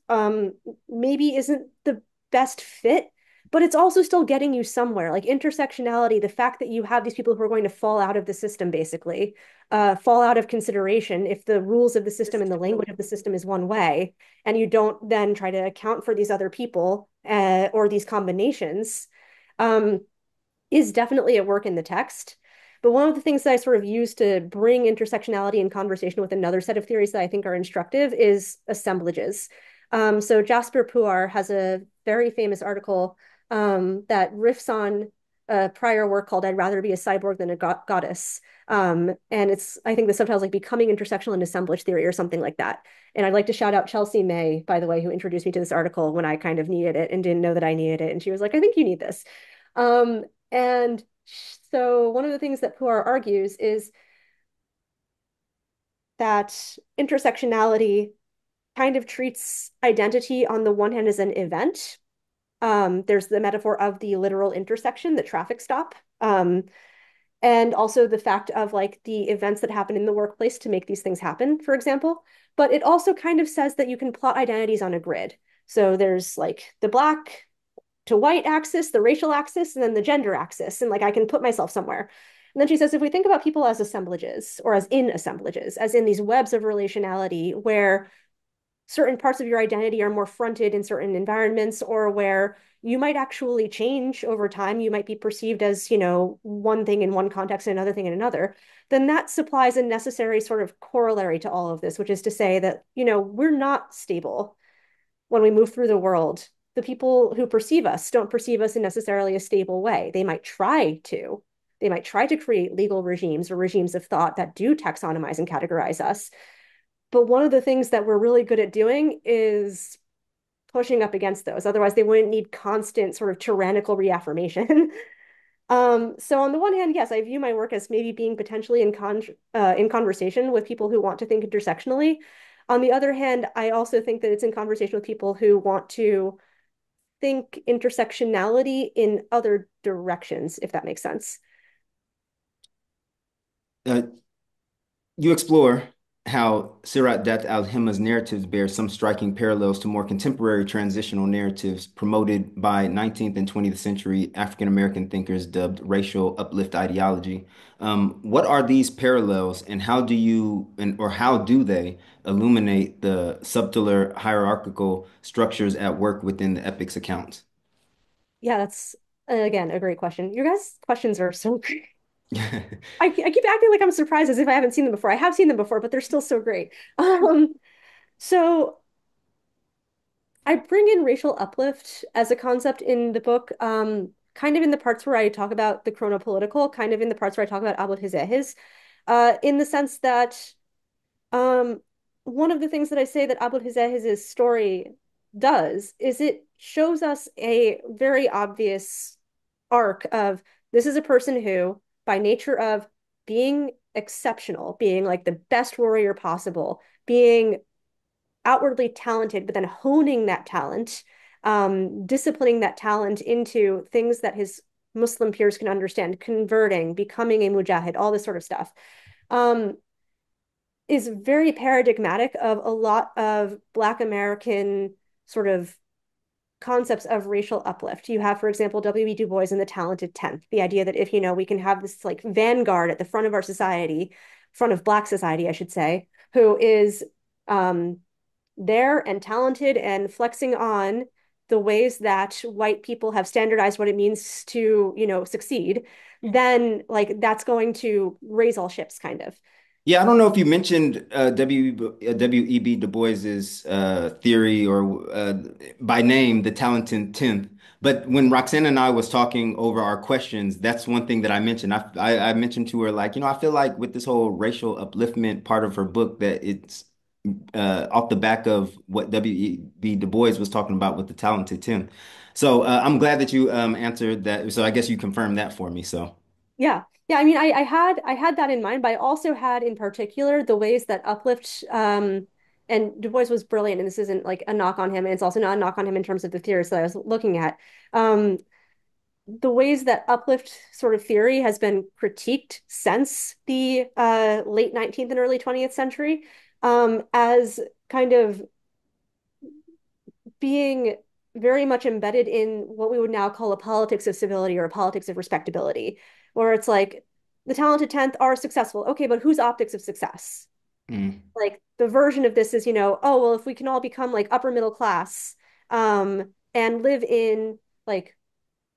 maybe isn't the best fit, but it's also still getting you somewhere. Like intersectionality, the fact that you have these people who are going to fall out of the system, basically, fall out of consideration if the rules of the system and the language of the system is one way, and you don't then try to account for these other people or these combinations, um, is definitely at work in the text. But one of the things that I sort of use to bring intersectionality in conversation with another set of theories that I think are instructive is assemblages. So Jasper Puar has a very famous article that riffs on a prior work called I'd Rather Be a Cyborg Than a Goddess. And it's, I think the subtitle is like Becoming Intersectional and Assemblage Theory or something like that. And I'd like to shout out Chelsea May, by the way, who introduced me to this article when I kind of needed it and didn't know that I needed it. And she was like, I think you need this. Um, and so one of the things that Puar argues is that intersectionality kind of treats identity on the one hand as an event. There's the metaphor of the literal intersection, the traffic stop, and also the fact of like the events that happen in the workplace to make these things happen, for example. But it also kind of says that you can plot identities on a grid. So there's like the black to white axis, the racial axis, and then the gender axis. And like I can put myself somewhere. And then she says, if we think about people as assemblages or as in assemblages, as in these webs of relationality where certain parts of your identity are more fronted in certain environments or where you might actually change over time, you might be perceived as, you know, one thing in one context and another thing in another, then that supplies a necessary sort of corollary to all of this, which is to say that, you know, we're not stable when we move through the world. The people who perceive us don't perceive us in necessarily a stable way. They might try to. They might try to create legal regimes or regimes of thought that do taxonomize and categorize us. But one of the things that we're really good at doing is pushing up against those. Otherwise, they wouldn't need constant sort of tyrannical reaffirmation. So on the one hand, yes, I view my work as maybe being potentially in conversation with people who want to think intersectionally. On the other hand, I also think that it's in conversation with people who want to think intersectionality in other directions, if that makes sense. Uh, You explore how Sirat Dat al-Himma's narratives bear some striking parallels to more contemporary transitional narratives promoted by 19th and 20th century African American thinkers dubbed racial uplift ideology. What are these parallels, and how do they illuminate the subtler hierarchical structures at work within the epic's accounts? Yeah, that's again a great question. Your guys' questions are so great. I keep acting like I'm surprised as if I haven't seen them before. I have seen them before, but they're still so great. So I bring in racial uplift as a concept in the book, kind of in the parts where I talk about the chronopolitical, kind of in the parts where I talk about Abu Hizahiz, in the sense that um, one of the things that I say that Abu Hizahiz's story does is it shows us a very obvious arc of this is a person who, by nature of being exceptional, being like the best warrior possible, being outwardly talented, but then honing that talent, disciplining that talent into things that his Muslim peers can understand, converting, becoming a mujahid, all this sort of stuff, um, is very paradigmatic of a lot of Black American sort of concepts of racial uplift. You have, for example, W.E. Du Bois in The Talented Tenth, the idea that if, you know, we can have this like vanguard at the front of our society, front of Black society, I should say, who is there and talented and flexing on the ways that white people have standardized what it means to, succeed, then like that's going to raise all ships, kind of. Yeah, I don't know if you mentioned W.E.B. Du Bois's theory or by name, the talented tenth. But when Roxanne and I was talking over our questions, that's one thing that I mentioned. I mentioned to her like, I feel like with this whole racial upliftment part of her book that it's off the back of what W.E.B. Du Bois was talking about with the talented tenth. So I'm glad that you answered that. So I guess you confirmed that for me. So. Yeah. Yeah, I mean, I had that in mind, but I also had in particular the ways that uplift and Du Bois was brilliant, and this isn't like a knock on him, and it's also not a knock on him in terms of the theorists that I was looking at. Um, the ways that uplift sort of theory has been critiqued since the late 19th and early 20th century, as kind of being very much embedded in what we would now call a politics of civility or a politics of respectability, where it's like the talented 10th are successful. Okay, but whose optics of success? Mm, Like the version of this is, oh, well, if we can all become like upper middle class, and live in like,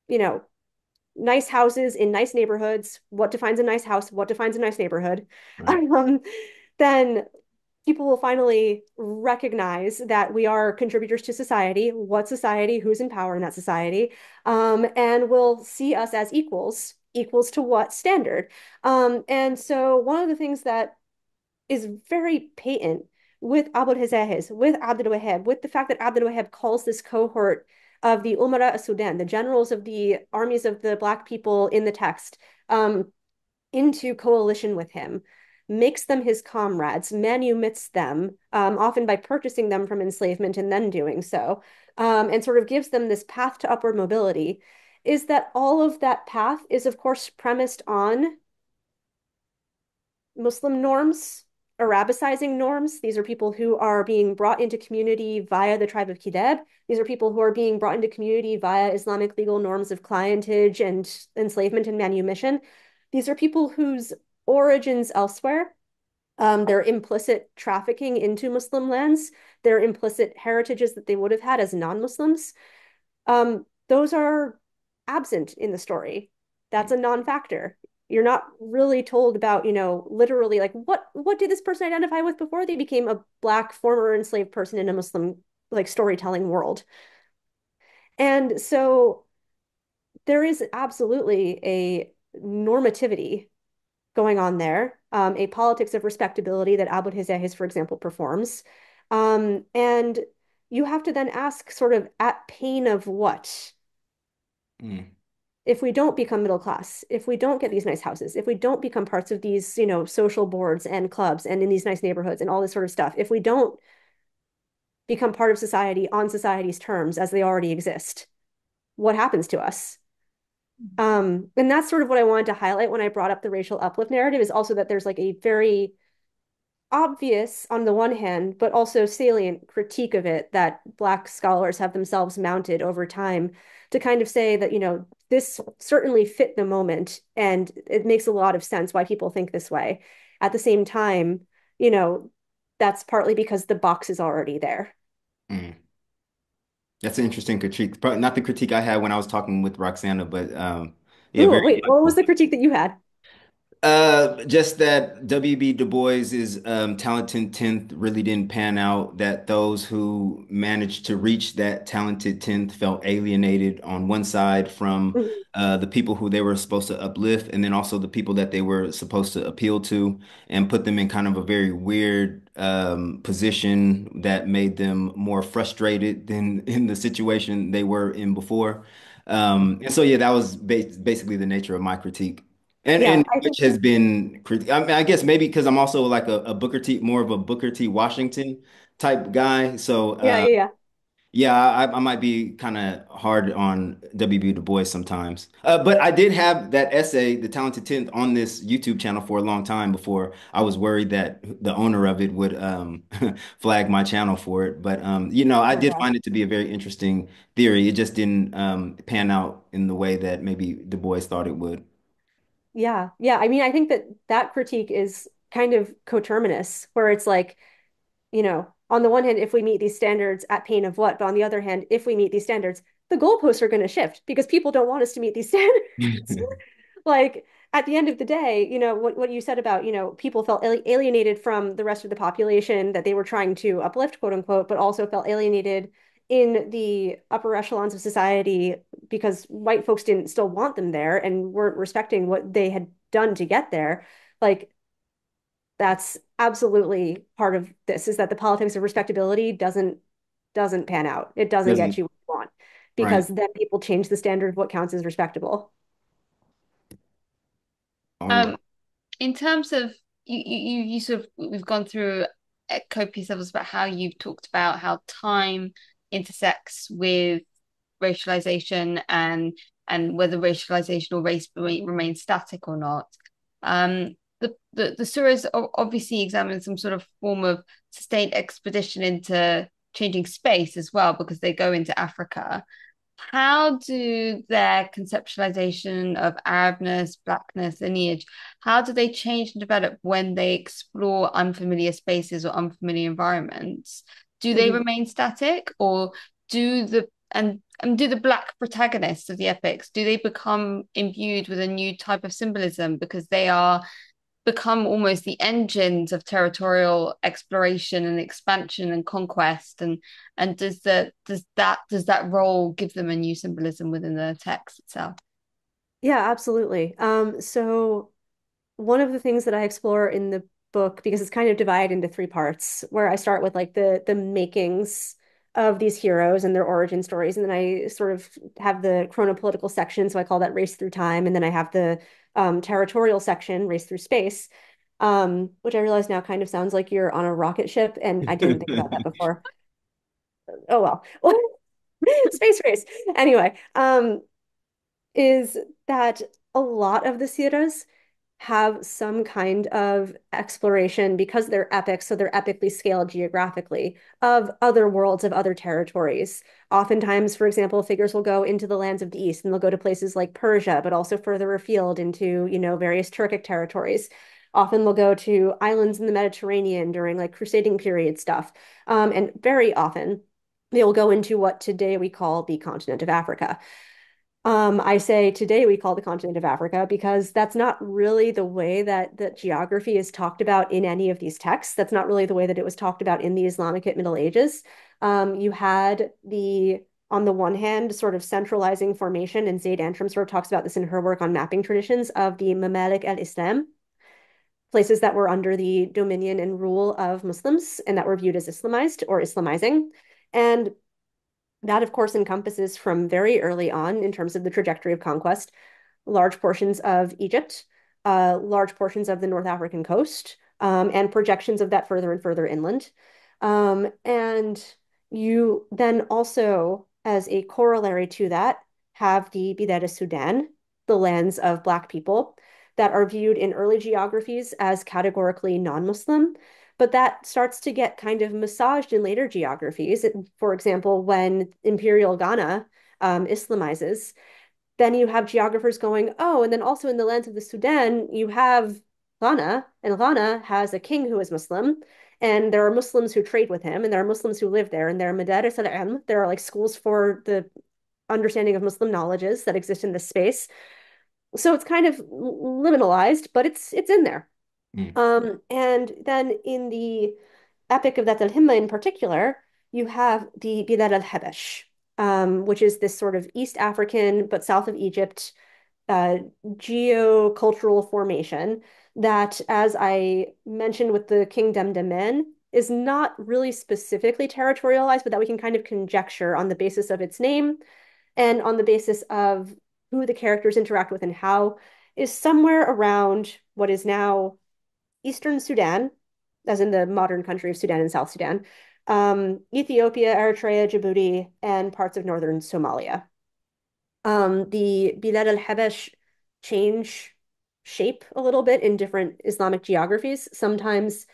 you know, nice houses in nice neighborhoods, what defines a nice house, what defines a nice neighborhood, right. um, then people will finally recognize that we are contributors to society, what society, who's in power in that society, and will see us as equals, equals to what standard. And so one of the things that is very patent with Abu Hazzahis, with Abdul Wahab, with the fact that Abdul Wahab calls this cohort of the Umara al-Sudan, the generals of the armies of the Black people in the text, into coalition with him, makes them his comrades, manumits them, often by purchasing them from enslavement and then doing so, and sort of gives them this path to upward mobility, is that all of that path is, of course, premised on Muslim norms, Arabicizing norms. These are people who are being brought into community via the tribe of Kidab. These are people who are being brought into community via Islamic legal norms of clientage and enslavement and manumission. These are people whose origins elsewhere, their implicit trafficking into Muslim lands, their implicit heritages that they would have had as non-Muslims, those are absent in the story. That's a non-factor. You're not really told about, literally like what did this person identify with before they became a Black former enslaved person in a Muslim like storytelling world. And so there is absolutely a normativity going on there, a politics of respectability that Abu Hizahis, for example, performs. And you have to then ask, sort of, at pain of what? Mm, If we don't become middle class, if we don't get these nice houses, if we don't become parts of these, social boards and clubs and in these nice neighborhoods and all this sort of stuff, if we don't become part of society on society's terms as they already exist, what happens to us? And that's sort of what I wanted to highlight when I brought up the racial uplift narrative, is also that there's like a very obvious on the one hand, but also salient critique of it that Black scholars have themselves mounted over time to kind of say that, this certainly fit the moment and it makes a lot of sense why people think this way. At the same time, you know, that's partly because the box is already there. mm. That's an interesting critique. Probably not the critique I had when I was talking with Roxana, but yeah, Ooh, very wait, what was helpful. the critique that you had? Just that W.B. Du Bois's talented tenth really didn't pan out. That those who managed to reach that talented tenth felt alienated on one side from Mhm. the people who they were supposed to uplift, and then also the people that they were supposed to appeal to, and put them in kind of a very weird position that made them more frustrated than in the situation they were in before. And so yeah, that was basically the nature of my critique. Yeah, And I which think has been, I mean, I guess maybe because I'm also like a Booker T, more of a Booker T Washington type guy. So yeah, yeah, yeah. yeah, I might be kind of hard on W.B. Du Bois sometimes. But I did have that essay, The Talented Tenth, on this YouTube channel for a long time before I was worried that the owner of it would flag my channel for it. But I Oh did gosh. find it to be a very interesting theory. It just didn't pan out in the way that maybe Du Bois thought it would. Yeah. Yeah. I mean, I think that that critique is kind of coterminous, where it's like, on the one hand, if we meet these standards at pain of what? But on the other hand, if we meet these standards, the goalposts are going to shift because people don't want us to meet these standards. Like at the end of the day, what you said about, people felt alienated from the rest of the population that they were trying to uplift, quote unquote, but also felt alienated in the upper echelons of society because white folks didn't still want them there and weren't respecting what they had done to get there. Like that's absolutely part of this is that the politics of respectability doesn't pan out. It doesn't get Doesn't, you what you want right. because then people change the standard of what counts as respectable. All right. Um, in terms of you sort of we've gone through copious levels about how you've talked about how time intersects with racialization and whether racialization or race remains static or not. The Suras obviously examine some sort of form of sustained expedition into changing space as well because they go into Africa. How do their conceptualization of Arabness, Blackness, lineage, how do they change and develop when they explore unfamiliar spaces or unfamiliar environments? Do they Mhm. remain static, or do do the black protagonists of the epics, do they become imbued with a new type of symbolism because they are become almost the engines of territorial exploration and expansion and conquest, and does that role give them a new symbolism within the text itself? Yeah, absolutely. So one of the things that I explore in the book, because it's kind of divided into three parts, where I start with like the makings of these heroes and their origin stories, and then I sort of have the chronopolitical section, so I call that race through time, and then I have the territorial section, race through space, which I realize now kind of sounds like you're on a rocket ship, and I didn't think about that before. Oh well. Space race. Anyway, is that a lot of the series have some kind of exploration because they're epic, so they're epically scaled geographically of other worlds, of other territories. Oftentimes, for example, figures will go into the lands of the East and they'll go to places like Persia, but also further afield into, various Turkic territories. Often they'll go to islands in the Mediterranean during like crusading period stuff. And very often they will go into what today we call the continent of Africa. I say today we call the continent of Africa because that's not really the way that geography is talked about in any of these texts. That's not really the way that it was talked about in the Islamic Middle Ages. You had on the one hand, sort of centralizing formation, and Zaid Antrim sort of talks about this in her work on mapping traditions of the Mamalik al-Islam, places that were under the dominion and rule of Muslims and that were viewed as Islamized or Islamizing. And that, of course, encompasses from very early on, in terms of the trajectory of conquest, large portions of Egypt, large portions of the North African coast, and projections of that further and further inland. And you then also, as a corollary to that, have the Bilad Sudan, the lands of Black people, that are viewed in early geographies as categorically non-Muslim, but that starts to get kind of massaged in later geographies. For example, when Imperial Ghana Islamizes, then you have geographers going, oh, and then also in the lands of the Sudan, you have Ghana, and Ghana has a king who is Muslim, and there are Muslims who trade with him, and there are Muslims who live there, and there are madaris al-ilm, there are like schools for the understanding of Muslim knowledges that exist in this space. So it's kind of liminalized, but it's in there. Mm. And then in the Epic of That al-Himma in particular, you have the Bilad al-Habash, which is this sort of East African, but south of Egypt, uh, geocultural formation that, as I mentioned with the Kingdom Demen, is not really specifically territorialized, but that we can kind of conjecture on the basis of its name and on the basis of who the characters interact with and how, is somewhere around what is now Eastern Sudan, as in the modern country of Sudan and South Sudan, Ethiopia, Eritrea, Djibouti, and parts of northern Somalia. The Bilad al-Habash change shape a little bit in different Islamic geographies. Sometimes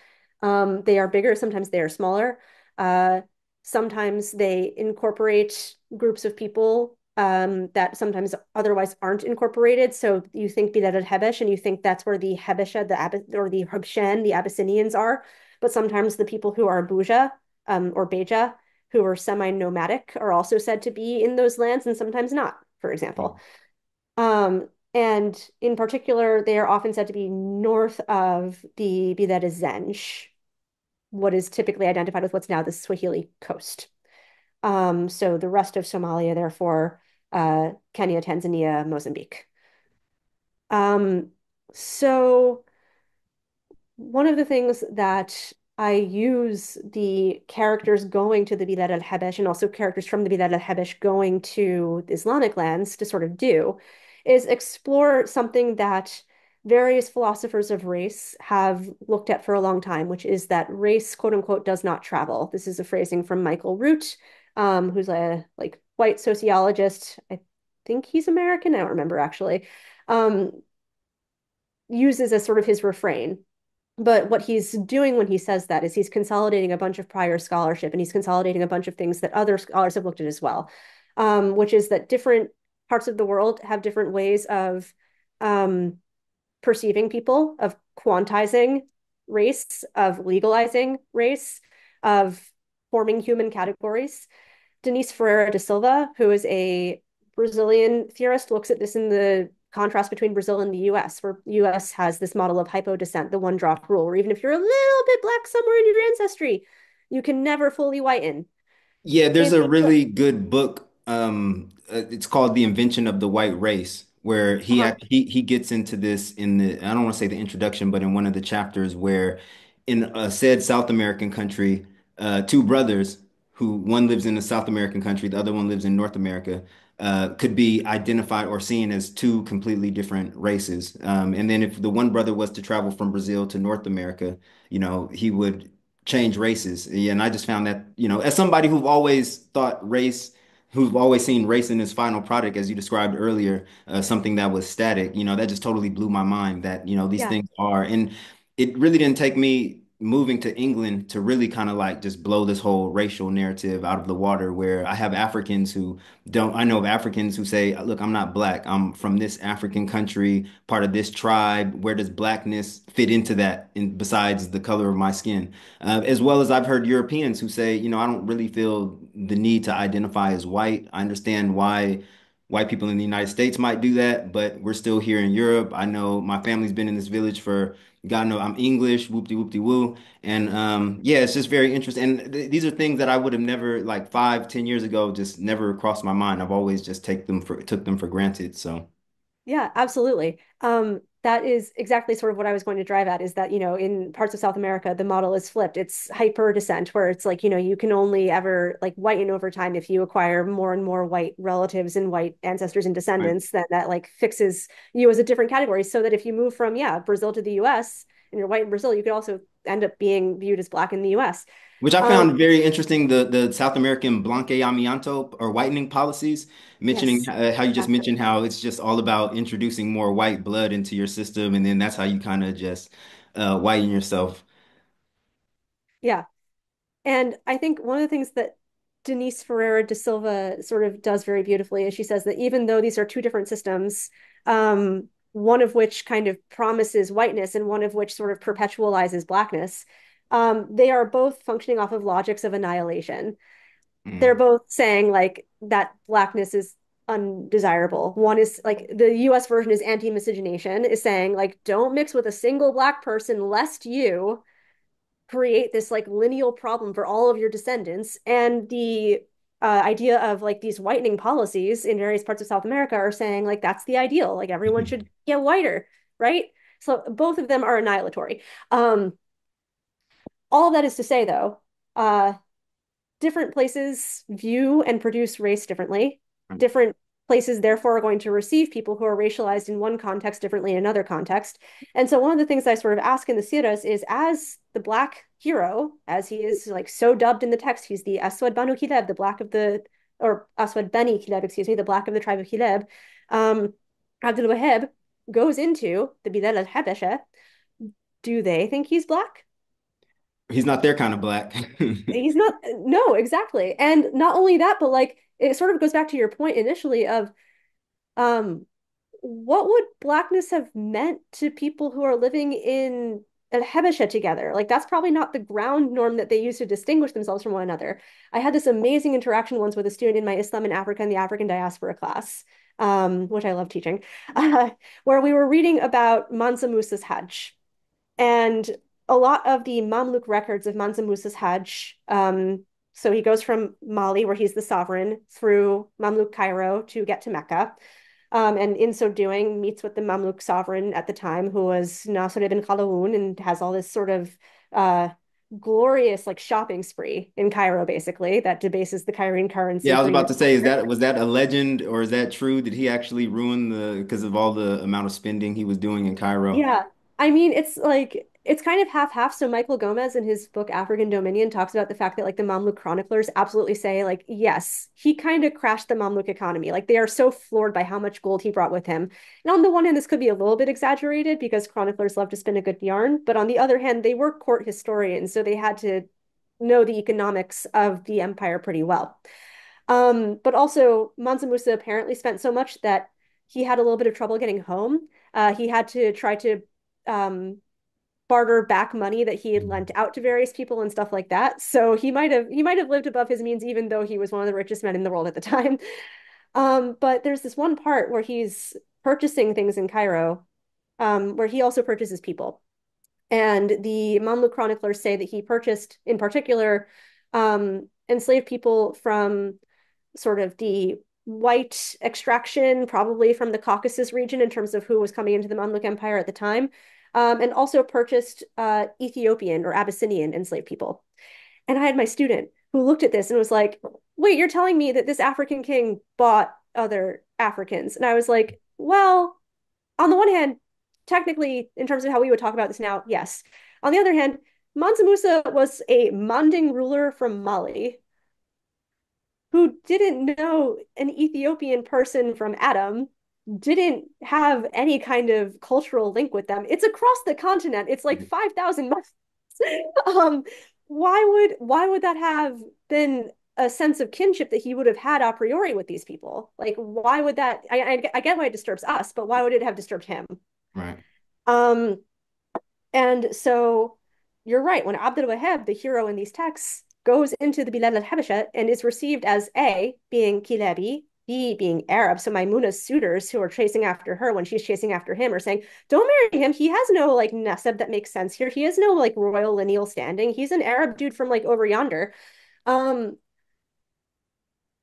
they are bigger, sometimes they are smaller. Uh, Sometimes they incorporate groups of people that sometimes otherwise aren't incorporated. So you think Bilad al-Habash and you think that's where the Habesha, or the Habshan, the Abyssinians are. But sometimes the people who are Abuja or Beja, who were semi-nomadic, are also said to be in those lands and sometimes not, for example. And in particular, they are often said to be north of the Bilad Zenj, what is typically identified with what's now the Swahili coast. So the rest of Somalia, therefore, Kenya, Tanzania, Mozambique. Um, so one of the things that I use the characters going to the Bilad al-Habesh and also characters from the Bilad al-Habesh going to the Islamic lands to sort of do is explore something that various philosophers of race have looked at for a long time, which is that race, quote unquote, does not travel. This is a phrasing from Michael Root, who's a like white sociologist. I think he's American. I don't remember actually. Um, Uses as sort of his refrain. But what he's doing when he says that is he's consolidating a bunch of prior scholarship and he's consolidating a bunch of things that other scholars have looked at as well, which is that different parts of the world have different ways of um, perceiving people, of quantizing race, of legalizing race, of forming human categories. Denise Ferreira da Silva, who is a Brazilian theorist, looks at this in the contrast between Brazil and the US, where the US has this model of hypodescent, the one drop rule, where even if you're a little bit black somewhere in your ancestry, you can never fully whiten. Yeah, there's In a the US, really good book. It's called The Invention of the White Race, where uh-huh, he gets into this in the I don't want to say the introduction, but in one of the chapters where in a said South American country, two brothers who one lives in a South American country, the other one lives in North America, could be identified or seen as two completely different races. And then if the one brother was to travel from Brazil to North America, he would change races. Yeah, and I just found that, as somebody who've always seen race in its final product, as you described earlier, something that was static, that just totally blew my mind that, these yeah, things are. And it really didn't take me moving to England to really kind of like just blow this whole racial narrative out of the water, where I know of Africans who say, look, I'm not black. I'm from this African country, part of this tribe. Where does blackness fit into that besides the color of my skin? As well as I've heard Europeans who say, I don't really feel the need to identify as white. I understand why white people in the United States might do that, but we're still here in Europe. I know my family's been in this village for God know I'm English, whoopty whoopty woo. And yeah, it's just very interesting. And these are things that I would have never, like 5, 10 years ago, just never crossed my mind. I've always just took them for granted. So. yeah, absolutely. That is exactly sort of what I was going to drive at is that, in parts of South America, the model is flipped. It's hyper descent, where it's like, you can only ever like whiten over time if you acquire more and more white relatives and white ancestors and Right. descendants, then that like fixes you as a different category. So that if you move from, yeah, Brazil to the US and you're white in Brazil, you could also end up being viewed as black in the US. Which I Um, found very interesting, the South American blanqueamiento or whitening policies, mentioning yes, how you just exactly. mentioned how it's just all about introducing more white blood into your system, and then that's how you kind of just whiten yourself. Yeah. And I think one of the things that Denise Ferreira da Silva sort of does very beautifully is she says that even though these are two different systems, one of which kind of promises whiteness and one of which sort of perpetualizes blackness, they are both functioning off of logics of annihilation. They're Mm. both saying like that blackness is undesirable. One is like the US version is anti-miscegenation, is saying like don't mix with a single black person lest you create this like lineal problem for all of your descendants. And the idea of like these whitening policies in various parts of South America are saying like that's the ideal. Like everyone should get whiter, right? So both of them are annihilatory. Um, all of that is to say, though, uh, different places view and produce race differently. Different places, therefore, are going to receive people who are racialized in one context differently in another context. And so, one of the things I sort of ask in the Siras is as the Black hero, as he is like so dubbed in the text, he's the Aswad Banu Kileb, the Black of the, or Aswad Bani Kileb, excuse me, the Black of the tribe of Kileb. Um, Abdul Wahab goes into the Bilal al Habasha. Do they think he's Black? He's not their kind of black. He's not, no, exactly. And not only that, but like it sort of goes back to your point initially of um what would blackness have meant to people who are living in al-Habasha together. Like that's probably not the ground norm that they use to distinguish themselves from one another. I had this amazing interaction once with a student in my Islam in Africa and the African diaspora class, which I love teaching, where we were reading about Mansa Musa's Hajj. And a lot of the Mamluk records of Mansa Musa's Hajj, so he goes from Mali, where he's the sovereign, through Mamluk Cairo to get to Mecca. And in so doing, meets with the Mamluk sovereign at the time, who was Nasr ibn Khalaun, and has all this sort of uh, glorious like shopping spree in Cairo, basically, that debases the Cairene currency Yeah, I was for the about to say, entire. was that a legend or is that true? Did he actually ruin because of all the amount of spending he was doing in Cairo? Yeah. I mean, it's like it's kind of half-half. So Michael Gomez in his book African Dominion talks about the fact that like the Mamluk chroniclers absolutely say like, yes, he kind of crashed the Mamluk economy. Like they are so floored by how much gold he brought with him. And on the one hand, this could be a little bit exaggerated because chroniclers love to spin a good yarn, but on the other hand, they were court historians, so they had to know the economics of the empire pretty well. But also Mansa Musa apparently spent so much that he had a little bit of trouble getting home. He had to try to um, barter back money that he had lent out to various people and stuff like that. So he might have lived above his means, even though he was one of the richest men in the world at the time. But there's this one part where he's purchasing things in Cairo, where he also purchases people. And the Mamluk chroniclers say that he purchased, in particular, enslaved people from sort of the white extraction, probably from the Caucasus region in terms of who was coming into the Mamluk Empire at the time, and also purchased Ethiopian or Abyssinian enslaved people. And I had my student who looked at this and was like, wait, you're telling me that this African king bought other Africans? And I was like, well, on the one hand, technically, in terms of how we would talk about this now, yes. On the other hand, Mansa Musa was a Manding ruler from Mali who didn't know an Ethiopian person from Adam, didn't have any kind of cultural link with them. It's across the continent. It's like 5,000 miles. um, why would that have been a sense of kinship that he would have had a priori with these people? Like, why would that? I get why it disturbs us, but why would it have disturbed him? Right. Um, and so you're right. When Abdul Wahab, the hero in these texts, goes into the Bilad al-Habasha and is received as A, being Kilabi, B, being Arab. So Maimuna's suitors who are chasing after her when she's chasing after him are saying, don't marry him. He has no like nasab that makes sense here. He has no like royal lineal standing. He's an Arab dude from like over yonder. Um,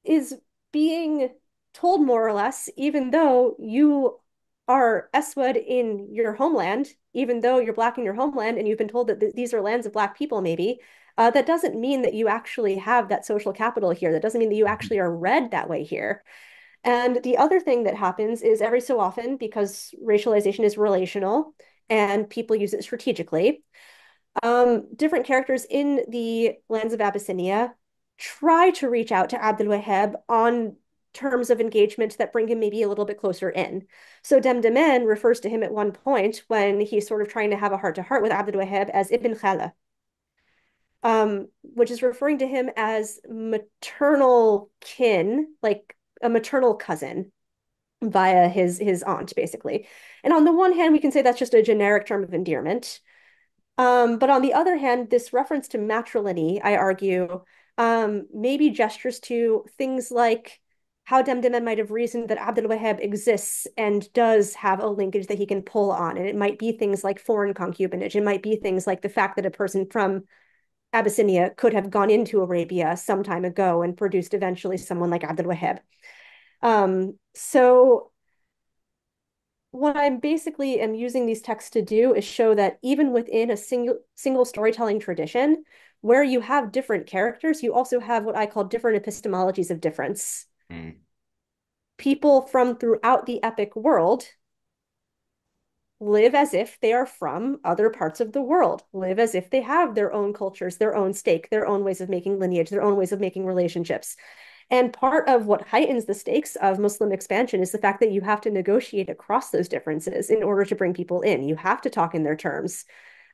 is being told more or less, even though you are Eswed in your homeland, even though you're Black in your homeland, and you've been told that these are lands of Black people, maybe, that doesn't mean that you actually have that social capital here. That doesn't mean that you actually are read that way here. And the other thing that happens is every so often, because racialization is relational and people use it strategically, different characters in the lands of Abyssinia try to reach out to Abdul Wahab on terms of engagement that bring him maybe a little bit closer in. So Demdemen refers to him at one point when he's sort of trying to have a heart-to-heart with Abdul Wahab as Ibn Khala, which is referring to him as maternal kin, like a maternal cousin via his aunt, basically. And on the one hand, we can say that's just a generic term of endearment. But on the other hand, this reference to matrilineal, I argue, maybe gestures to things like how Demdemen might have reasoned that Abdul Wahab exists and does have a linkage that he can pull on. And it might be things like foreign concubinage. It might be things like the fact that a person from Abyssinia could have gone into Arabia some time ago and produced eventually someone like Abdul Wahab. So what I'm basically am using these texts to do is show that even within a single storytelling tradition, where you have different characters, you also have what I call different epistemologies of difference. Mm. People from throughout the epic world live as if they are from other parts of the world, live as if they have their own cultures, their own stake, their own ways of making lineage, their own ways of making relationships. And part of what heightens the stakes of Muslim expansion is the fact that you have to negotiate across those differences in order to bring people in. You have to talk in their terms,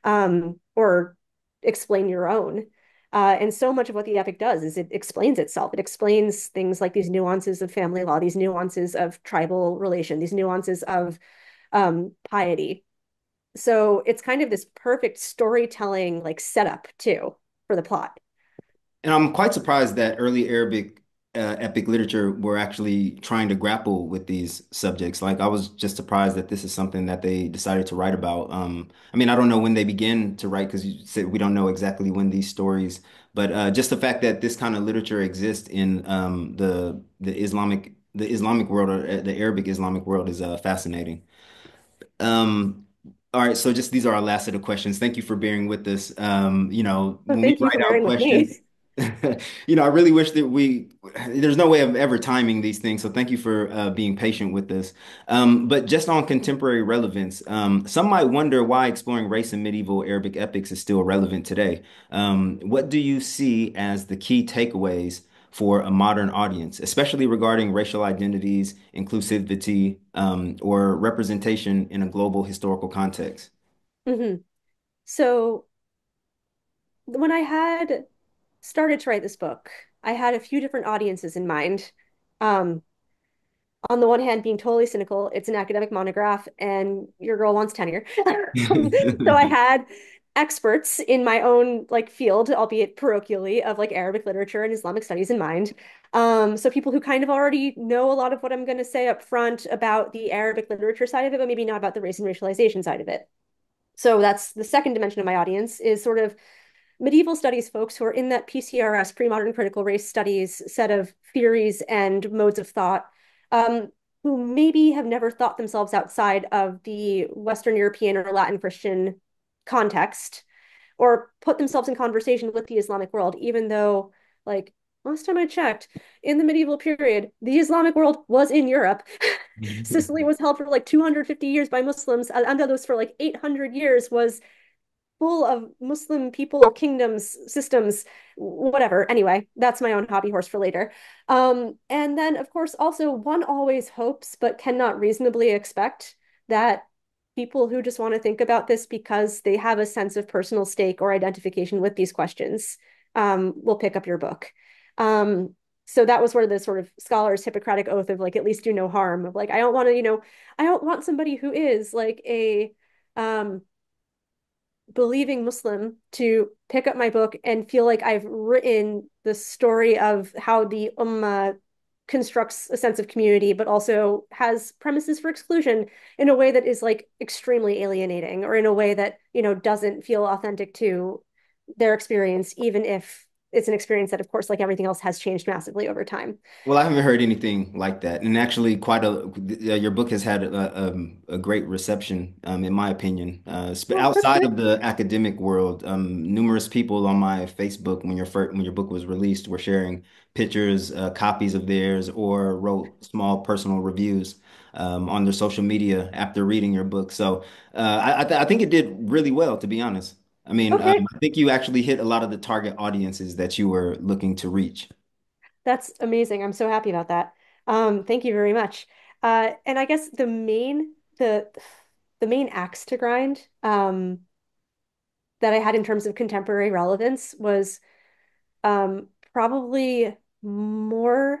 or explain your own. And so much of what the epic does is it explains itself. It explains things like these nuances of family law, these nuances of tribal relation, these nuances of piety. So it's kind of this perfect storytelling like setup too for the plot. And I'm quite surprised that early Arabic epic literature were actually trying to grapple with these subjects. Like, I was just surprised that this is something that they decided to write about. I mean, I don't know when they began to write because you said we don't know exactly when these stories, but just the fact that this kind of literature exists in the Islamic world or the Arabic Islamic world is fascinating. Um, all right, so just these are our last set of questions. Thank you for bearing with us. So When we thank you for write out bearing with questions, me. I really wish that there's no way of ever timing these things. So thank you for being patient with us. But just on contemporary relevance, some might wonder why exploring race in medieval Arabic epics is still relevant today. What do you see as the key takeaways for a modern audience, especially regarding racial identities, inclusivity, or representation in a global historical context? Hmm. So when I had started to write this book, I had a few different audiences in mind. Um, on the one hand, being totally cynical, it's an academic monograph and your girl wants tenure. So I had experts in my own like field, albeit parochially, of like Arabic literature and Islamic studies in mind. So people who kind of already know a lot of what I'm going to say up front about the Arabic literature side of it, but maybe not about the race and racialization side of it. So that's the second dimension of my audience is sort of medieval studies folks who are in that PCRS, pre-modern critical race studies set of theories and modes of thought, um, who maybe have never thought themselves outside of the Western European or Latin Christian context, or put themselves in conversation with the Islamic world, even though, like, last time I checked, in the medieval period, the Islamic world was in Europe. Sicily was held for like 250 years by Muslims. Al-Andalus for like 800 years was full of Muslim people, kingdoms, systems, whatever. Anyway, that's my own hobby horse for later. And then, of course, also one always hopes but cannot reasonably expect that people who just want to think about this because they have a sense of personal stake or identification with these questions will pick up your book. Um, so that was where the sort of scholar's Hippocratic oath of like, at least do no harm of like, I don't want to, I don't want somebody who is like a, um, believing Muslim to pick up my book and feel like I've written the story of how the Ummah constructs a sense of community, but also has premises for exclusion in a way that is like extremely alienating or in a way that, doesn't feel authentic to their experience, even if it's an experience that, of course, like everything else, has changed massively over time. Well, I haven't heard anything like that, and actually, your book has had a great reception, in my opinion. Well, that's Outside good. of the academic world, numerous people on my Facebook when your book was released were sharing pictures, copies of theirs, or wrote small personal reviews on their social media after reading your book. So I think it did really well, to be honest. I mean, Okay, I think you actually hit a lot of the target audiences that you were looking to reach. that's amazing. I'm so happy about that. Thank you very much. And I guess the main axe to grind that I had in terms of contemporary relevance was probably more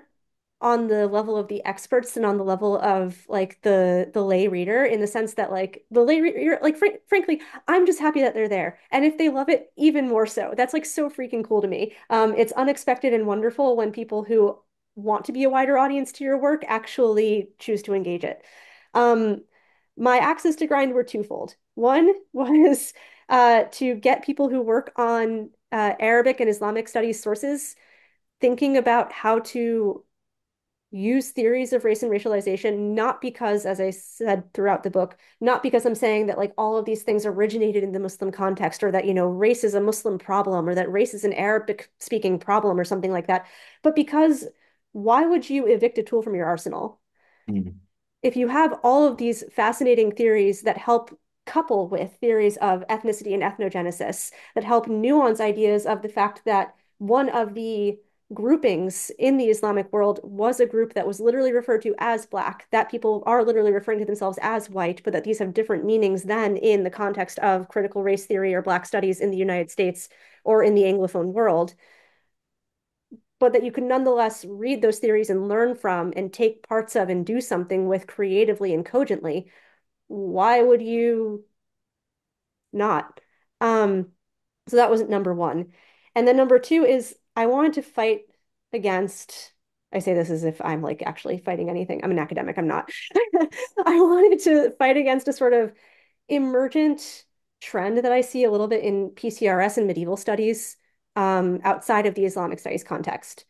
on the level of the experts than on the level of like the lay reader, in the sense that like the lay reader, like frankly, I'm just happy that they're there, and if they love it, even more so. That's like so freaking cool to me. It's unexpected and wonderful when people who want to be a wider audience to your work actually choose to engage it. Um, my axes to grind were twofold. One was to get people who work on Arabic and Islamic studies sources thinking about how to use theories of race and racialization, not because, as I said throughout the book, not because I'm saying that like all of these things originated in the Muslim context, or that, race is a Muslim problem, or that race is an Arabic speaking problem, or something like that, but because why would you evict a tool from your arsenal? Mm. If you have all of these fascinating theories that help couple with theories of ethnicity and ethnogenesis, that help nuance ideas of the fact that one of the groupings in the Islamic world was a group that was literally referred to as Black, that people are literally referring to themselves as white, but that these have different meanings than in the context of critical race theory or Black studies in the United States or in the Anglophone world, but that you can nonetheless read those theories and learn from and take parts of and do something with creatively and cogently. Why would you not. Um, so that was number one. And then number two is I wanted to fight against, I say this as if I'm like actually fighting anything. I'm an academic, I'm not. I wanted to fight against a sort of emergent trend that I see a little bit in PCRS and medieval studies outside of the Islamic studies context.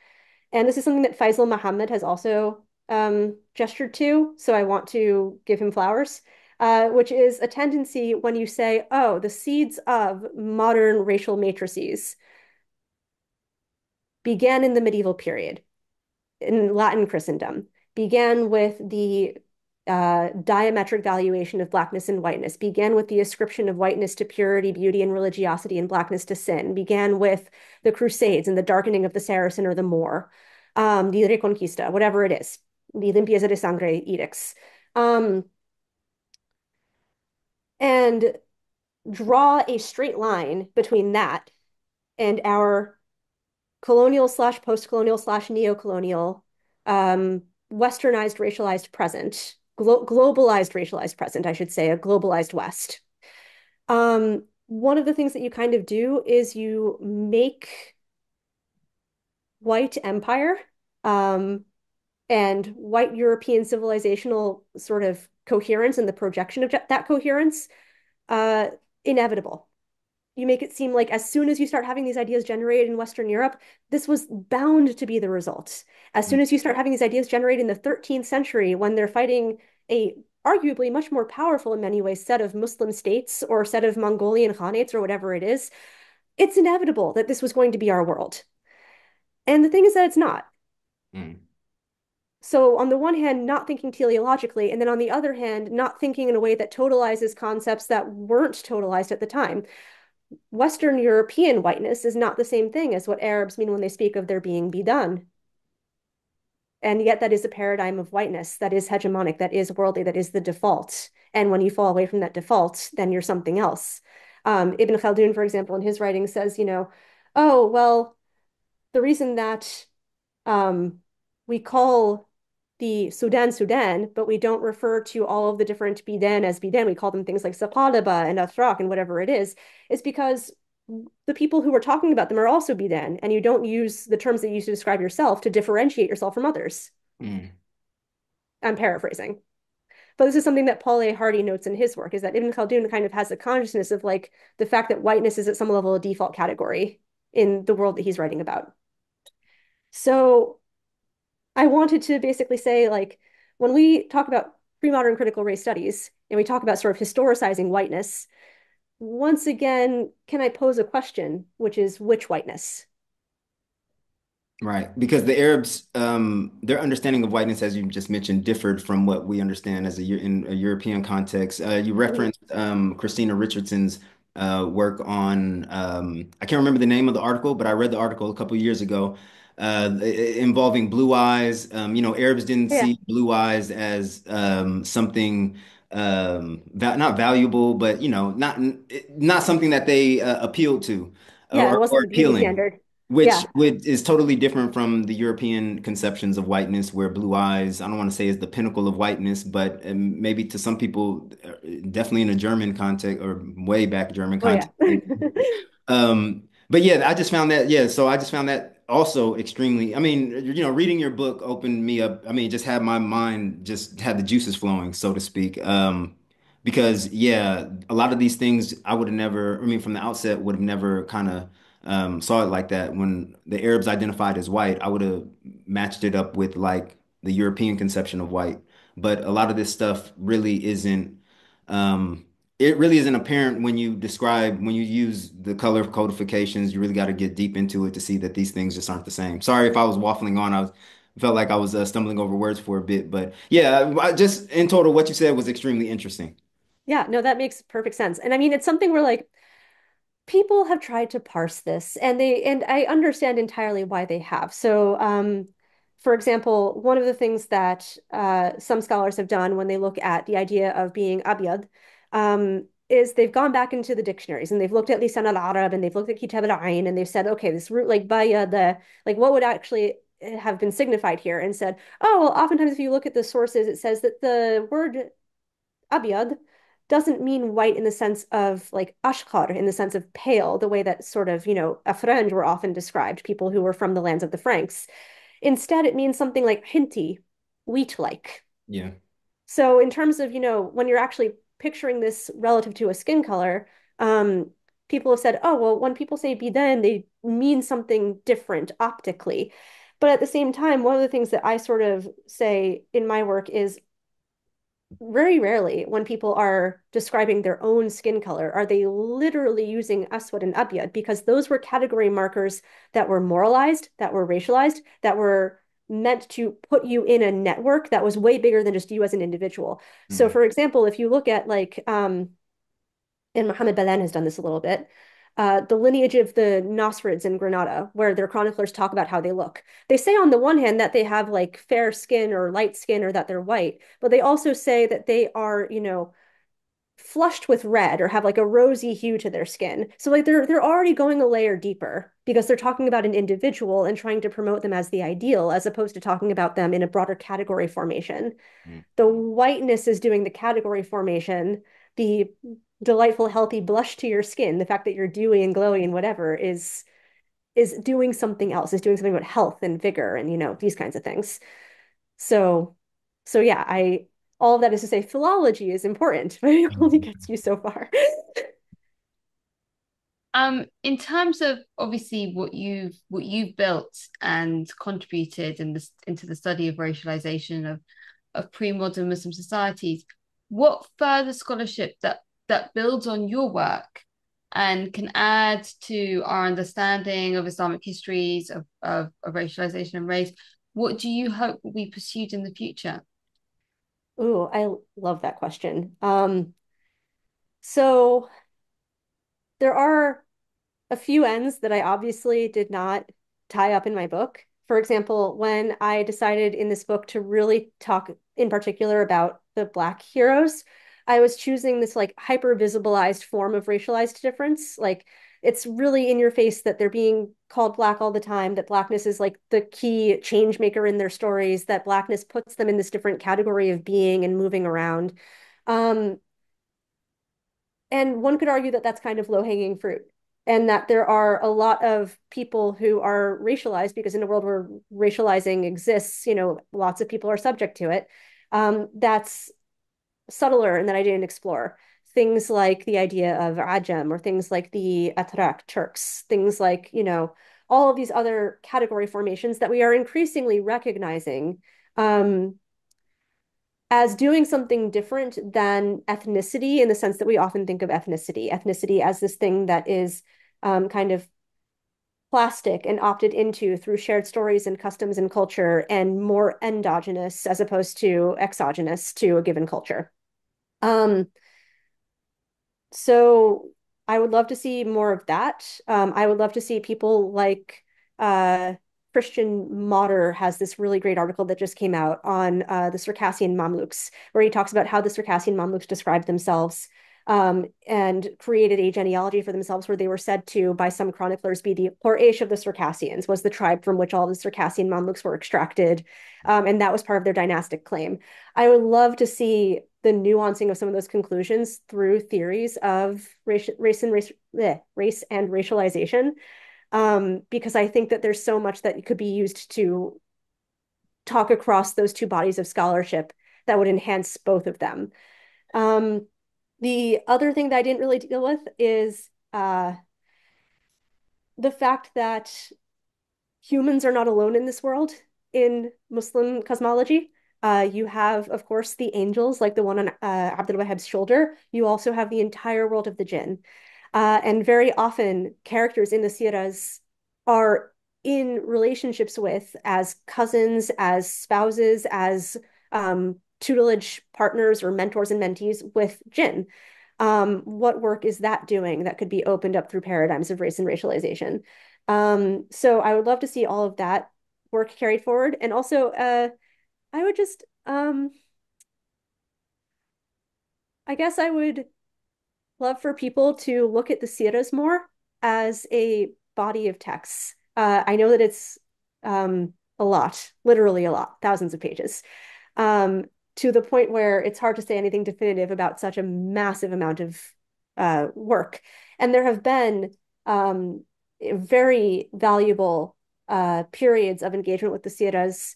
And this is something that Faisal Muhammad has also gestured to. So I want to give him flowers, which is a tendency when you say, oh, the seeds of modern racial matrices began in the medieval period in Latin Christendom, began with the diametric valuation of blackness and whiteness, began with the ascription of whiteness to purity, beauty, and religiosity, and blackness to sin, began with the Crusades and the darkening of the Saracen or the Moor, the Reconquista, whatever it is, the limpieza de sangre edicts, and draw a straight line between that and our colonial slash post-colonial slash neo-colonial westernized racialized present, globalized racialized present, I should say, a globalized West. One of the things that you kind of do is you make white empire and white European civilizational sort of coherence and the projection of that coherence uh, inevitable. You make it seem like as soon as you start having these ideas generated in Western Europe, this was bound to be the result. As soon as you start having these ideas generated in the 13th century, when they're fighting a arguably much more powerful in many ways set of Muslim states or set of Mongolian khanates or whatever it is, it's inevitable that this was going to be our world. And the thing is that it's not. Mm. So on the one hand, not thinking teleologically, and then on the other hand, not thinking in a way that totalizes concepts that weren't totalized at the time. Western European whiteness is not the same thing as what Arabs mean when they speak of there being bidan. And yet that is a paradigm of whiteness that is hegemonic, that is worldly, that is the default. And when you fall away from that default, then you're something else. Ibn Khaldun, for example, in his writing says, oh, well, the reason that we call the Sudan Sudan, but we don't refer to all of the different bidan as bidan. We call them things like Saqalaba and Athrak and whatever it is because the people who are talking about them are also bidan, and you don't use the terms that you use to describe yourself to differentiate yourself from others. Mm. I'm paraphrasing. But this is something that Paul A. Hardy notes in his work, is that Ibn Khaldun kind of has a consciousness of like the fact that whiteness is at some level a default category in the world that he's writing about. So I wanted to basically say, like, when we talk about pre-modern critical race studies and we talk about sort of historicizing whiteness, once again, can I pose a question, which is which whiteness? Right, because the Arabs, their understanding of whiteness, as you just mentioned, differed from what we understand as in a European context. You Mhm. referenced Christina Richardson's work on, I can't remember the name of the article, but I read the article a couple years ago involving blue eyes. Arabs didn't Yeah, see blue eyes as something va not valuable, but not something that they appealed to yeah, it or wasn't the beauty appealing standard. which Yeah. is totally different from the European conceptions of whiteness, where blue eyes, I don't want to say is the pinnacle of whiteness, but maybe to some people, definitely in a German context or way back German Oh yeah. context. But yeah, I just found that, yeah, so I just found that also extremely, I mean, reading your book opened me up. I mean, just had my mind, just had the juices flowing, so to speak. Because yeah, a lot of these things I would have never, I mean, from the outset would have never kind of saw it like that. When the Arabs identified as white, I would have matched it up with like the European conception of white. But a lot of this stuff really isn't, um, it really isn't apparent when you describe, when you use the color codifications. You really got to get deep into it to see that these things just aren't the same. Sorry if I was waffling on. Felt like I was stumbling over words for a bit, but yeah, just in total, what you said was extremely interesting. Yeah, no, that makes perfect sense. And I mean, it's something where like people have tried to parse this and I understand entirely why they have. So, for example, one of the things that some scholars have done when they look at the idea of being abyad is they've gone back into the dictionaries and they've looked at lisan al-Arab and they've looked at kitab al-Ain and they've said, okay, this root like baya, like what would actually have been signified here and said, oh, well, oftentimes if you look at the sources, it says that the word abyad doesn't mean white in the sense of like ashkar, in the sense of pale, the way that sort of, Afranj were often described, people who were from the lands of the Franks. Instead, it means something like hinti, wheat-like. Yeah. So in terms of, when you're actually picturing this relative to a skin color, people have said, oh, well, when people say biden, they mean something different optically. But at the same time, one of the things that I sort of say in my work is very rarely when people are describing their own skin color are they literally using aswad and abyad, because those were category markers that were moralized, that were racialized, that were meant to put you in a network that was way bigger than just you as an individual. So Mhm. for example, if you look at like and Mohammed Belen has done this a little bit. The lineage of the Nosrids in Granada, where their chroniclers talk about how they look. They say on the one hand that they have like fair skin or light skin or that they're white, but they also say that they are, flushed with red or have like a rosy hue to their skin. So like they're already going a layer deeper because they're talking about an individual and trying to promote them as the ideal as opposed to talking about them in a broader category formation. Mhm. The whiteness is doing the category formation. The delightful, healthy blush to your skin, the fact that you're dewy and glowy and whatever is doing something else, is doing something about health and vigor and these kinds of things. So so yeah, I all of that is to say philology is important, but it only gets you so far. In terms of obviously what you've built and contributed into the study of racialization of pre-modern Muslim societies, what further scholarship that builds on your work and can add to our understanding of Islamic histories of racialization and race, what do you hope will be pursued in the future? Ooh, I love that question. So there are a few ends that I obviously did not tie up in my book. For example, when I decided in this book to really talk in particular about the Black heroes, I was choosing this like hyper visibilized form of racialized difference. Like it's really in your face that they're being called Black all the time, that Blackness is like the key change maker in their stories, that Blackness puts them in this different category of being and moving around. Um, and one could argue that that's kind of low-hanging fruit, and that there are a lot of people who are racialized because in a world where racializing exists, lots of people are subject to it. That's subtler and that I didn't explore. Things like the idea of Ajam or things like the Atrak Turks, things like, all of these other category formations that we are increasingly recognizing as doing something different than ethnicity in the sense that we often think of ethnicity as this thing that is kind of plastic and opted into through shared stories and customs and culture and more endogenous as opposed to exogenous to a given culture. Um, so I would love to see more of that. I would love to see people like uh, Christian Motter has this really great article that just came out on the Circassian Mamluks, where he talks about how the Circassian Mamluks described themselves and created a genealogy for themselves where they were said to, by some chroniclers, be the Quraysh of the Circassians, was the tribe from which all the Circassian Mamluks were extracted. And that was part of their dynastic claim. I would love to see the nuancing of some of those conclusions through theories of race and racialization, because I think that there's so much that could be used to talk across those two bodies of scholarship that would enhance both of them. Um, the other thing that I didn't really deal with is the fact that humans are not alone in this world in Muslim cosmology. You have, of course, the angels, like the one on Abdul Wahhab's shoulder. You also have the entire world of the jinn. And very often, characters in the siras are in relationships with as cousins, as spouses, as tutelage partners or mentors and mentees with jinn. What work is that doing that could be opened up through paradigms of race and racialization? So I would love to see all of that work carried forward. And also, I would just, I guess I would love for people to look at the Sierras more as a body of texts. I know that it's a lot, literally a lot, thousands of pages. Um, to the point where it's hard to say anything definitive about such a massive amount of work. And there have been very valuable periods of engagement with the Sierras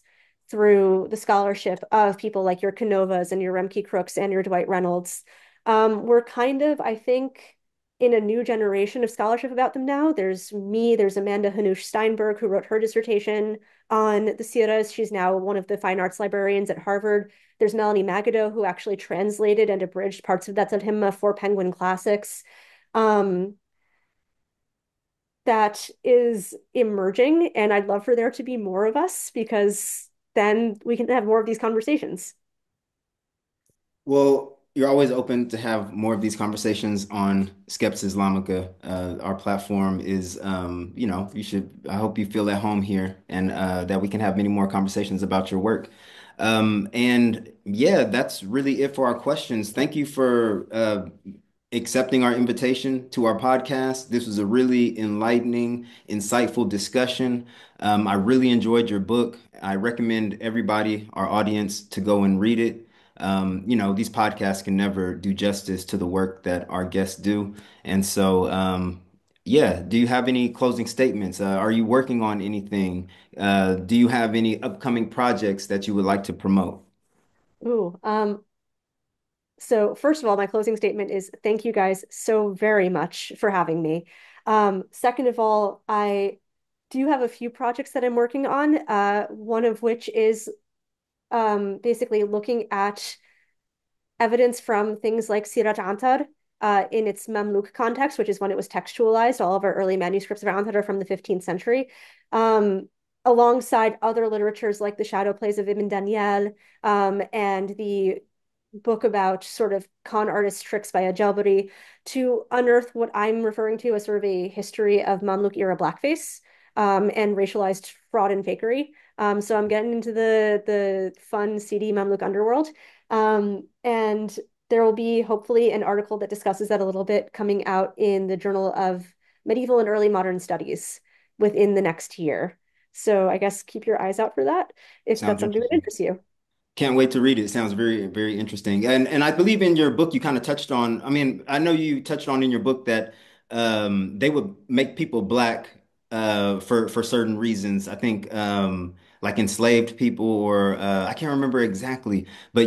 through the scholarship of people like your Canovas and your Remke Crooks and your Dwight Reynolds. We're kind of, I think, in a new generation of scholarship about them now. There's me, there's Amanda Hanush Steinberg, who wrote her dissertation on the Sierras. She's now one of the fine arts librarians at Harvard. There's Melanie Magado, who actually translated and abridged parts of that Himma for Penguin Classics. Um, that is emerging, and I'd love for there to be more of us because then we can have more of these conversations. Well, you're always open to have more of these conversations on Skeps Islamica. Our platform is, you should, I hope you feel at home here and that we can have many more conversations about your work. And yeah, that's really it for our questions. Thank you for accepting our invitation to our podcast. This was a really enlightening, insightful discussion. I really enjoyed your book. I recommend everybody, our audience, to go and read it. These podcasts can never do justice to the work that our guests do. And so, yeah, do you have any closing statements? Are you working on anything? Do you have any upcoming projects that you would like to promote? Ooh, so first of all, my closing statement is thank you guys so very much for having me. Second of all, I do have a few projects that I'm working on, one of which is basically looking at evidence from things like Sirat Antar in its Mamluk context, which is when it was textualized. All of our early manuscripts of Antar are from the 15th century, alongside other literatures like the Shadow Plays of Ibn Daniel and the book about sort of con artist tricks by a to unearth what I'm referring to as sort of a history of Mamluk era blackface and racialized fraud and fakery. So I'm getting into the fun, seedy Mamluk underworld. And there will be hopefully an article that discusses that a little bit coming out in the Journal of Medieval and Early Modern Studies within the next year. So I guess keep your eyes out for that if that's Sounds something that interesting. interests you. Can't wait to read it. It sounds very, very interesting. And I believe in your book you kind of touched on, I mean, I know you touched on in your book that they would make people black for certain reasons. I think like enslaved people or I can't remember exactly, but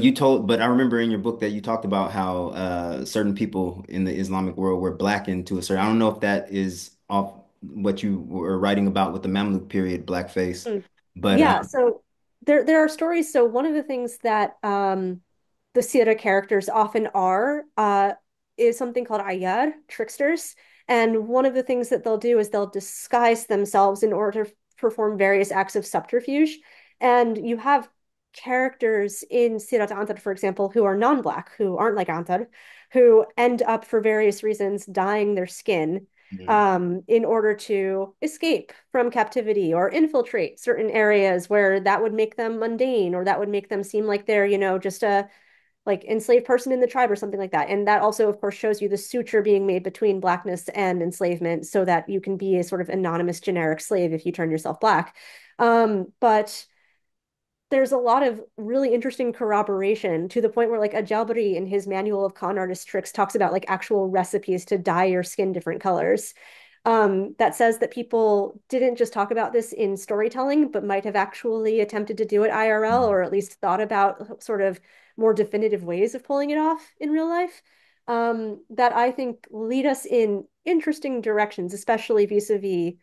I remember in your book that you talked about how certain people in the Islamic world were blackened to a certain, I don't know if that is off what you were writing about with the Mamluk period blackface, Mm. but Yeah, so there are stories. So one of the things that the Sira characters often are is something called ayar, tricksters. And one of the things that they'll do is they'll disguise themselves in order to perform various acts of subterfuge. And you have characters in Sirat Antar, for example, who are non-black, who aren't like Antar, who end up for various reasons dyeing their skin Mhm. in order to escape from captivity or infiltrate certain areas where that would make them mundane or that would make them seem like they're, just a like enslaved person in the tribe or something like that. And that also, of course, shows you the suture being made between blackness and enslavement so that you can be a sort of anonymous generic slave if you turn yourself black. But there's a lot of really interesting corroboration to the point where like Ajalbari in his manual of con artist tricks talks about like actual recipes to dye your skin different colors. That says that people didn't just talk about this in storytelling, but might have actually attempted to do it IRL or at least thought about sort of more definitive ways of pulling it off in real life. That I think lead us in interesting directions, especially vis-a-vis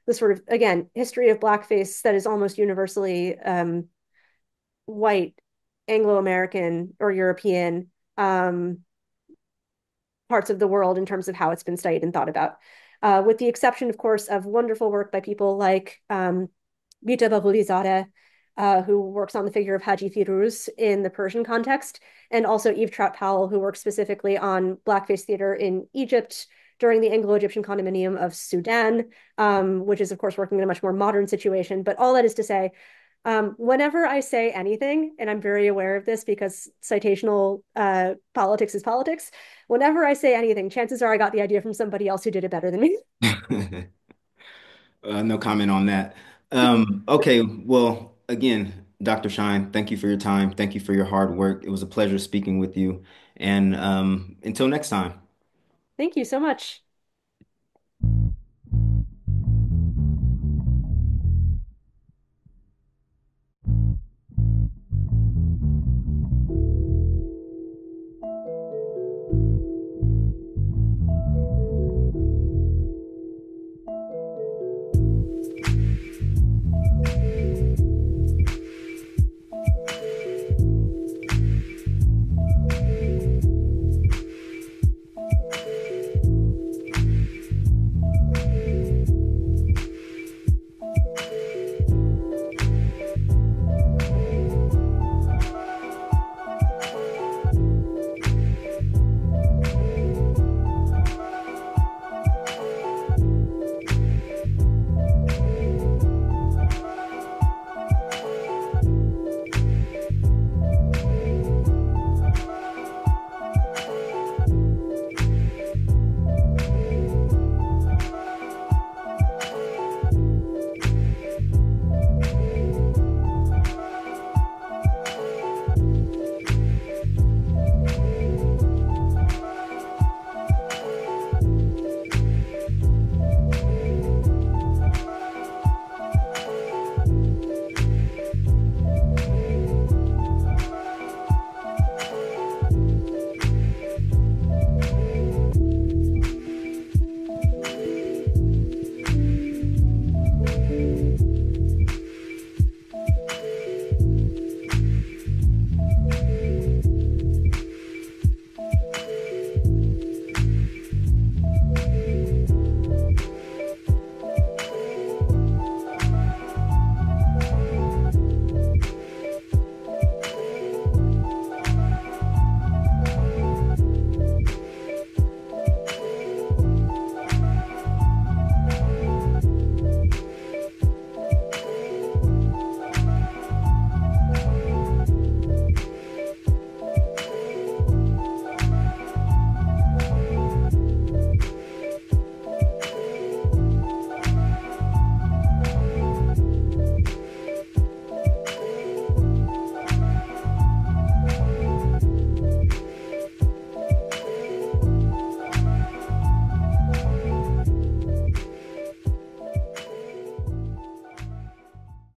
the sort of, again, history of blackface that is almost universally white Anglo-American or European parts of the world in terms of how it's been studied and thought about. With the exception, of course, of wonderful work by people like Vita Bahulizadeh, who works on the figure of Haji Firuz in the Persian context, and also Eve Trout Powell, who works specifically on blackface theater in Egypt during the Anglo-Egyptian condominium of Sudan, which is, of course, working in a much more modern situation. But all that is to say, whenever I say anything, and I'm very aware of this because citational politics is politics, whenever I say anything, chances are I got the idea from somebody else who did it better than me. No comment on that. Okay, well, again, Dr. Schine, thank you for your time. Thank you for your hard work. It was a pleasure speaking with you. And until next time. Thank you so much.